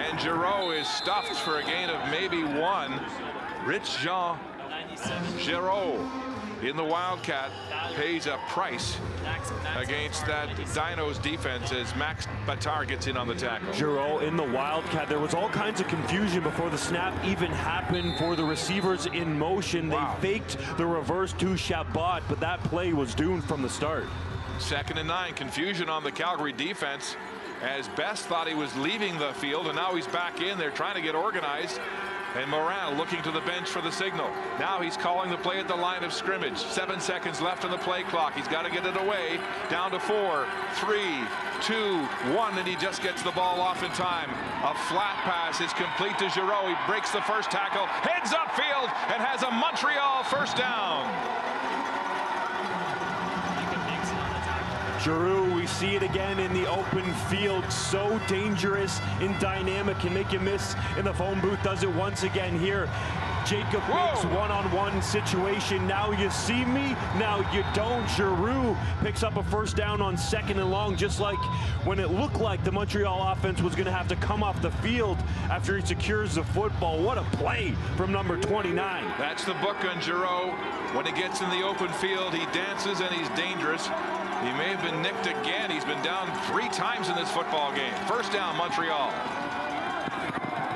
and Giroux is stuffed for a gain of maybe 1. Rich Jean Giroux in the Wildcat pays a price against that Dinos defense as Max Batar gets in on the tackle. Giroux in the Wildcat. There was all kinds of confusion before the snap even happened for the receivers in motion. Wow. They faked the reverse to Shabbat, but that play was doomed from the start. 2nd and 9. Confusion on the Calgary defense as Best thought he was leaving the field, and now he's back in. They're trying to get organized. And Morin looking to the bench for the signal. Now he's calling the play at the line of scrimmage. 7 seconds left on the play clock. He's got to get it away. Down to 4, 3, 2, 1, and he just gets the ball off in time. A flat pass is complete to Giroux. He breaks the first tackle, heads upfield, and has a Montreal first down. Giroux, we see it again in the open field. So dangerous and dynamic, can make you miss in the phone booth. Does it once again here. Jacob makes one-on-one situation. Now you see me, now you don't. Giroux picks up a first down on 2nd and long, just like when it looked like the Montreal offense was going to have to come off the field after he secures the football. What a play from number 29. That's the book on Giroux. When he gets in the open field, he dances and he's dangerous. He may have been nicked again. He's been down 3 times in this football game. First down, Montreal.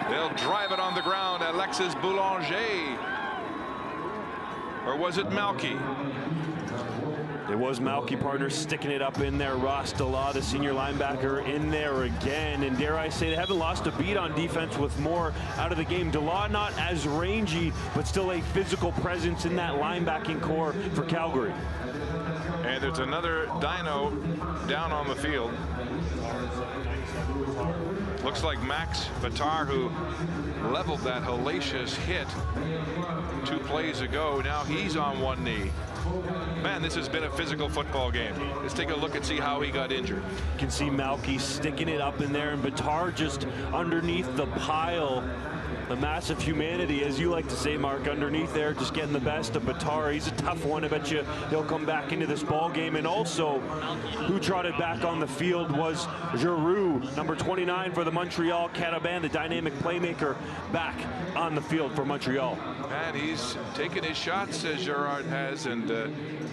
They'll drive it on the ground. Alexis Boulanger. Or was it Malky? It was Malky partner sticking it up in there. Ross Dela, the senior linebacker, in there again. And dare I say, they haven't lost a beat on defense with more out of the game. Dela not as rangy, but still a physical presence in that linebacking core for Calgary. And there's another Dino down on the field. Looks like Max Vitar, who leveled that hellacious hit 2 plays ago. Now he's on one knee. Man, this has been a physical football game. Let's take a look and see how he got injured. You can see Malky sticking it up in there, and Vitar just underneath the pile. The massive humanity, as you like to say, Mark, underneath there, just getting the best of Vitar. He's a tough one. I bet you he'll come back into this ball game. And also, who trotted back on the field was Giroux, number 29 for the Montreal Carabins, the dynamic playmaker, back on the field for Montreal. And he's taken his shots, as Gerard has, and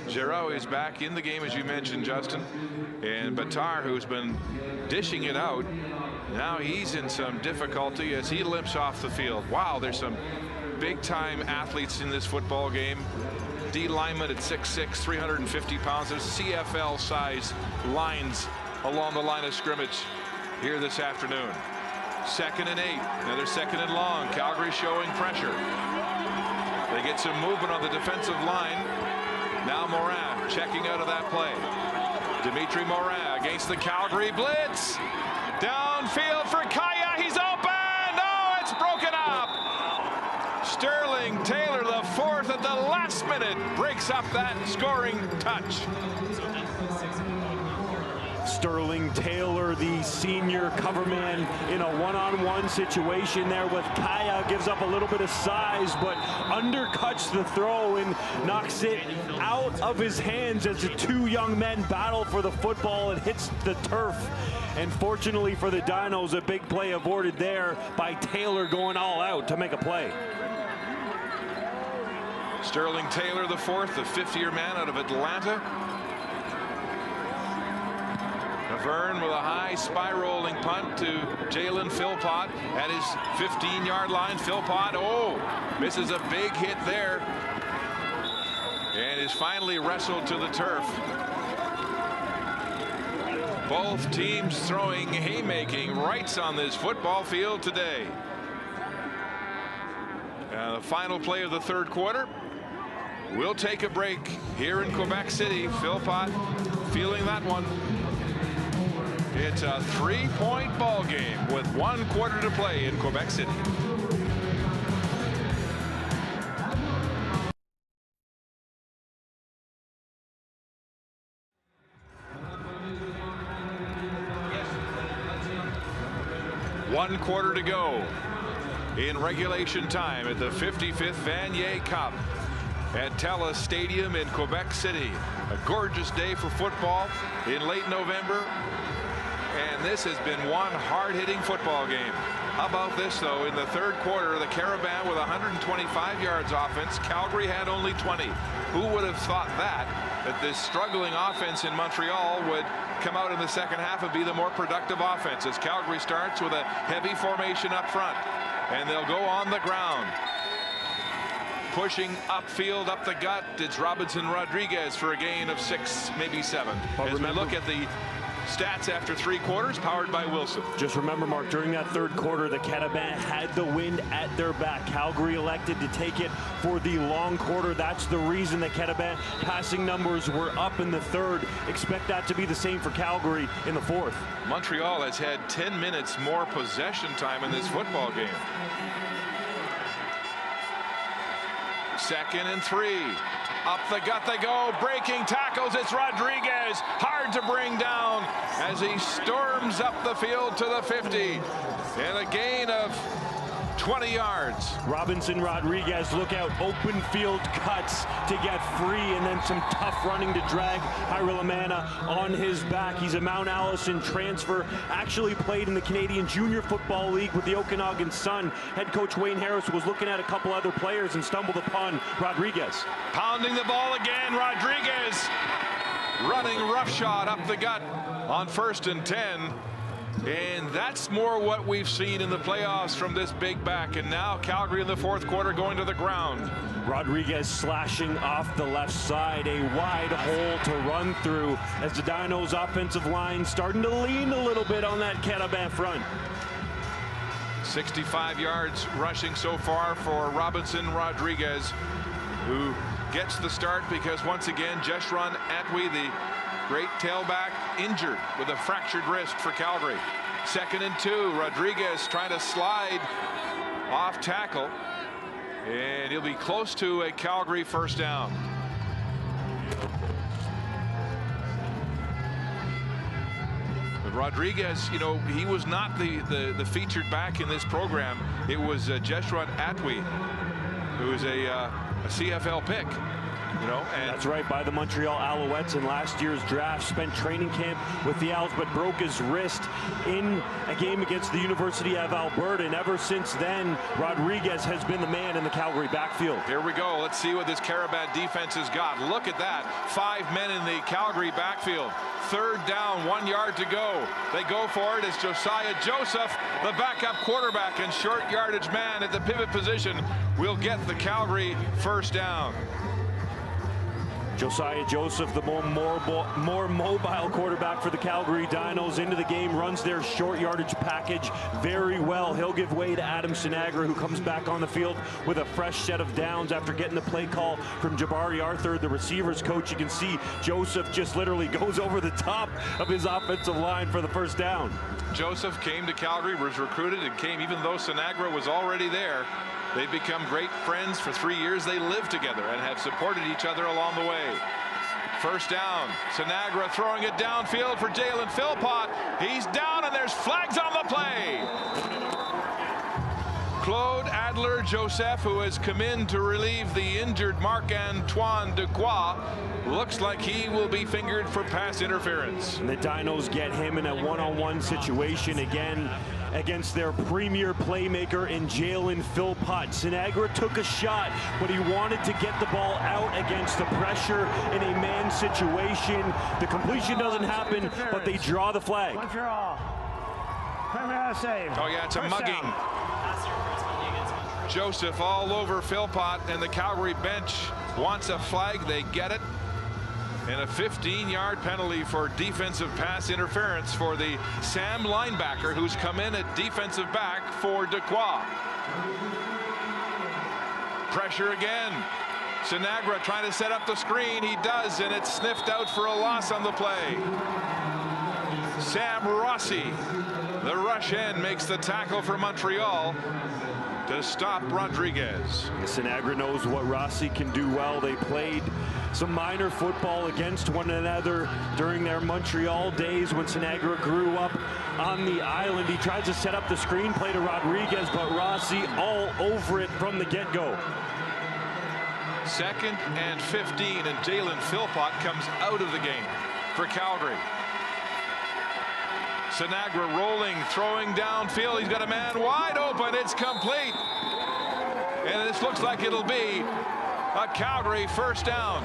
Giroux is back in the game, as you mentioned, Justin. And Vitar, who's been dishing it out, now he's in some difficulty as he limps off the field. Wow, there's some big-time athletes in this football game. D lineman at 6'6", 350 pounds. There's CFL-size lines along the line of scrimmage here this afternoon. 2nd and 8. Another 2nd and long. Calgary showing pressure. They get some movement on the defensive line. Now Morin checking out of that play. Dimitri Morin against the Calgary blitz. Downfield for Kaya. He's open. No, it's broken up. Sterling Taylor, the 4th at the last minute, breaks up that scoring touch. Sterling Taylor, the senior cover man, in a one-on-one situation there with Kaya. Gives up a little bit of size, but undercuts the throw and knocks it out of his hands as the 2 young men battle for the football. It hits the turf. And fortunately for the Dinos, a big play avoided there by Taylor going all out to make a play. Sterling Taylor, the 4th, the 5th-year man out of Atlanta. Verne with a high spiraling punt to Jalen Philpott at his 15-yard line. Philpott, misses a big hit there and is finally wrestled to the turf. Both teams throwing haymaking rights on this football field today. The final play of the 3rd quarter. We'll take a break here in Quebec City. Philpott feeling that one. It's a 3-point ball game with 1 quarter to play in Quebec City. One quarter to go in regulation time at the 55th Vanier Cup at TELUS Stadium in Quebec City. A gorgeous day for football in late November. And this has been one hard-hitting football game. How about this, though? In the 3rd quarter, the Carabins with 125 yards offense. Calgary had only 20. Who would have thought that this struggling offense in Montreal would come out in the 2nd half and be the more productive offense, as Calgary starts with a heavy formation up front. And they'll go on the ground. Pushing upfield, up the gut, it's Robinson Rodriguez for a gain of 6, maybe 7. As we look at the stats after 3 quarters, powered by Wilson. Just remember, Mark, during that 3rd quarter, the Carabins had the wind at their back. Calgary elected to take it for the long quarter. That's the reason the Carabins passing numbers were up in the 3rd. Expect that to be the same for Calgary in the 4th. Montreal has had 10 minutes more possession time in this football game. 2nd and 3. Up the gut they go, breaking tackles. It's Rodriguez, hard to bring down as he storms up the field to the 50. And a gain of 20 yards. Robinson Rodriguez, look out, open field cuts to get free, and then some tough running to drag Hirolamana on his back. He's a Mount Allison transfer, actually played in the Canadian Junior Football League with the Okanagan Sun. Head coach Wayne Harris was looking at a couple other players and stumbled upon Rodriguez. Pounding the ball again, Rodriguez running roughshod up the gut on 1st and 10. And that's more what we've seen in the playoffs from this big back. And now Calgary in the fourth quarter going to the ground. Rodriguez slashing off the left side, a wide hole to run through as the Dinos offensive line starting to lean a little bit on that Carabin front. 65 yards rushing so far for Robinson Rodriguez, who gets the start because once again Jeshron Atwee, the great tailback, injured with a fractured wrist for Calgary. 2nd and 2. Rodriguez trying to slide off tackle, and he'll be close to a Calgary first down. But Rodriguez, you know, he was not the featured back in this program. It was Jeshron Atwee, who is a CFL pick. You know, and that's right, by the Montreal Alouettes in last year's draft. Spent training camp with the Owls, but broke his wrist in a game against the University of Alberta. And ever since then, Rodriguez has been the man in the Calgary backfield. Here we go. Let's see what this Carabin defense has got. Look at that. 5 men in the Calgary backfield. 3rd down, 1 yard to go. They go for it. It's Josiah Joseph, the backup quarterback and short yardage man at the pivot position, will get the Calgary first down. Josiah Joseph, the more mobile quarterback for the Calgary Dinos, into the game, runs their short yardage package very well. He'll give way to Adam Sinagra, who comes back on the field with a fresh set of downs after getting the play call from Jabari Arthur, the receivers coach. You can see Joseph just literally goes over the top of his offensive line for the first down. Joseph came to Calgary, was recruited, and came even though Sinagra was already there. They've become great friends for 3 years. They live together and have supported each other along the way. First down. Sinagra throwing it downfield for Jalen Philpott. He's down and there's flags on the play. Claude Adler-Joseph, who has come in to relieve the injured Marc-Antoine Dequoy, looks like he will be fingered for pass interference. And the Dinos get him in a one-on-one situation again against their premier playmaker in Jalen Philpott. Sinagra took a shot, but he wanted to get the ball out against the pressure in a man situation. The completion doesn't happen, but they draw the flag. Montreal. Save. Oh yeah, it's a mugging. Joseph all over Philpott, and the Calgary bench wants a flag. They get it. And a 15-yard penalty for defensive pass interference for the Sam linebacker, who's come in at defensive back for Dequoy. Pressure again. Sinagra trying to set up the screen. He does, and it's sniffed out for a loss on the play. Sam Rossi, the rush end, makes the tackle for Montreal to stop Rodriguez. Sinagra knows what Rossi can do well. They played some minor football against one another during their Montreal days when Sinagra grew up on the island. He tries to set up the screenplay to Rodriguez, but Rossi all over it from the get-go. 2nd and 15, and Jalen Philpott comes out of the game for Calgary. Sinagra rolling, throwing downfield. He's got a man wide open. It's complete. And this looks like it'll be a Calgary first down.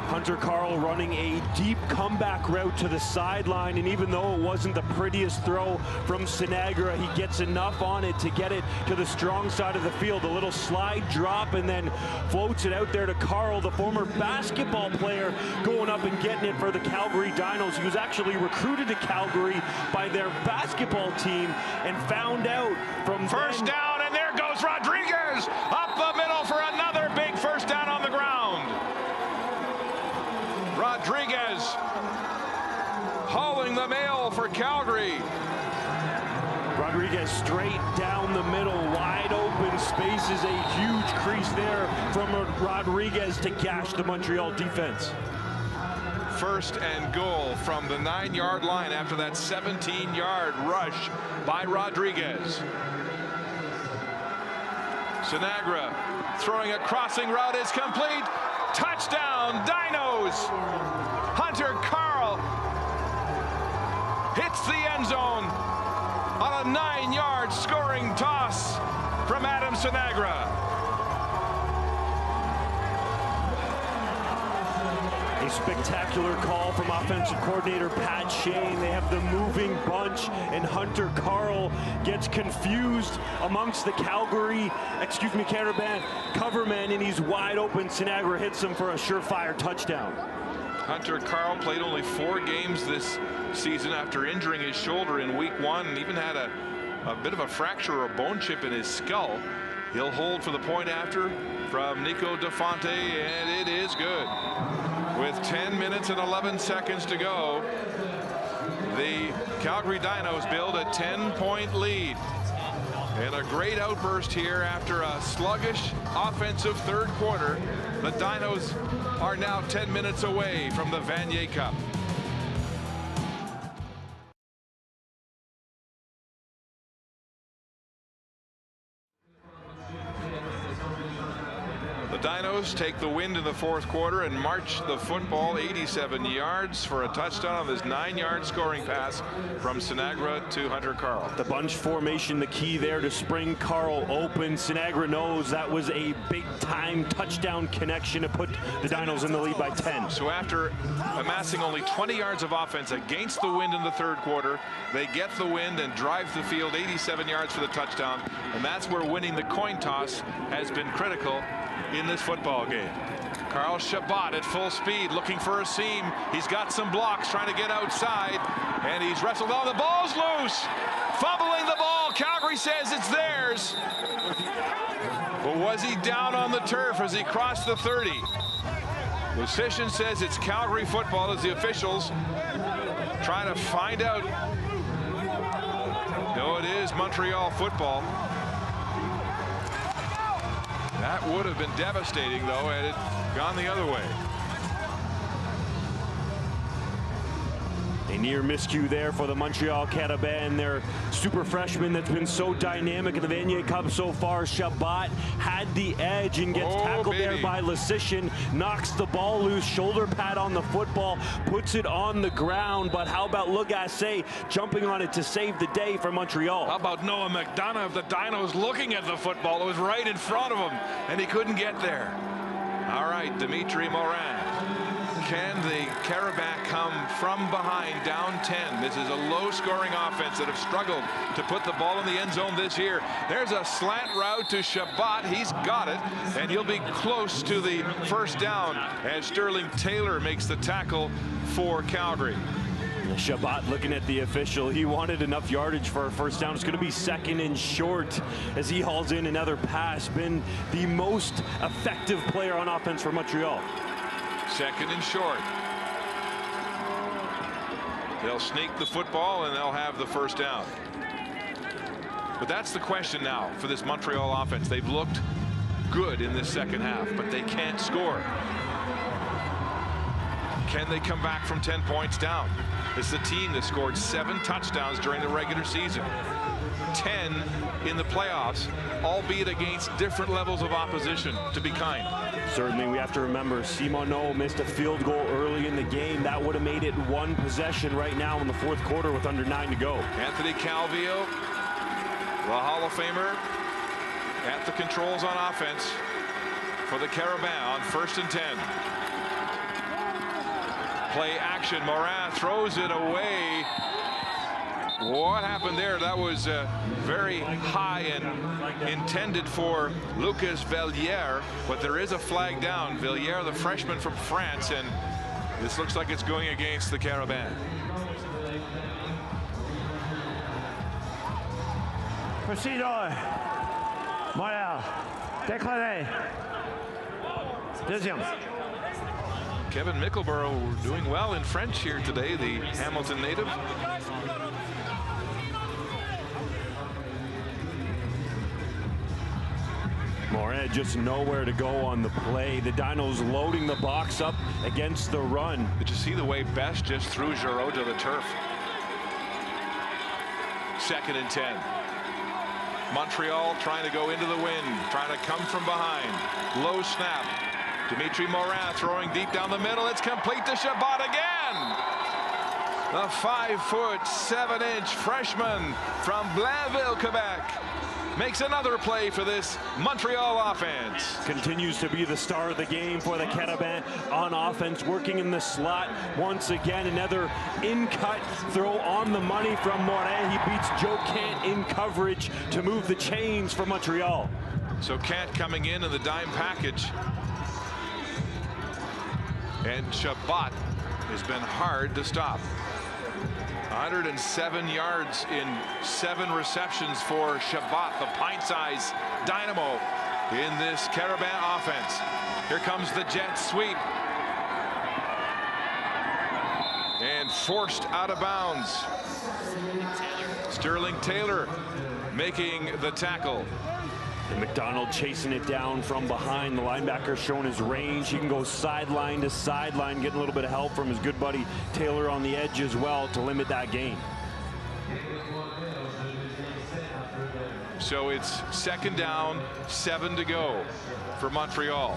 Hunter Carl running a deep comeback route to the sideline, and even though it wasn't the prettiest throw from Sinagra, he gets enough on it to get it to the strong side of the field. A little slide drop and then floats it out there to Carl, the former basketball player, going up and getting it for the Calgary Dinos. He was actually recruited to Calgary by their basketball team and found out from first down, and there goes Rodriguez up the middle for another big first down on the ground. Rodriguez hauling the mail for Calgary. Rodriguez straight down the middle, wide open spaces, a huge crease there from Rodriguez to gash the Montreal defense. First and goal from the 9-yard line after that 17-yard rush by Rodriguez. Sinagra throwing a crossing route is complete. Touchdown, Dinos! Hunter Carl hits the end zone on a 9-yard scoring toss from Adam Sinagra. A spectacular call from offensive coordinator Pat Shane. They have the moving bunch, and Hunter Carl gets confused amongst the Carabin coverman, and he's wide open. Sinagra hits him for a surefire touchdown. Hunter Carl played only 4 games this season after injuring his shoulder in week 1, and even had a bit of a fracture or a bone chip in his skull. He'll hold for the point after from Nico DeFonte, and it is good. With 10 minutes and 11 seconds to go, the Calgary Dinos build a 10-point lead. And a great outburst here after a sluggish offensive third quarter. The Dinos are now 10 minutes away from the Vanier Cup. The Dinos take the wind in the fourth quarter and march the football 87 yards for a touchdown on this 9-yard scoring pass from Sinagra to Hunter Carl. The bunch formation, the key there to spring Carl open. Sinagra knows that was a big-time touchdown connection to put the Dinos in the lead by 10. So after amassing only 20 yards of offense against the wind in the third quarter, they get the wind and drive the field 87 yards for the touchdown. And that's where winning the coin toss has been critical in this football game. Carl Chabot at full speed, looking for a seam. He's got some blocks, trying to get outside, and he's wrestled on. The ball's loose. Fumbling the ball. Calgary says it's theirs. But was he down on the turf as he crossed the 30? Musician says it's Calgary football as the officials trying to find out. No, it is Montreal football. That would have been devastating, though, had it gone the other way. A near miscue there for the Montreal Carabins, their super freshman that's been so dynamic in the Vanier Cup so far. Chabot had the edge and gets tackled there by Lasician, knocks the ball loose, shoulder pad on the football, puts it on the ground. But how about Lagacé jumping on it to save the day for Montreal? How about Noah McDonough of the Dinos looking at the football? It was right in front of him, and he couldn't get there. All right, Dimitri Morin. Can the Carabins come from behind down 10? This is a low-scoring offense that have struggled to put the ball in the end zone this year. There's a slant route to Chabot. He's got it, and he'll be close to the first down as Sterling Taylor makes the tackle for Calgary. Chabot looking at the official. He wanted enough yardage for a first down. It's going to be second and short as he hauls in another pass. Been the most effective player on offense for Montreal. Second and short. They'll sneak the football and they'll have the first down. But that's the question now for this Montreal offense. They've looked good in this second half, but they can't score. Can they come back from 10 points down? It's the team that scored 7 touchdowns during the regular season. 10 in the playoffs, albeit against different levels of opposition, to be kind. Certainly, we have to remember Simoneau missed a field goal early in the game. That would have made it 1 possession right now in the fourth quarter with under 9 to go. Anthony Calvillo, the Hall of Famer, at the controls on offense for the Carabins on 1st and 10. Play action. Morin throws it away. What happened there? That was very high and intended for Lucas Vanier, but there is a flag down. Vanier, the freshman from France, and this looks like it's going against the Carabins. Procedure. Montreal. Déclaré. Deuxième. Kevin Mickleborough doing well in French here today, the Hamilton native. Morin just nowhere to go on the play. The Dinos loading the box up against the run. Did you see the way Best just threw Giroux to the turf? 2nd and 10. Montreal trying to go into the wind, trying to come from behind. Low snap. Dimitri Morin throwing deep down the middle. It's complete to Chabot again. The 5'7" freshman from Blainville, Quebec. makes another play for this Montreal offense. Continues to be the star of the game for the Carabins on offense, working in the slot. Once again, another in-cut throw on the money from Morin. He beats Joe Kant in coverage to move the chains for Montreal. So Kant coming in the dime package. And Chabot has been hard to stop. 107 yards in 7 receptions for Chabot, the pint-sized dynamo in this Carabin offense. Here comes the jet sweep. And forced out of bounds. Sterling Taylor making the tackle. And McDonald chasing it down from behind. The linebacker showing his range. He can go sideline to sideline, getting a little bit of help from his good buddy Taylor on the edge as well to limit that gain. So it's 2nd down, 7 to go for Montreal.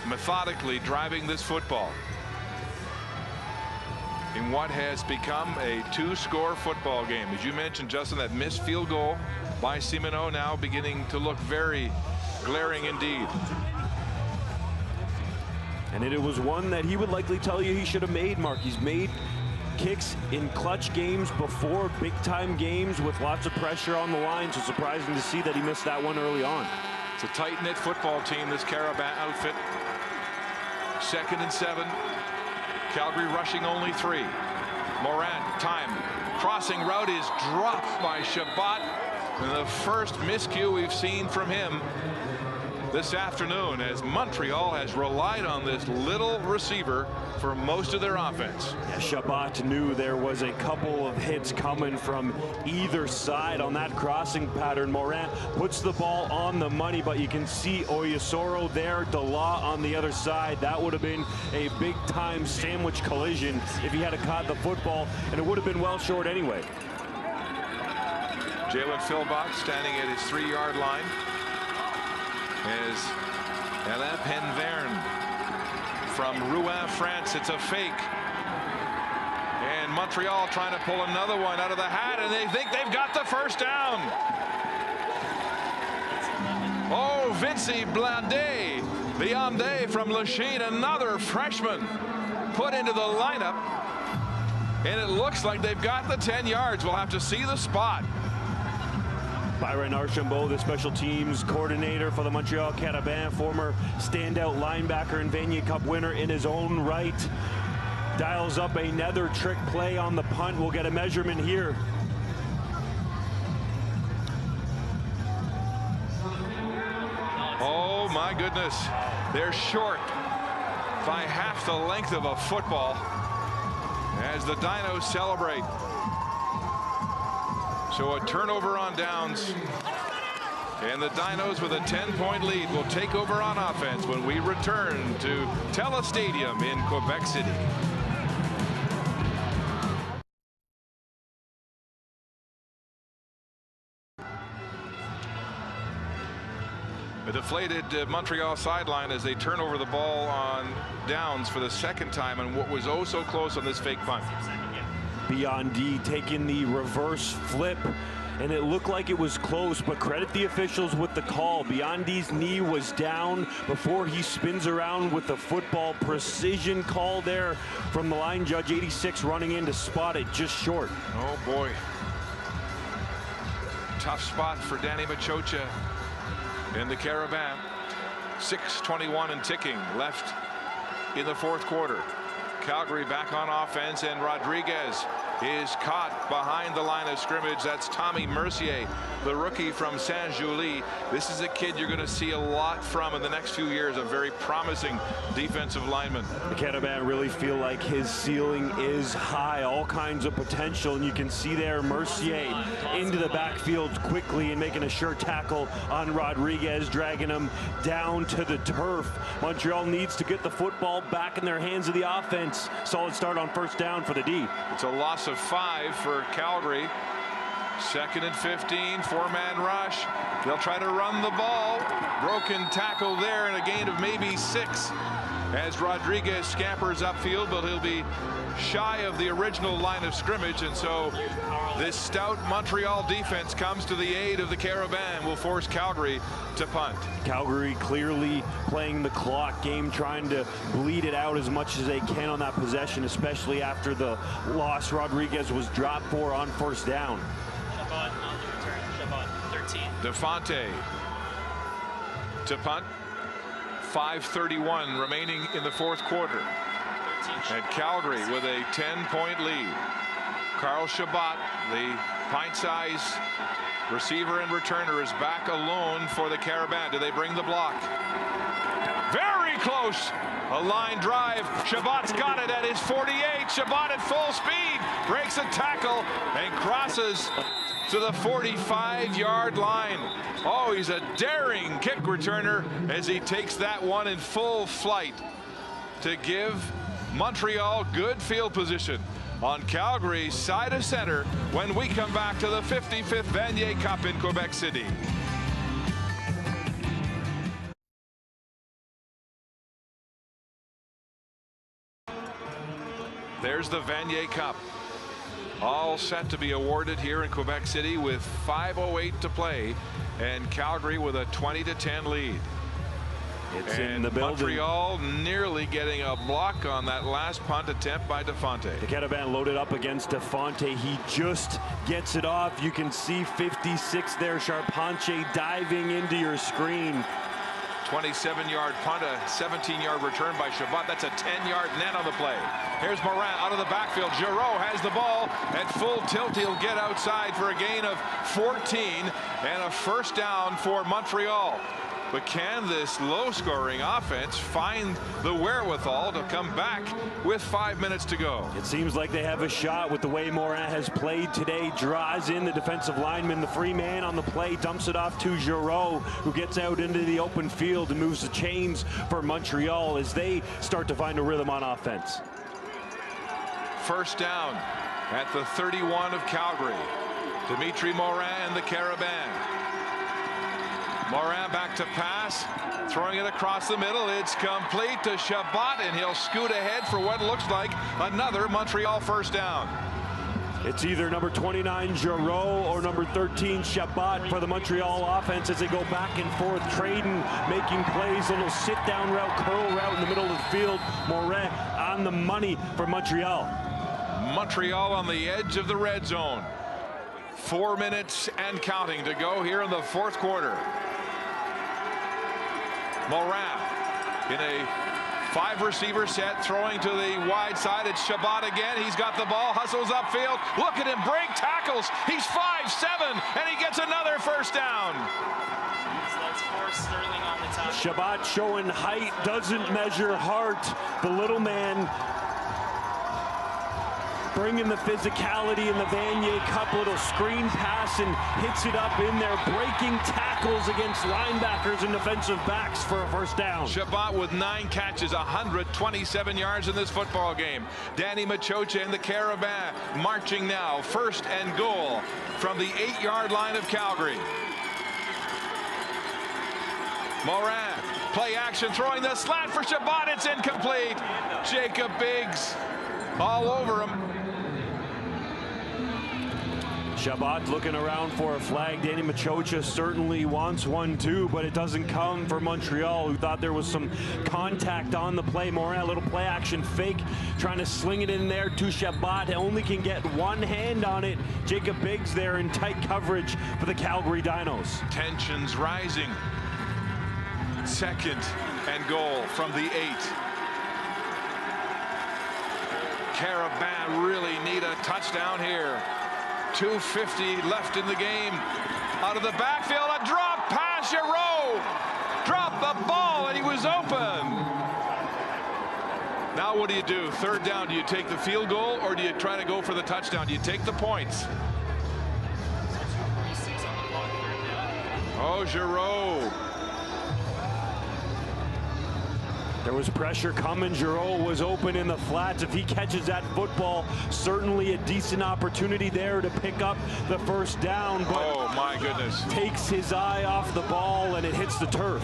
Methodically driving this football in what has become a 2-score football game. As you mentioned, Justin, that missed field goal by Simoneau now beginning to look very glaring indeed. And it was one that he would likely tell you he should have made, Mark. He's made kicks in clutch games before, big-time games with lots of pressure on the line, so surprising to see that he missed that one early on. It's a tight-knit football team, this Carabin outfit. 2nd and 7. Calgary rushing only 3. Morin, time. Crossing route is dropped by Chabot. And the first miscue we've seen from him this afternoon, as Montreal has relied on this little receiver for most of their offense. Yeah, Chabot knew there was a couple of hits coming from either side on that crossing pattern. Morin puts the ball on the money, but you can see Oyasoro there, Delaw on the other side. That would have been a big-time sandwich collision if he had caught the football, and it would have been well short anyway. Jalen Philbot standing at his 3-yard line as Alain Penverne from Rouen, France. It's a fake. And Montreal trying to pull another one out of the hat, and they think they've got the first down. Oh, Vinci Blandet, the Andé from Lachine, another freshman put into the lineup. And it looks like they've got the 10 yards. We'll have to see the spot. Byron Archambault, the special teams coordinator for the Montreal Carabins, former standout linebacker and Vanier Cup winner in his own right, dials up another trick play on the punt. We'll get a measurement here. Oh my goodness, they're short by half the length of a football as the Dinos celebrate. So a turnover on downs, and the Dinos with a 10-point lead will take over on offense when we return to TELUS Stadium in Quebec City. A deflated Montreal sideline as they turn over the ball on downs for the 2nd time, and what was oh so close on this fake punt. Biondi taking the reverse flip, and it looked like it was close, but credit the officials with the call. Biondi's knee was down before he spins around with the football. Precision call there from the line judge. 86 running in to spot it just short. Oh boy. Tough spot for Danny Machocha and the Carabins. 6:21 and ticking left in the 4th quarter. Calgary back on offense, and Rodriguez is caught behind the line of scrimmage. That's Tommy Mercier, the rookie from Saint-Julie. This is a kid you're going to see a lot from in the next few years, a very promising defensive lineman. The Carabins really feel like his ceiling is high, all kinds of potential, and you can see there Mercier into the backfield quickly and making a sure tackle on Rodriguez, dragging him down to the turf. Montreal needs to get the football back in their hands of the offense. Solid start on 1st down for the D. It's a loss of 5 for Calgary. 2nd and 15, 4-man rush. They'll try to run the ball. Broken tackle there, and a gain of maybe 6. as Rodriguez scampers upfield, but he'll be shy of the original line of scrimmage, and so this stout Montreal defense comes to the aid of the Carabins, will force Calgary to punt. Calgary clearly playing the clock game, trying to bleed it out as much as they can on that possession, especially after the loss Rodriguez was dropped for on first down. Chabot on the return. Chabot, 13. Defante to punt. 5:31 remaining in the fourth quarter. And Calgary with a 10-point lead. Carl Chabot, the pint-size receiver and returner, is back alone for the Carabins. Do they bring the block? Very close. A line drive. Chabot's got it at his 48. Chabot at full speed breaks a tackle and crosses to the 45-yard line. Oh, he's a daring kick returner as he takes that one in full flight to give Montreal good field position on Calgary's side of center when we come back to the 55th Vanier Cup in Quebec City. There's the Vanier Cup, all set to be awarded here in Quebec City with 5:08 to play, and Calgary with a 20-10 lead. It's in the building. Montreal nearly getting a block on that last punt attempt by Defante. The Carabins loaded up against Defante. He just gets it off. You can see 56 there. Charpentier diving into your screen. 27-yard punt, a 17-yard return by Chabot. That's a 10-yard net on the play. Here's Morin out of the backfield. Giroux has the ball at full tilt. He'll get outside for a gain of 14 and a first down for Montreal. But can this low-scoring offense find the wherewithal to come back with 5 minutes to go? It seems like they have a shot with the way Morin has played today. Draws in the defensive lineman, the free man on the play, dumps it off to Giroux, who gets out into the open field and moves the chains for Montreal as they start to find a rhythm on offense. First down at the 31 of Calgary. Dimitri Morin and the Carabins. Morin back to pass, throwing it across the middle. It's complete to Chabot, and he'll scoot ahead for what looks like another Montreal first down. It's either number 29 Giroux or number 13 Chabot for the Montreal offense as they go back and forth, trading, making plays, a little sit-down route, curl route in the middle of the field. Morin on the money for Montreal. Montreal on the edge of the red zone. 4 minutes and counting to go here in the fourth quarter. Morin in a 5-receiver set, throwing to the wide side. It's Chabot again. He's got the ball, hustles upfield. Look at him break tackles. He's 5'7", and he gets another first down. So that's force Sterling on the top. Chabot showing height, doesn't measure heart. The little man bringing the physicality in the Vanier Cup. Little screen pass and hits it up in there, breaking tackles against linebackers and defensive backs for a first down. Chabot with 9 catches, 127 yards in this football game. Danny Machocha and the Carabins marching now, first and goal from the 8-yard line of Calgary. Morin, play action, throwing the slant for Chabot. It's incomplete. Jacob Biggs all over him. Chabot looking around for a flag. Danny Machocha certainly wants one too, but it doesn't come for Montreal, who thought there was some contact on the play. Morin, a little play action fake, trying to sling it in there to Chabot. Only can get one hand on it. Jacob Biggs there in tight coverage for the Calgary Dinos. Tensions rising. Second and goal from the 8. Carabins really need a touchdown here. 2:50 left in the game. Out of the backfield, a drop pass. Giroux dropped the ball, and he was open. Now what do? Third down, do you take the field goal, or do you try to go for the touchdown? Do you take the points? Oh, Giroux. There was pressure coming. Giroux was open in the flats. If he catches that football, certainly a decent opportunity there to pick up the first down. But oh, my goodness. Takes his eye off the ball, and it hits the turf.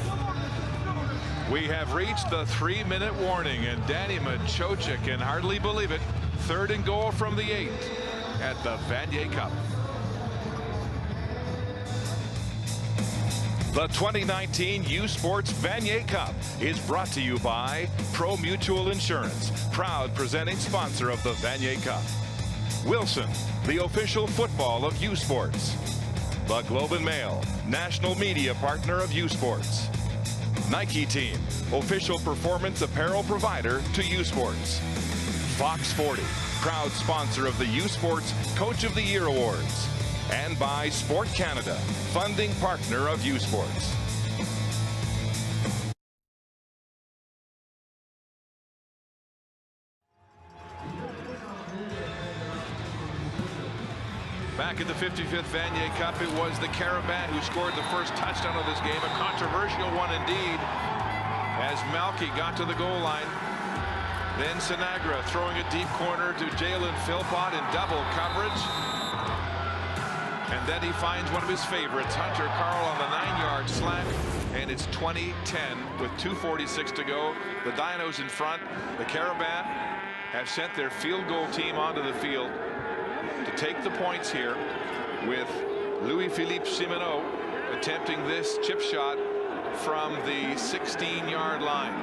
We have reached the 3-minute warning, and Danny Machocha can hardly believe it. 3rd and goal from the 8 at the Vanier Cup. The 2019 U Sports Vanier Cup is brought to you by Pro Mutual Insurance, proud presenting sponsor of the Vanier Cup. Wilson, the official football of U Sports. The Globe and Mail, national media partner of U Sports. Nike Team, official performance apparel provider to U Sports. Fox 40, proud sponsor of the U Sports Coach of the Year Awards. And by Sport Canada, funding partner of U Sports. Back at the 55th Vanier Cup, it was the Carabins who scored the first touchdown of this game, a controversial one indeed, as Malky got to the goal line. Then Sinagra throwing a deep corner to Jalen Philpott in double coverage. And then he finds one of his favorites, Hunter Carl, on the 9-yard slant, and it's 20-10 with 2:46 to go. The Dinos in front. The Carabins have sent their field goal team onto the field to take the points here, with Louis-Philippe Simoneau attempting this chip shot from the 16-yard line.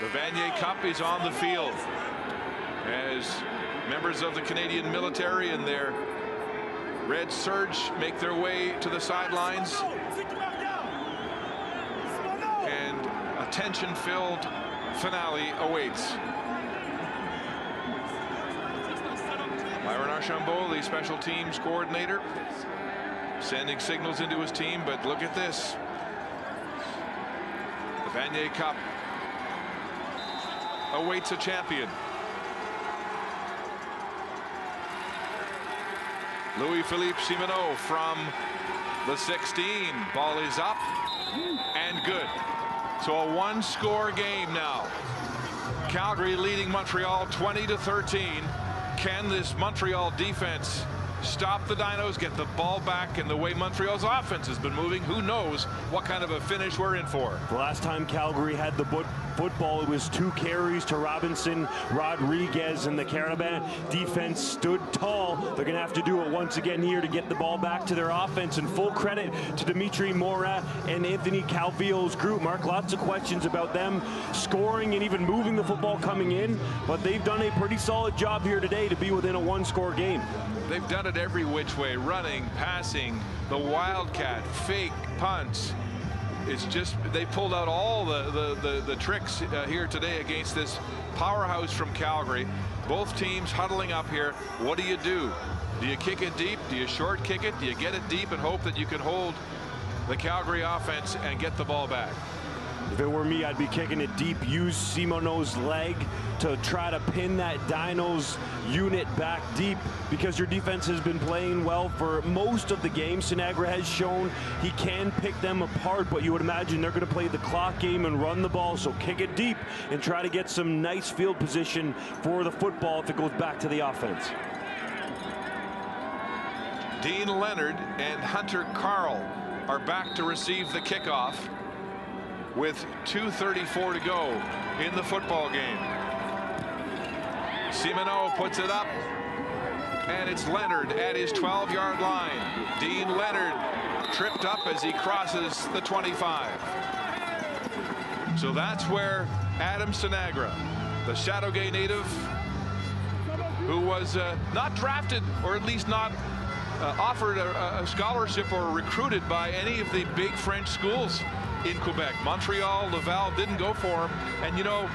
The Vanier Cup is on the field as members of the Canadian military and their red surge make their way to the sidelines, and a tension-filled finale awaits. Byron Archambault, the special teams coordinator, sending signals into his team, but look at this. The Vanier Cup awaits a champion. Louis-Philippe Simoneau from the 16. Ball is up and good. So a one-score game now. Calgary leading Montreal 20-13. Can this Montreal defense stop the Dinos, get the ball back? And the way Montreal's offense has been moving, who knows what kind of a finish we're in for. The last time Calgary had the football, it was 2 carries to Robinson Rodriguez, and the Carabin defense stood tall. They're going to have to do it once again here to get the ball back to their offense, and full credit to Dimitri Morin and Anthony Calvillo's group. Mark, lots of questions about them scoring and even moving the football coming in, but they've done a pretty solid job here today to be within a one-score game. They've done it every which way, running, passing, the wildcat, fake punts. It's just, they pulled out all the tricks here today against this powerhouse from Calgary. Both teams huddling up here. What do? Do you kick it deep? Do you short kick it? Do you get it deep and hope that you can hold the Calgary offense and get the ball back? If it were me, I'd be kicking it deep. Use Simoneau's leg to try to pin that Dinos unit back deep, because your defense has been playing well for most of the game. Sinagra has shown he can pick them apart, but you would imagine they're going to play the clock game and run the ball. So kick it deep and try to get some nice field position for the football if it goes back to the offense. Dean Leonard and Hunter Carl are back to receive the kickoff with 2:34 to go in the football game. Simoneau puts it up, and it's Leonard at his 12-yard line. Dean Leonard tripped up as he crosses the 25. So that's where Adam Sinagra, the Chateauguay native, who was not drafted, or at least not offered a scholarship or recruited by any of the big French schools in Quebec. Montreal, Laval didn't go for him. And you know,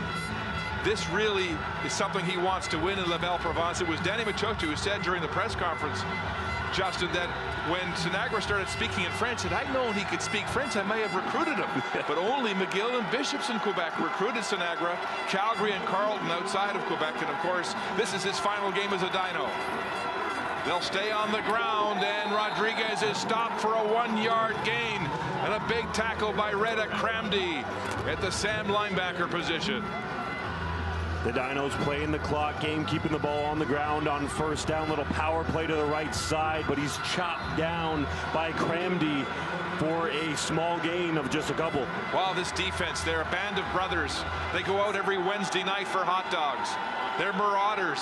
this really is something he wants to win in Laval Provence. It was Danny Machocha who said during the press conference, Justin, that when Sinagra started speaking in French, had I known he could speak French, I may have recruited him. But only McGill and Bishops in Quebec recruited Sinagra. Calgary and Carleton outside of Quebec. And of course, this is his final game as a Dino. They'll stay on the ground, and Rodriguez is stopped for a 1-yard gain, and a big tackle by Reda Kramdi at the Sam linebacker position. The Dinos playing the clock game, keeping the ball on the ground on first down. Little power play to the right side, but he's chopped down by Kramdi for a small gain of just a couple. Well, this defense, they're a band of brothers. They go out every Wednesday night for hot dogs. They're marauders.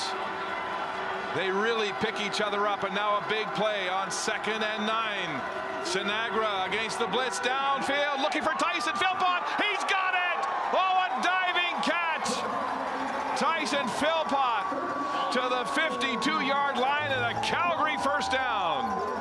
They really pick each other up, and now a big play on 2nd and 9. Sinagra against the blitz downfield, looking for Tyson Philpott. He's got it! Oh, a diving catch! Tyson Philpott to the 52-yard line and a Calgary first down.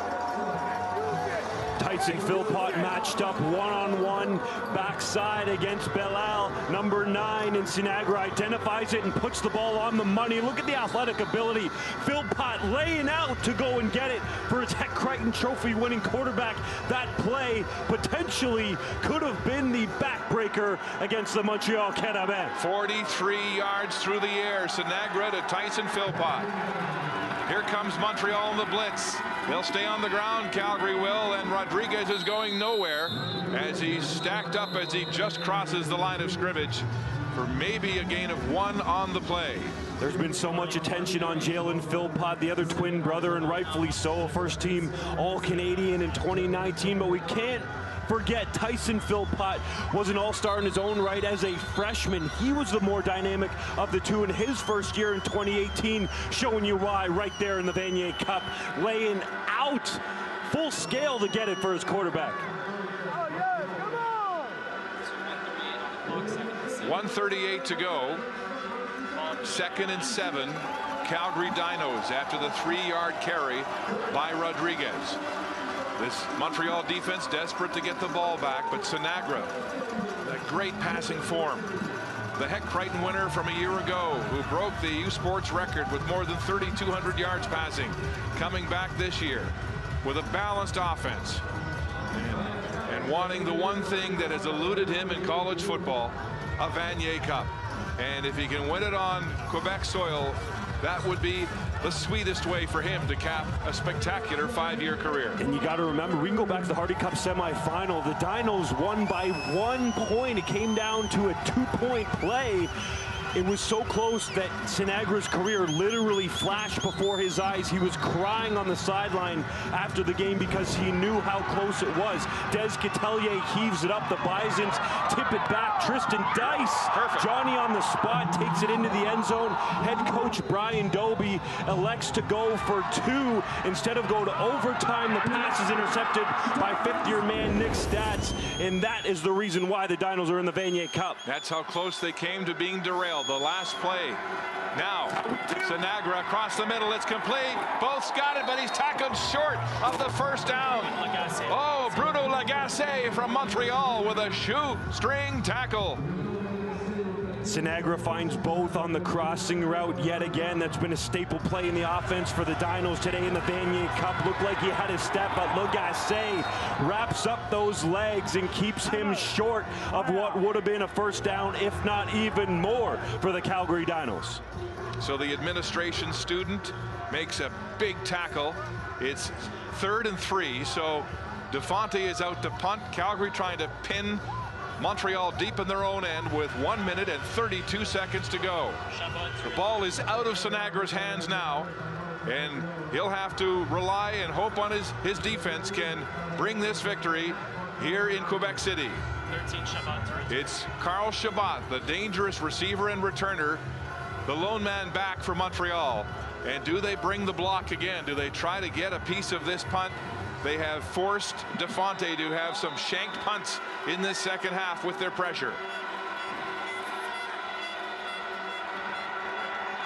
Tyson Philpott matched up one-on-one backside against Belal. Number 9, and Sinagra identifies it and puts the ball on the money. Look at the athletic ability. Philpott laying out to go and get it for his Hec Crichton Trophy winning quarterback. That play potentially could have been the backbreaker against the Montreal Carabins. 43 yards through the air. Sinagra to Tyson Philpott. Here comes Montreal in the blitz. They'll stay on the ground, Calgary will, and Rodriguez is going nowhere as he's stacked up as he just crosses the line of scrimmage for maybe a gain of 1 on the play. There's been so much attention on Jalen Philpott, the other twin brother, and rightfully so, first team All-Canadian in 2019, but we can't forget Tyson Philpott was an all-star in his own right as a freshman. He was the more dynamic of the two in his first year in 2018, showing you why right there in the Vanier Cup, laying out full scale to get it for his quarterback. 1:38 to go. 2nd and 7. Calgary Dinos after the 3-yard carry by Rodriguez. This Montreal defense desperate to get the ball back, but Sinagra, that great passing form. The Hec Crichton winner from a year ago who broke the U Sports record with more than 3,200 yards passing, coming back this year with a balanced offense and wanting the one thing that has eluded him in college football, a Vanier Cup. And if he can win it on Quebec soil, that would be the sweetest way for him to cap a spectacular 5-year career. And you got to remember, we can go back to the Hardy Cup semifinal. The Dinos won by 1 point. It came down to a 2-point play. It was so close that Sinagra's career literally flashed before his eyes. He was crying on the sideline after the game because he knew how close it was. Des Catelier heaves it up. The Bisons tip it back. Tristan Dice, perfect. Johnny on the spot, takes it into the end zone. Head coach Brian Doby elects to go for 2 instead of go to overtime. The pass is intercepted by 5th-year man Nick Stats, and that is the reason why the Dinos are in the Vanier Cup. That's how close they came to being derailed. The last play. Now, Sinagra across the middle. It's complete. Both's got it, but he's tackled short of the first down. Oh, Bruno Lagacé from Montreal with a shoestring tackle. Sinagra finds both on the crossing route yet again. That's been a staple play in the offense for the Dinos today in the Vanier Cup. Looked like he had his step, but Lagacé wraps up those legs and keeps him short of what would have been a first down, if not even more, for the Calgary Dinos. So the administration student makes a big tackle. It's 3rd and 3, so DeFonte is out to punt. Calgary trying to pin Montreal deep in their own end with 1 minute and 32 seconds to go. The ball is out of Sinagra's hands now, and he'll have to rely and hope on his defense can bring this victory here in Quebec City. 13 Shabbat. It's Carl Chabot, the dangerous receiver and returner, the lone man back for Montreal. And do they bring the block again? Do they try to get a piece of this punt? They have forced DeFonte to have some shanked punts in this second half with their pressure.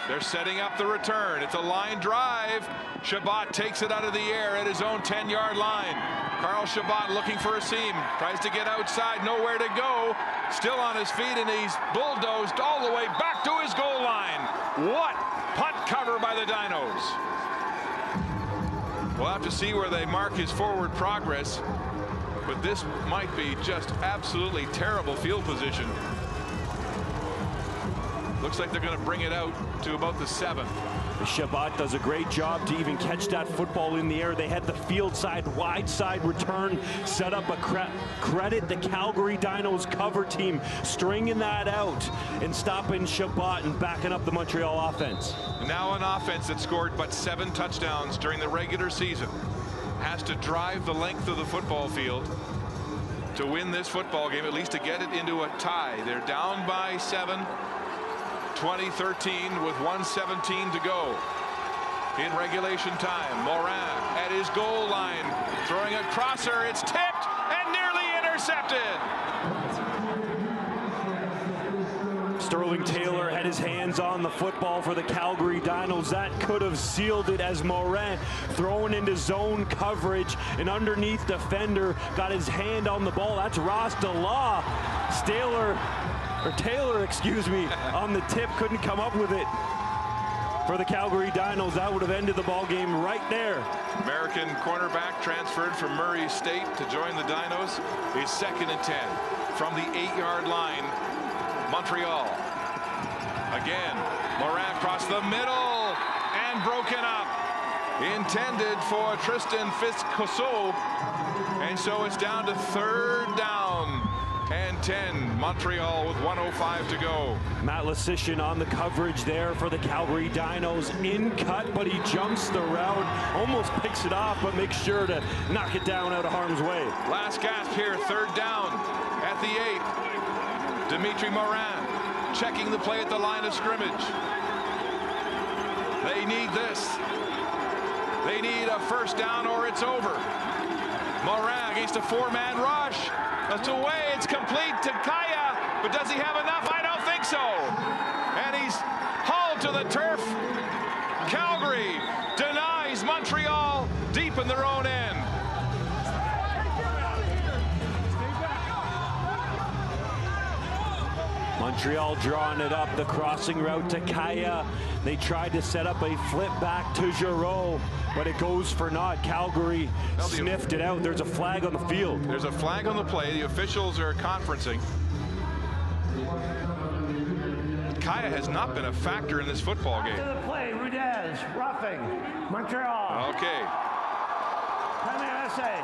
They're setting up the return. It's a line drive. Chabot takes it out of the air at his own 10-yard line. Carl Chabot looking for a seam. Tries to get outside, nowhere to go. Still on his feet, and he's bulldozed all the way back to his goal line. What punt cover by the Dinos. We'll have to see where they mark his forward progress, but this might be just absolutely terrible field position. Looks like they're going to bring it out to about the 7. Chabot does a great job to even catch that football in the air. They had the field side, wide side return, set up a credit the Calgary Dinos cover team, stringing that out and stopping Chabot and backing up the Montreal offense. Now an offense that scored but 7 touchdowns during the regular season has to drive the length of the football field to win this football game, at least to get it into a tie. They're down by 7, 20-13 with 1:17 to go in regulation time. Morin at his goal line, throwing a crosser. It's tipped and nearly intercepted. Sterling Taylor had his hands on the football for the Calgary Dinos. That could have sealed it as Morin thrown into zone coverage. An underneath defender got his hand on the ball. That's Ross DeLaw. Taylor, excuse me, on the tip, couldn't come up with it. For the Calgary Dinos, that would have ended the ball game right there. American cornerback transferred from Murray State to join the Dinos. It's 2nd and 10 from the 8-yard line. Montreal. Again, Morin across the middle and broken up. Intended for Tristan Fitzcoso. And so it's down to 3rd down and 10. Montreal with 1:05 to go. Matt Lasician on the coverage there for the Calgary Dinos. In cut, but he jumps the route, almost picks it off, but makes sure to knock it down out of harm's way. Last gasp here, 3rd down at the 8. Dimitri Morin checking the play at the line of scrimmage. They need this. They need a 1st down or it's over. Morin against a 4-man rush. That's away. It's complete to Kaya. But does he have enough? I don't think so. And he's hauled to the turf. Calgary denies Montreal deep in their own end. Montreal drawing it up, the crossing route to Kaya. They tried to set up a flip back to Giroux, but it goes for naught. Calgary sniffed it out. There's a flag on the field. There's a flag on the play. The officials are conferencing. Kaya has not been a factor in this football game. To the play, Rudez, roughing, Montreal. Okay. USA.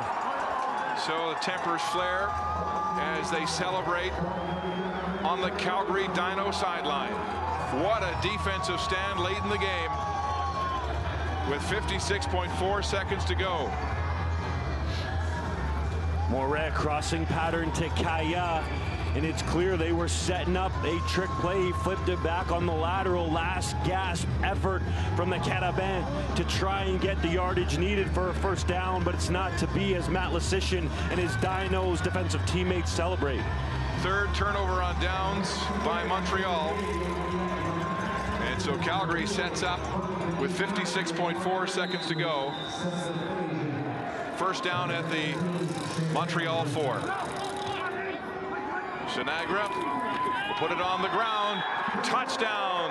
So the tempers flare as they celebrate on the Calgary Dino sideline. What a defensive stand late in the game with 56.4 seconds to go. Morin crossing pattern to Kaya, and it's clear they were setting up a trick play. He flipped it back on the lateral. Last gasp effort from the Carabins to try and get the yardage needed for a 1st down, but it's not to be as Matt Lasician and his Dinos defensive teammates celebrate. 3rd turnover on downs by Montreal. And so Calgary sets up with 56.4 seconds to go. 1st down at the Montreal 4. Sinagra will put it on the ground. Touchdown.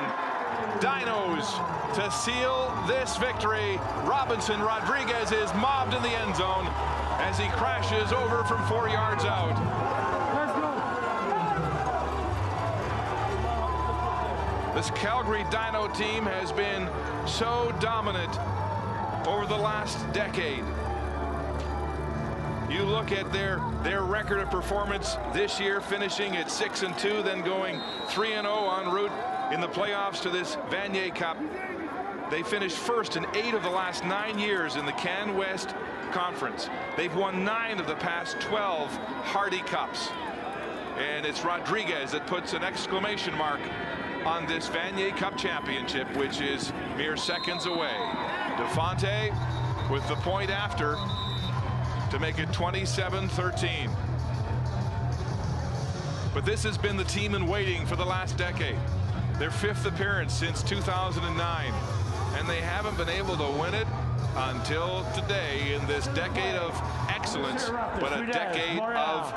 Dinos to seal this victory. Robinson Rodriguez is mobbed in the end zone as he crashes over from 4 yards out. This Calgary Dino team has been so dominant over the last decade. You look at their record of performance this year, finishing at 6-2, then going 3-0 en route in the playoffs to this Vanier Cup. They finished 1st in 8 of the last 9 years in the Can West Conference. They've won 9 of the past 12 Hardy Cups. And it's Rodriguez that puts an exclamation mark on this Vanier Cup championship, which is mere seconds away. DeFonte with the point after to make it 27-13. But this has been the team in waiting for the last decade. Their 5th appearance since 2009. And they haven't been able to win it until today in this decade of excellence, but a decade of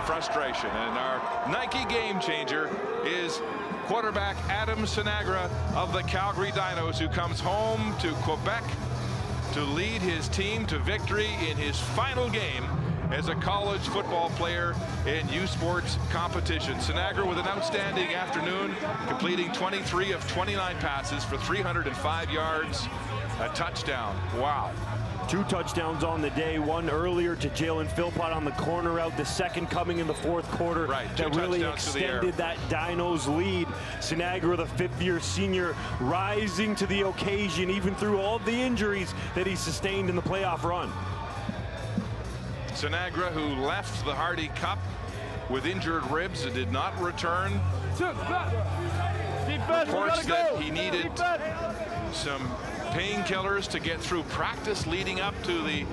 frustration. And our Nike game changer is quarterback Adam Sinagra of the Calgary Dinos, who comes home to Quebec to lead his team to victory in his final game as a college football player in U Sports competition. Sinagra with an outstanding afternoon, completing 23 of 29 passes for 305 yards, a touchdown. Wow. 2 touchdowns on the day, one earlier to Jalen Philpott on the corner route, the second coming in the 4th quarter. Right, that really extended that Dinos lead. Sinagra, the 5th-year senior, rising to the occasion even through all the injuries that he sustained in the playoff run. Sinagra, who left the Hardy Cup with injured ribs and did not return. Reports that he needed some painkillers to get through practice leading up to the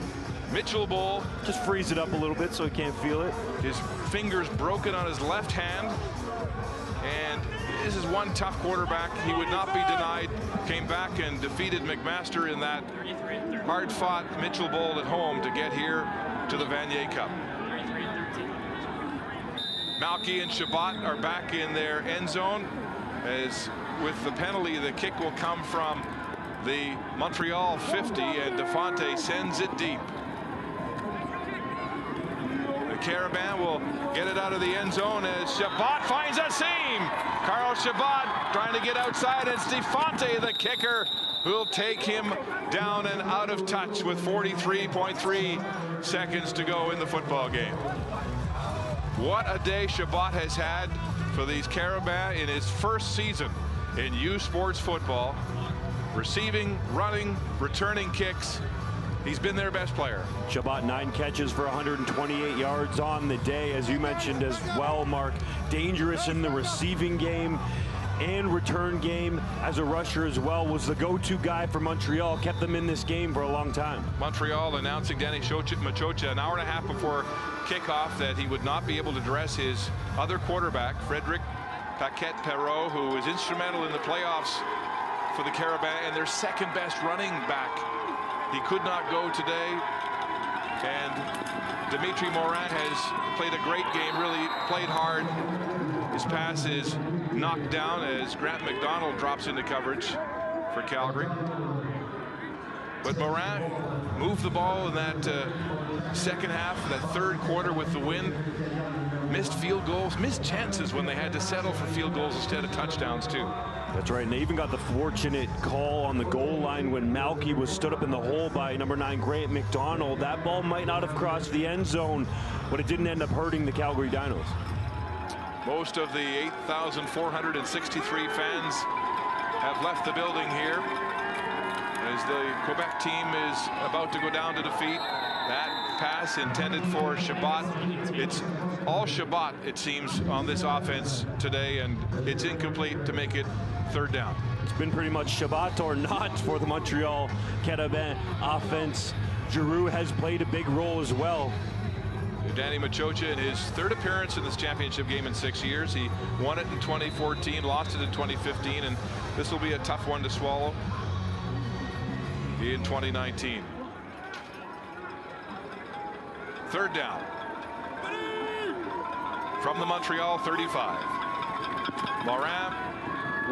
Mitchell Bowl. Just freeze it up a little bit so he can't feel it. His fingers broken on his left hand. And this is one tough quarterback. He would not be denied. Came back and defeated McMaster in that hard-fought Mitchell Bowl at home to get here to the Vanier Cup. Malky and Shabbat are back in their end zone. As with the penalty, the kick will come from the Montreal 50, and Defonte sends it deep. The Carabin will get it out of the end zone as Shabbat finds a seam. Carl Shabbat trying to get outside, and it's Defonte, the kicker, who'll take him down and out of touch with 43.3 seconds to go in the football game. What a day Shabbat has had for these Carabins in his first season in U Sports football. Receiving, running, returning kicks. He's been their best player. Shabbat 9 catches for 128 yards on the day, as you mentioned as well, Mark. Dangerous in the receiving game and return game as a rusher as well. Was the go-to guy for Montreal. Kept them in this game for a long time. Montreal announcing Danny Machocha an hour and a half before kickoff that he would not be able to dress his other quarterback, Frederic Paquette-Perreault, who was instrumental in the playoffs for the Carabins and their second best running back. He could not go today, and Dimitri Morin has played a great game, really played hard. His pass is knocked down as Grant McDonald drops into coverage for Calgary. But Morin moved the ball in that second half, that third quarter with the win. Missed field goals, missed chances when they had to settle for field goals instead of touchdowns too. That's right, and they even got the fortunate call on the goal line when Malky was stood up in the hole by number 9 Grant McDonald. That ball might not have crossed the end zone, but it didn't end up hurting the Calgary Dinos. Most of the 8,463 fans have left the building here as the Quebec team is about to go down to defeat. That pass intended for Shabbat. It's all Shabbat, it seems, on this offense today, and it's incomplete to make it third down. It's been pretty much Shabbat or not for the Montreal Carabins offense. Giroux has played a big role as well. Danny Machocha in his third appearance in this championship game in 6 years. He won it in 2014, lost it in 2015, and this will be a tough one to swallow in 2019. Third down from the Montreal 35. Morin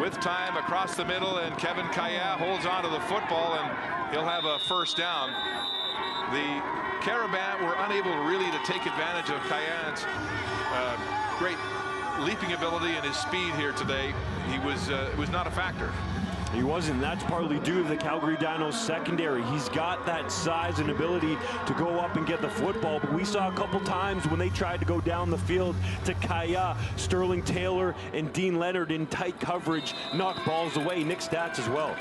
with time across the middle, and Kevin Kaya holds on to the football, and he'll have a first down. The Carabins were unable really to take advantage of Kayan's great leaping ability and his speed here today. He was not a factor. He wasn't. That's partly due to the Calgary Dinos secondary. He's got that size and ability to go up and get the football, but we saw a couple times when they tried to go down the field to Kaya, Sterling Taylor and Dean Leonard in tight coverage knock balls away. Nick Stats as well.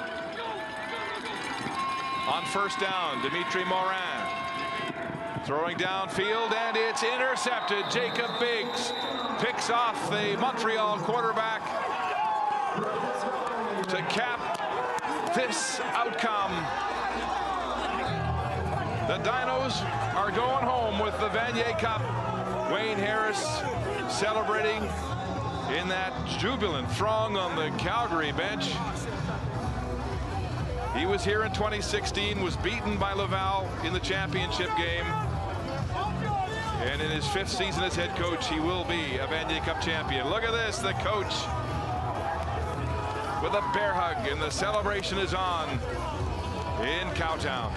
On first down, Dimitri Morin throwing downfield, and it's intercepted. Jacob Biggs picks off the Montreal quarterback to cap this outcome. The Dinos are going home with the Vanier Cup. Wayne Harris celebrating in that jubilant throng on the Calgary bench. He was here in 2016, was beaten by Laval in the championship game. And in his 5th season as head coach, he will be a Vanier Cup champion. Look at this, the coach with a bear hug, and the celebration is on in Cowtown.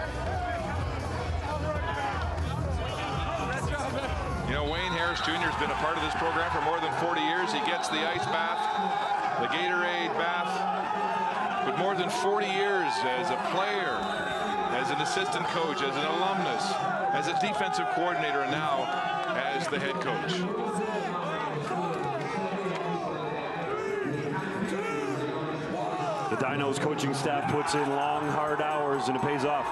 You know, Wayne Harris Jr. has been a part of this program for more than 40 years. He gets the ice bath, the Gatorade bath, but more than 40 years as a player, as an assistant coach, as an alumnus, as a defensive coordinator, and now as the head coach. The Dinos coaching staff puts in long, hard hours, and it pays off.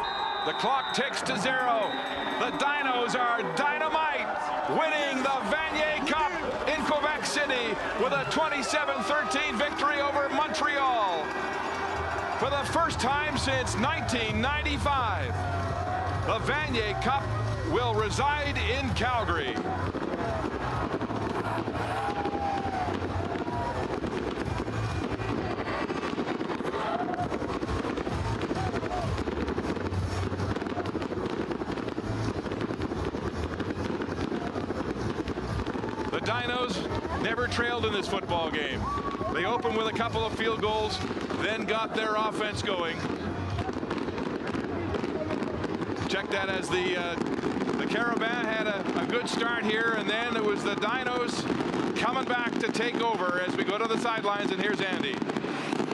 The clock ticks to 0. The Dinos are dynamite, winning the Vanier Cup in Quebec City with a 27-13 victory over Montreal. For the first time since 1995, the Vanier Cup will reside in Calgary. The Dinos never trailed in this football game. They opened with a couple of field goals, then got their offense going. Check that as the Carabins had a good start here, and then it was the Dinos coming back to take over as we go to the sidelines, and here's Andy.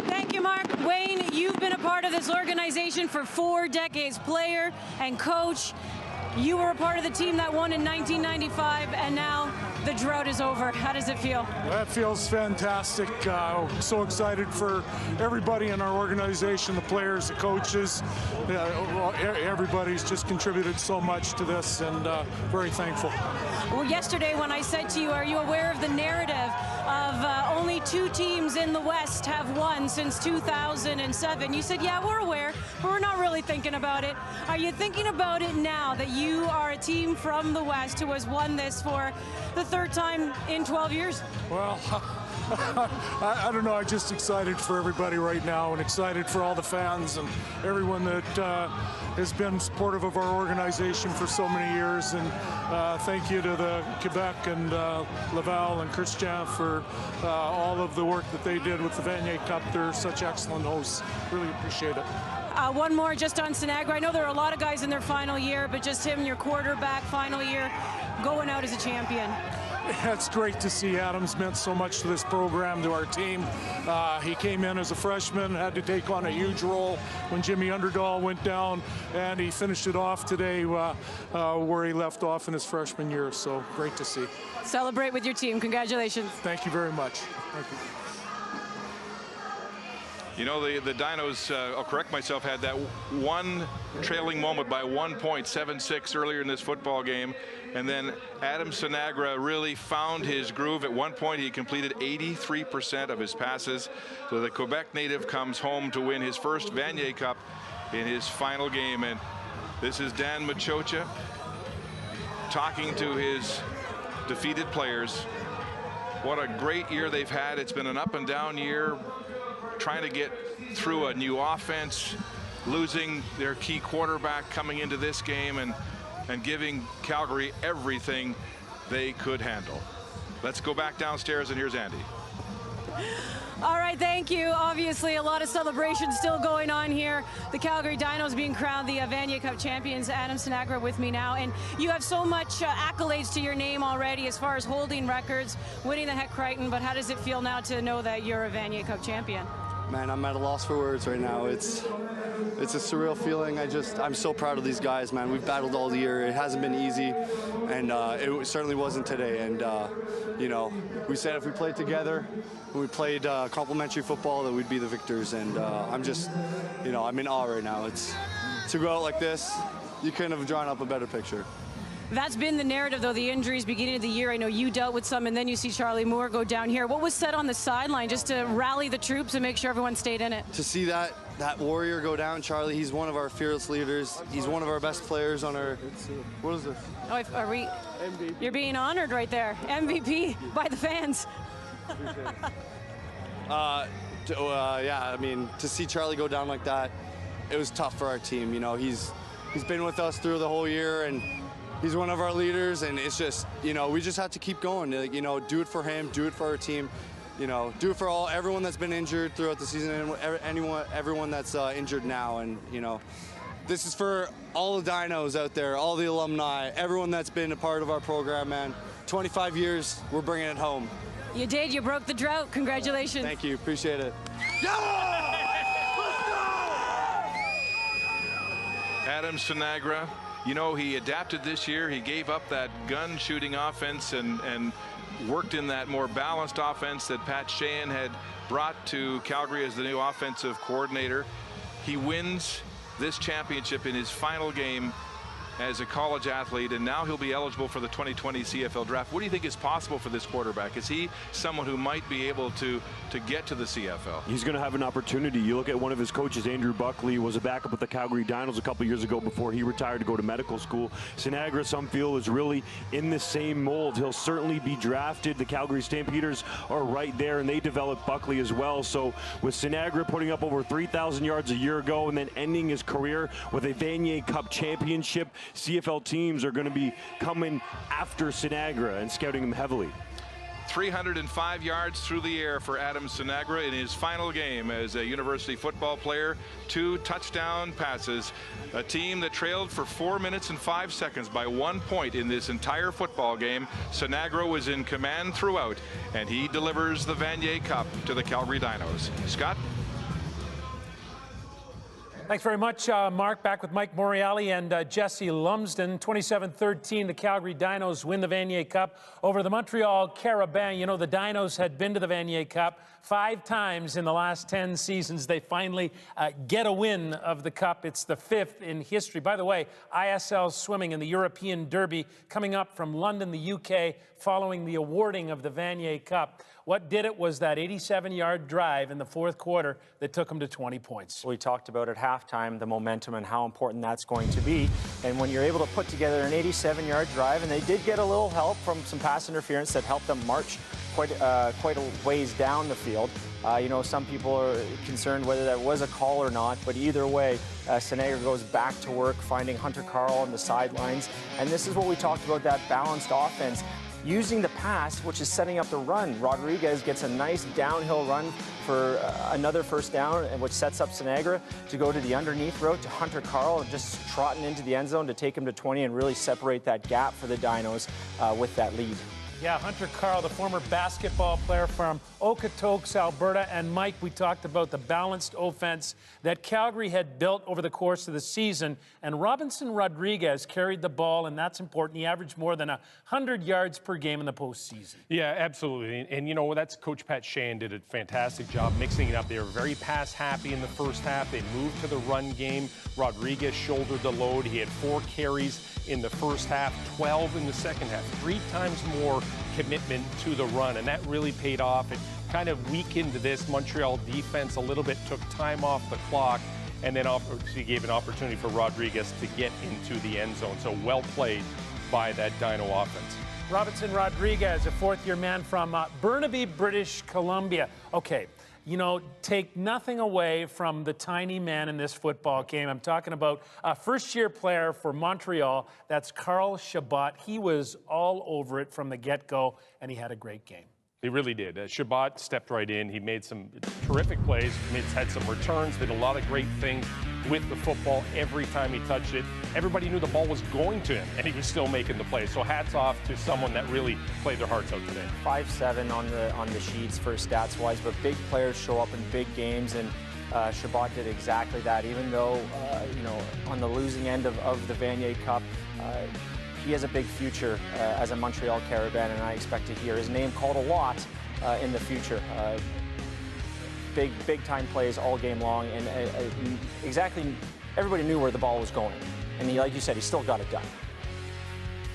Thank you, Mark. Wayne, you've been a part of this organization for 4 decades, player and coach. You were a part of the team that won in 1995, and now the drought is over. How does it feel? That feels fantastic. So excited for everybody in our organization, the players, the coaches. Everybody's just contributed so much to this, and very thankful. Well, yesterday when I said to you, are you aware of the narrative of only 2 teams in the West have won since 2007? You said, yeah, we're aware, but we're not really thinking about it. Are you thinking about it now that you are a team from the West who has won this for the 3rd time in 12 years? Well, I don't know. I'm just excited for everybody right now, and excited for all the fans and everyone that has been supportive of our organization for so many years. And thank you to the Quebec and Laval and Christian for all of the work that they did with the Vanier Cup. They're such excellent hosts. Really appreciate it. One more just on Sinagra. I know there are a lot of guys in their final year, but just him, your quarterback, final year, going out as a champion. It's great to see. Adams meant so much to this program, to our team. He came in as a freshman, had to take on a huge role when Jimmy Underdahl went down, and he finished it off today where he left off in his freshman year. So great to see. Celebrate with your team. Congratulations. Thank you very much. Thank you. You know, the Dinos, I'll correct myself, had that one trailing moment by 1 point, 7-6 earlier in this football game. And then Adam Sinagra really found his groove. At one point, he completed 83% of his passes. So the Quebec native comes home to win his first Vanier Cup in his final game. And this is Dan Machocha talking to his defeated players. What a great year they've had. It's been an up and down year, trying to get through a new offense, losing their key quarterback coming into this game, and giving Calgary everything they could handle. Let's go back downstairs, and here's Andy. All right, thank you. Obviously, a lot of celebrations still going on here. The Calgary Dinos being crowned the Vanier Cup champions. Adam Sinagra with me now. And you have so much accolades to your name already as far as holding records, winning the Hec Crichton, but how does it feel now to know that you're a Vanier Cup champion? Man, I'm at a loss for words right now. It's a surreal feeling. I'm so proud of these guys, man. We've battled all year. It hasn't been easy, and it certainly wasn't today. And you know, we said if we played together, when we played complementary football, that we'd be the victors. And I'm just, you know, I'm in awe right now. It's to go out like this, you couldn't have drawn up a better picture. That's been the narrative, though, the injuries beginning of the year. I know you dealt with some, and then you see Charlie Moore go down here. What was said on the sideline just to rally the troops and make sure everyone stayed in it? To see that warrior go down, Charlie, he's one of our fearless leaders. He's one of our best players on our... What is this? Oh, are we... MVP. You're being honored right there. MVP by the fans. Yeah, I mean, to see Charlie go down like that, it was tough for our team. You know, he's been with us through the whole year, and he's one of our leaders, and it's just, you know, we just have to keep going. You know, do it for him, do it for our team, you know, do it for everyone that's been injured throughout the season, and everyone that's injured now. And, you know, this is for all the Dinos out there, all the alumni, everyone that's been a part of our program, man. 25 years, we're bringing it home. You did. You broke the drought. Congratulations. Thank you. Appreciate it. Adam Sinagra, you know, he adapted this year. He gave up that gun shooting offense and worked in that more balanced offense that Pat Sheehan had brought to Calgary as the new offensive coordinator. He wins this championship in his final game as a college athlete, and now he'll be eligible for the 2020 CFL draft. What do you think is possible for this quarterback? Is he someone who might be able to get to the CFL? He's going to have an opportunity. You look at one of his coaches, Andrew Buckley, was a backup with the Calgary Dinos a couple years ago before he retired to go to medical school. Sinagra, some feel, is really in the same mold. He'll certainly be drafted. The Calgary Stampeders are right there, and they developed Buckley as well. So with Sinagra putting up over 3,000 yards a year ago and then ending his career with a Vanier Cup championship, CFL teams are going to be coming after Sinagra and scouting him heavily. 305 yards through the air for Adam Sinagra in his final game as a university football player. 2 touchdown passes. A team that trailed for 4 minutes and 5 seconds by 1 point in this entire football game. Sinagra was in command throughout, and he delivers the Vanier Cup to the Calgary Dinos. Scott? Thanks very much, Mark. Back with Mike Morreale and Jesse Lumsden. 27-13, the Calgary Dinos win the Vanier Cup over the Montreal Carabins. You know, the Dinos had been to the Vanier Cup 5 times in the last 10 seasons. They finally get a win of the Cup. It's the 5th in history. By the way, ISL swimming in the European Derby coming up from London, the UK, following the awarding of the Vanier Cup. What did it was that 87-yard drive in the 4th quarter that took them to 20 points. We talked about at halftime the momentum and how important that's going to be. And when you're able to put together an 87-yard drive, and they did get a little help from some pass interference that helped them march quite a ways down the field. You know, some people are concerned whether that was a call or not, but either way, Sinagra goes back to work, finding Hunter Carl on the sidelines. And this is what we talked about, that balanced offense. Using the pass, which is setting up the run. Rodriguez gets a nice downhill run for another first down, which sets up Sinagra to go to the underneath route to Hunter Carl, just trotting into the end zone to take him to 20 and really separate that gap for the Dinos with that lead. Yeah, Hunter Carl, the former basketball player from Okotoks, Alberta. And Mike, we talked about the balanced offense that Calgary had built over the course of the season. And Robinson Rodriguez carried the ball, and that's important. He averaged more than 100 yards per game in the postseason. Yeah, absolutely. And you know, that's Coach Pat Shan did a fantastic job mixing it up. They were very pass-happy in the first half. They moved to the run game. Rodriguez shouldered the load. He had 4 carries in the first half, 12 in the second half, 3 times more commitment to the run, and that really paid off. It kind of weakened this Montreal defense a little bit, took time off the clock, and then he gave an opportunity for Rodriguez to get into the end zone. So well played by that Dino offense. Robinson Rodriguez, a 4th-year man from Burnaby, British Columbia. Okay. You know, take nothing away from the tiny man in this football game. I'm talking about a first-year player for Montreal. That's Carl Chabot. He was all over it from the get-go, and he had a great game. He really did. Chabot stepped right in. He made some terrific plays, had some returns, did a lot of great things with the football every time he touched it. Everybody knew the ball was going to him, and he was still making the play. So hats off to someone that really played their hearts out today. 5'7" on the sheets for stats-wise, but big players show up in big games, and Chabot did exactly that. Even though, you know, on the losing end of the Vanier Cup, he has a big future as a Montreal Carabin, and I expect to hear his name called a lot in the future. Big time plays all game long, and exactly everybody knew where the ball was going. And he, like you said, he still got it done.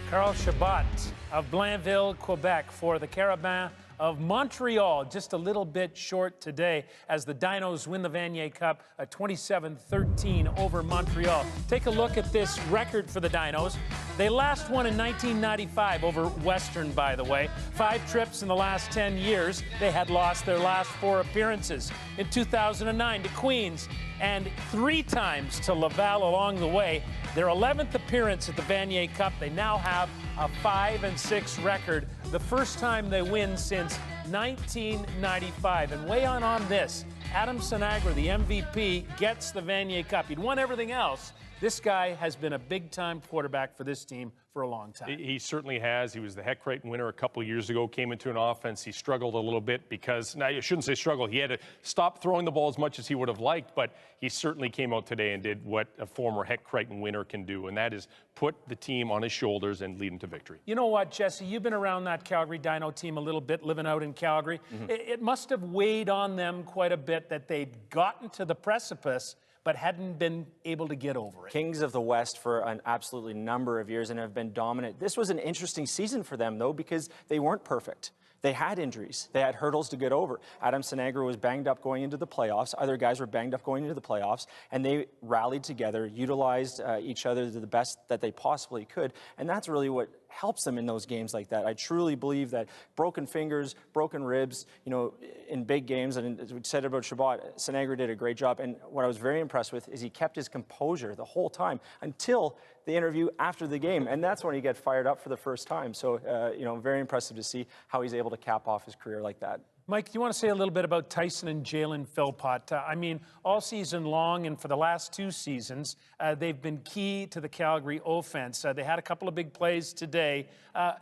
Carl Chabot of Blainville, Quebec for the Carabins of Montreal. Just a little bit short today as the Dinos win the Vanier Cup at 27-13 over Montreal. Take a look at this record for the Dinos. They last won in 1995 over Western, by the way. 5 trips in the last 10 years. They had lost their last 4 appearances. In 2009 to Queens and 3 times to Laval along the way. Their 11th appearance at the Vanier Cup. They now have a 5-6 record. The first time they win since 1995. And weigh on this, Adam Sinagra, the MVP, gets the Vanier Cup. He'd won everything else. This guy has been a big-time quarterback for this team for a long time. He certainly has. He was the Heck Creighton winner a couple years ago, came into an offense. He struggled a little bit because, now you shouldn't say struggle, he had to stop throwing the ball as much as he would have liked, but he certainly came out today and did what a former Heck Creighton winner can do, and that is put the team on his shoulders and lead him to victory. You know what, Jesse, you've been around that Calgary Dino team a little bit, living out in Calgary. It must have weighed on them quite a bit that they'd gotten to the precipice, but hadn't been able to get over it. Kings of the West for an absolutely number of years and have been dominant. This was an interesting season for them, though, because they weren't perfect. They had injuries. They had hurdles to get over. Adam Sinagra was banged up going into the playoffs. Other guys were banged up going into the playoffs. And they rallied together, utilized each other to the best that they possibly could. And that's really what helps them in those games like that. I truly believe that broken fingers, broken ribs, you know, in big games, and as we said about Shabbat, Sinagra did a great job. And what I was very impressed with is he kept his composure the whole time until the interview after the game. And that's when he got fired up for the first time. So, you know, very impressive to see how he's able to cap off his career like that. Mike, do you want to say a little bit about Tyson and Jalen Philpott? I mean, all season long and for the last 2 seasons, they've been key to the Calgary offense. They had a couple of big plays today.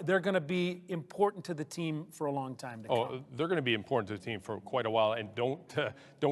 They're going to be important to the team for a long time to come. Oh, they're going to be important to the team for quite a while, and don't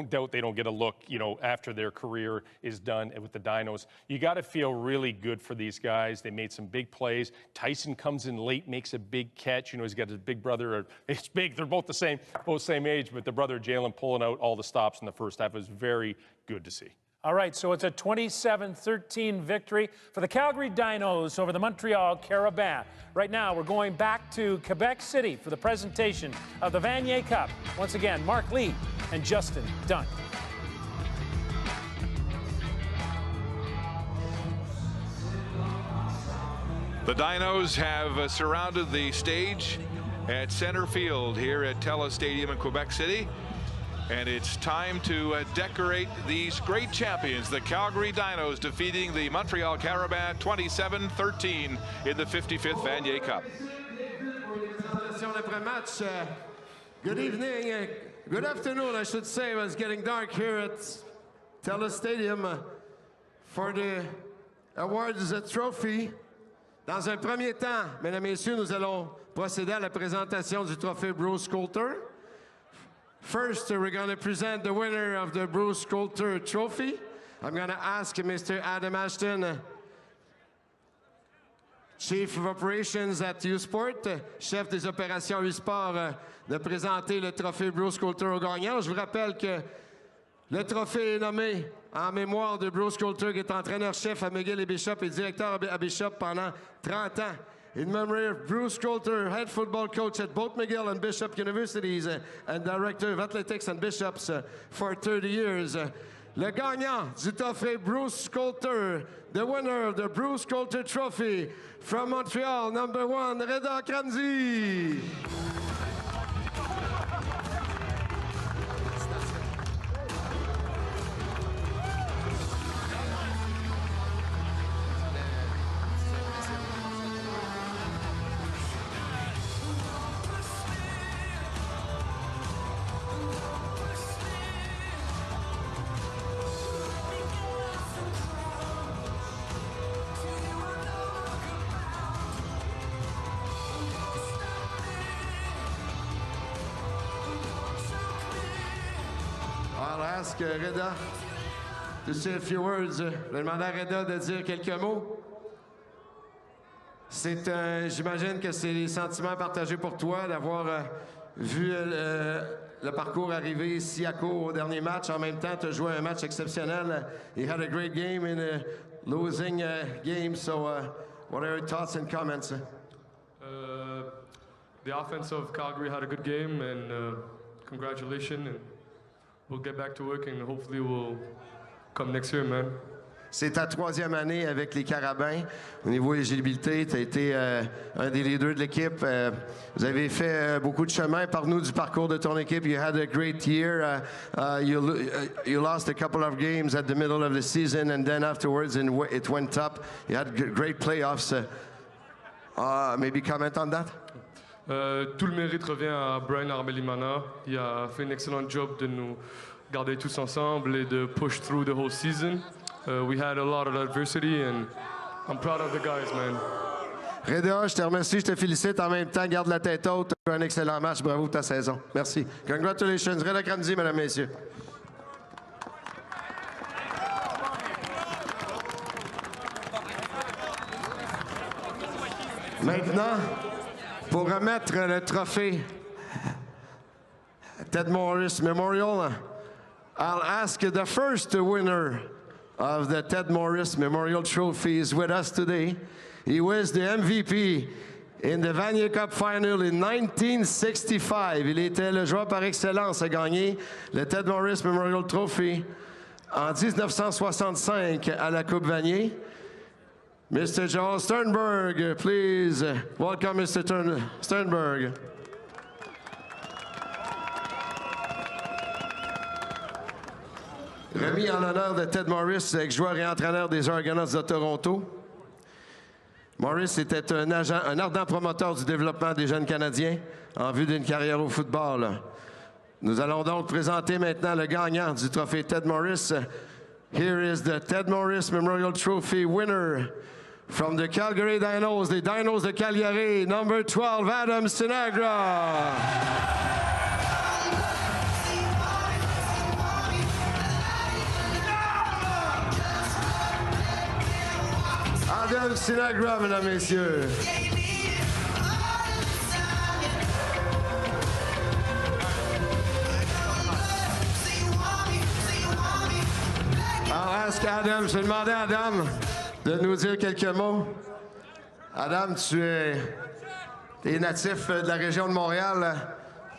doubt they don't get a look, you know, after their career is done with the Dinos. You got to feel really good for these guys. They made some big plays. Tyson comes in late, makes a big catch. You know, he's got his big brother. It's big. They're both the same age, but the brother Jalen pulling out all the stops in the first half was very good to see. All right, so it's a 27-13 victory for the Calgary Dinos over the Montreal Carabins. Right now, we're going back to Quebec City for the presentation of the Vanier Cup. Once again, Mark Lee and Justin Dunn. The Dinos have surrounded the stage at center field here at TELUS Stadium in Quebec City. And it's time to decorate these great champions, the Calgary Dinos, defeating the Montreal Carabins 27-13 in the 55th Vanier Cup. Good evening, good afternoon, I should say. It was getting dark here at TELUS Stadium for the awards trophy. Dans un premier temps, mesdames et messieurs, nous allons procéder à la présentation du trophée Bruce Coulter. First, we're going to present the winner of the Bruce Coulter Trophy. I'm going to ask Mr. Adam Ashton, Chief of Operations at U-Sport, chef des opérations U-Sport, de présenter le trophée Bruce Coulter au gagnant. Je vous rappelle que le trophée est nommé en mémoire de Bruce Coulter, qui est entraîneur-chef à McGill et Bishop et directeur à Bishop pendant 30 ans. In memory of Bruce Coulter, head football coach at both McGill and Bishop Universities and director of athletics and Bishops for 30 years. Le gagnant du trophée Bruce Coulter, the winner of the Bruce Coulter Trophy from Montreal, number 1, Reda Kramzi. I'll ask Reda to say a few words. Je vais demander à Reda de dire quelques mots. J'imagine que c'est des sentiments partagés pour toi d'avoir vu le parcours arriver si à court au dernier match. En même temps, tu as joué un match exceptionnel. You had a great game in a losing game. So, what are your thoughts and comments? The offense of Calgary had a good game, and congratulations. And we'll get back to work, and hopefully we'll come next year, man. C'est ta 3e année avec les Carabins. Au niveau éligibilité, tu as été un des leaders de l'équipe. Vous avez fait beaucoup de chemin. Parle-nous du parcours de ton équipe. You had a great year. You lost a couple of games at the middle of the season, and then afterwards it went up. You had great playoffs. Maybe comment on that? Tout le mérite revient à Brian Armelimana. Il a fait un excellent job de nous garder tous ensemble et de push through the whole season. We had a lot of adversity, and I'm proud of the guys, man. Reda, je te remercie, je te félicite. En même temps, garde la tête haute. Tu as un excellent match. Bravo pour ta saison. Merci. Congratulations. Reda Kramzi, mesdames et messieurs. Maintenant, pour remettre le trophée Ted Morris Memorial, I'll ask the first winner of the Ted Morris Memorial Trophy is with us today. He was the MVP in the Vanier Cup final in 1965. Il était le joueur par excellence à gagner le Ted Morris Memorial Trophy en 1965 à la Coupe Vanier. Mr. Joel Sternberg, please welcome Mr. Sternberg. Remis en l'honneur de Ted Morris, ex-joueur et entraîneur des Argonauts de Toronto. Morris était un ardent promoteur du développement des jeunes Canadiens en vue d'une carrière au football. Nous allons donc présenter maintenant le gagnant du trophée Ted Morris. Here is the Ted Morris Memorial Trophy winner from the Calgary Dinos, the Dinos de Calgary, number 12, Adam Sinagra. Adam Sinagra, mesdames, messieurs. I'll ask Adam, je vais demander à Adam de nous dire quelques mots. Adam, tu es natif de la région de Montréal.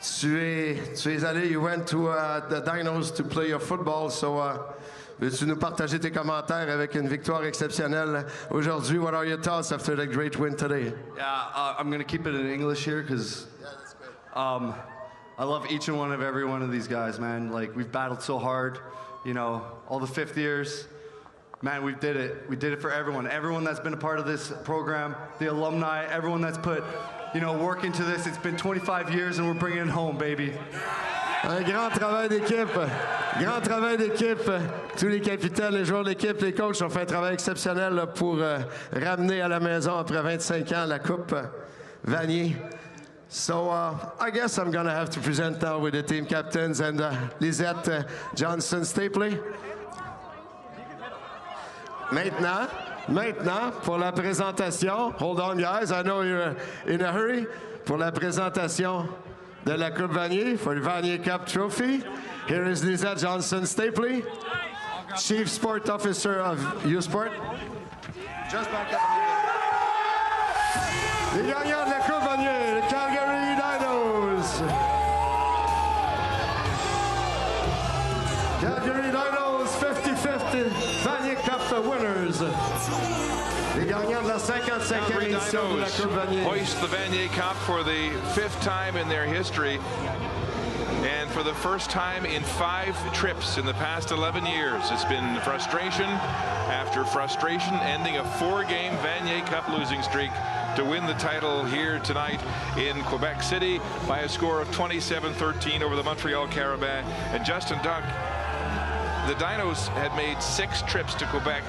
Tu es allé, you went to the Dinos to play your football, so veux-tu nous partager tes commentaires avec une victoire exceptionnelle aujourd'hui? What are your thoughts after the great win today? Yeah, I'm going to keep it in English here because I love each and every one of these guys, man. Like, we've battled so hard, you know, all the fifth years. Man, we did it. We did it for everyone. Everyone that's been a part of this program, the alumni, everyone that's put, you know, work into this. It's been 25 years and we're bringing it home, baby. Un grand travail d'équipe. Grand travail d'équipe. Tous les capitaines, les joueurs de l'équipe, les coachs ont fait un travail exceptionnel pour ramener à la maison après 25 ans la Coupe Vanier. So I guess I'm going to have to present now with the team captains and Lisette Johnson-Stapley. Maintenant, pour la présentation, hold on guys, I know you're in a hurry, pour la présentation de la Coupe Vanier, for the Vanier Cup Trophy, here is Lisette Johnson-Stapley, Chief Sport Officer of U-Sport. Just back up. Les gagnants de la Coupe Vanier, les Calgary Dinos. Calgary Dinos 50-50 Vanier Cup winners. Les gagnants de la 55e édition de la Coupe Vanier. Hoist the Vanier Cup for the 5th time in their history. And for the first time in 5 trips in the past 11 years, it's been frustration after frustration, ending a 4-game Vanier Cup losing streak to win the title here tonight in Quebec City by a score of 27-13 over the Montreal Carabins. And Justin Duck, the Dinos had made 6 trips to Quebec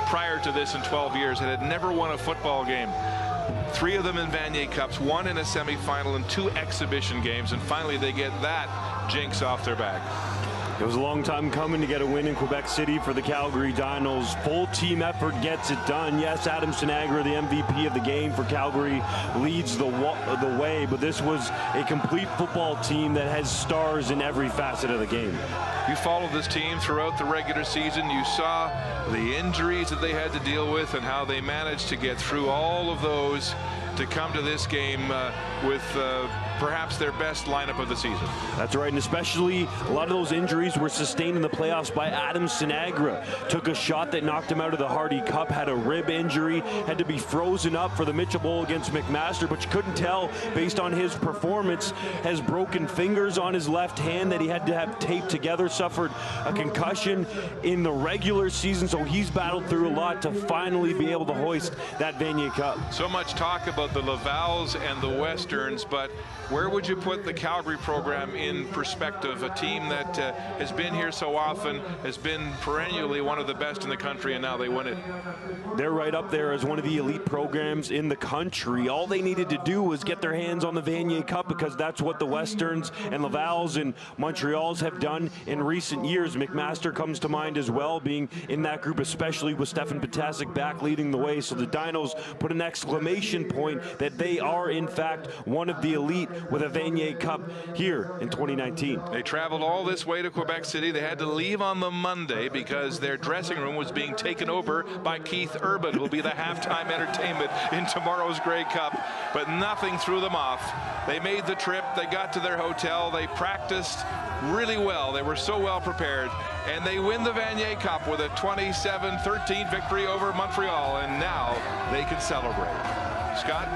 prior to this in 12 years and had never won a football game. 3 of them in Vanier Cups, 1 in a semifinal and 2 exhibition games, and finally they get that jinx off their back. It was a long time coming to get a win in Quebec City for the Calgary Dinos. Full team effort gets it done. Yes, Adam Sinagra, the MVP of the game for Calgary, leads the way, but this was a complete football team that has stars in every facet of the game. You followed this team throughout the regular season. You saw the injuries that they had to deal with and how they managed to get through all of those to come to this game with perhaps their best lineup of the season. That's right, and especially a lot of those injuries were sustained in the playoffs by Adam Sinagra. Took a shot that knocked him out of the Hardy Cup, had a rib injury, had to be frozen up for the Mitchell Bowl against McMaster, but you couldn't tell based on his performance. Has broken fingers on his left hand that he had to have taped together, suffered a concussion in the regular season, so he's battled through a lot to finally be able to hoist that Vanier Cup. So much talk about the Lavals and the Westerns, but where would you put the Calgary program in perspective? A team that has been here so often, has been perennially one of the best in the country, and now they win it. They're right up there as one of the elite programs in the country. All they needed to do was get their hands on the Vanier Cup, because that's what the Westerns and Lavals and Montreals have done in recent years. McMaster comes to mind as well, being in that group, especially with Stefan Potasic back leading the way. So the Dinos put an exclamation point point that they are, in fact, one of the elite with a Vanier Cup here in 2019. They traveled all this way to Quebec City. They had to leave on the Monday because their dressing room was being taken over by Keith Urban, who will be the halftime entertainment in tomorrow's Grey Cup. But nothing threw them off. They made the trip. They got to their hotel. They practiced really well. They were so well prepared. And they win the Vanier Cup with a 27-13 victory over Montreal. And now they can celebrate. Scott?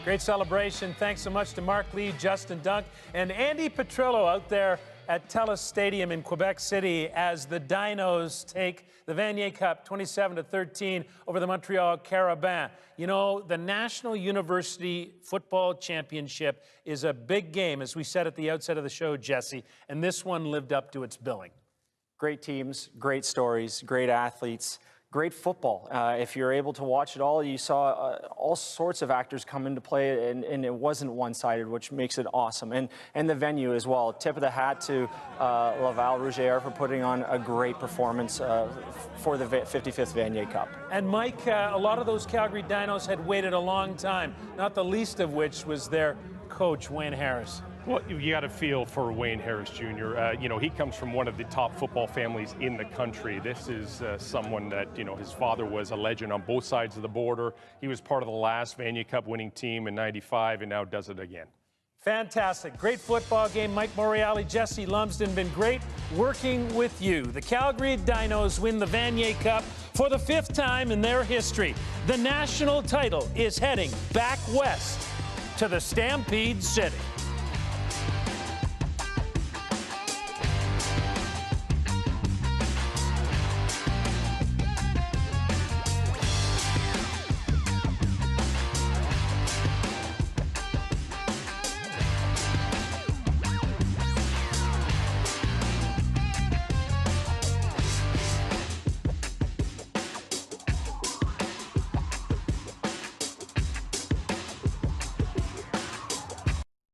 Great celebration. Thanks so much to Mark Lee, Justin Dunk, and Andy Petrillo out there at TELUS Stadium in Quebec City as the Dinos take the Vanier Cup 27-13 over the Montreal Carabins. You know, the National University Football Championship is a big game, as we said at the outset of the show, Jesse, and this one lived up to its billing. Great teams, great stories, great athletes. Great football. If you're able to watch it all, you saw all sorts of actors come into play, and it wasn't one-sided, which makes it awesome. And the venue as well. Tip of the hat to Laval Rougier for putting on a great performance for the 55th Vanier Cup. And Mike, a lot of those Calgary Dinos had waited a long time, not the least of which was their coach, Wayne Harris. Well, you got to feel for Wayne Harris Jr. You know, he comes from one of the top football families in the country. This is someone that, you know, his father was a legend on both sides of the border. He was part of the last Vanier Cup winning team in '95 and now does it again. Fantastic. Great football game. Mike Morreale, Jesse Lumsden, been great working with you. The Calgary Dinos win the Vanier Cup for the 5th time in their history. The national title is heading back west to the Stampede City.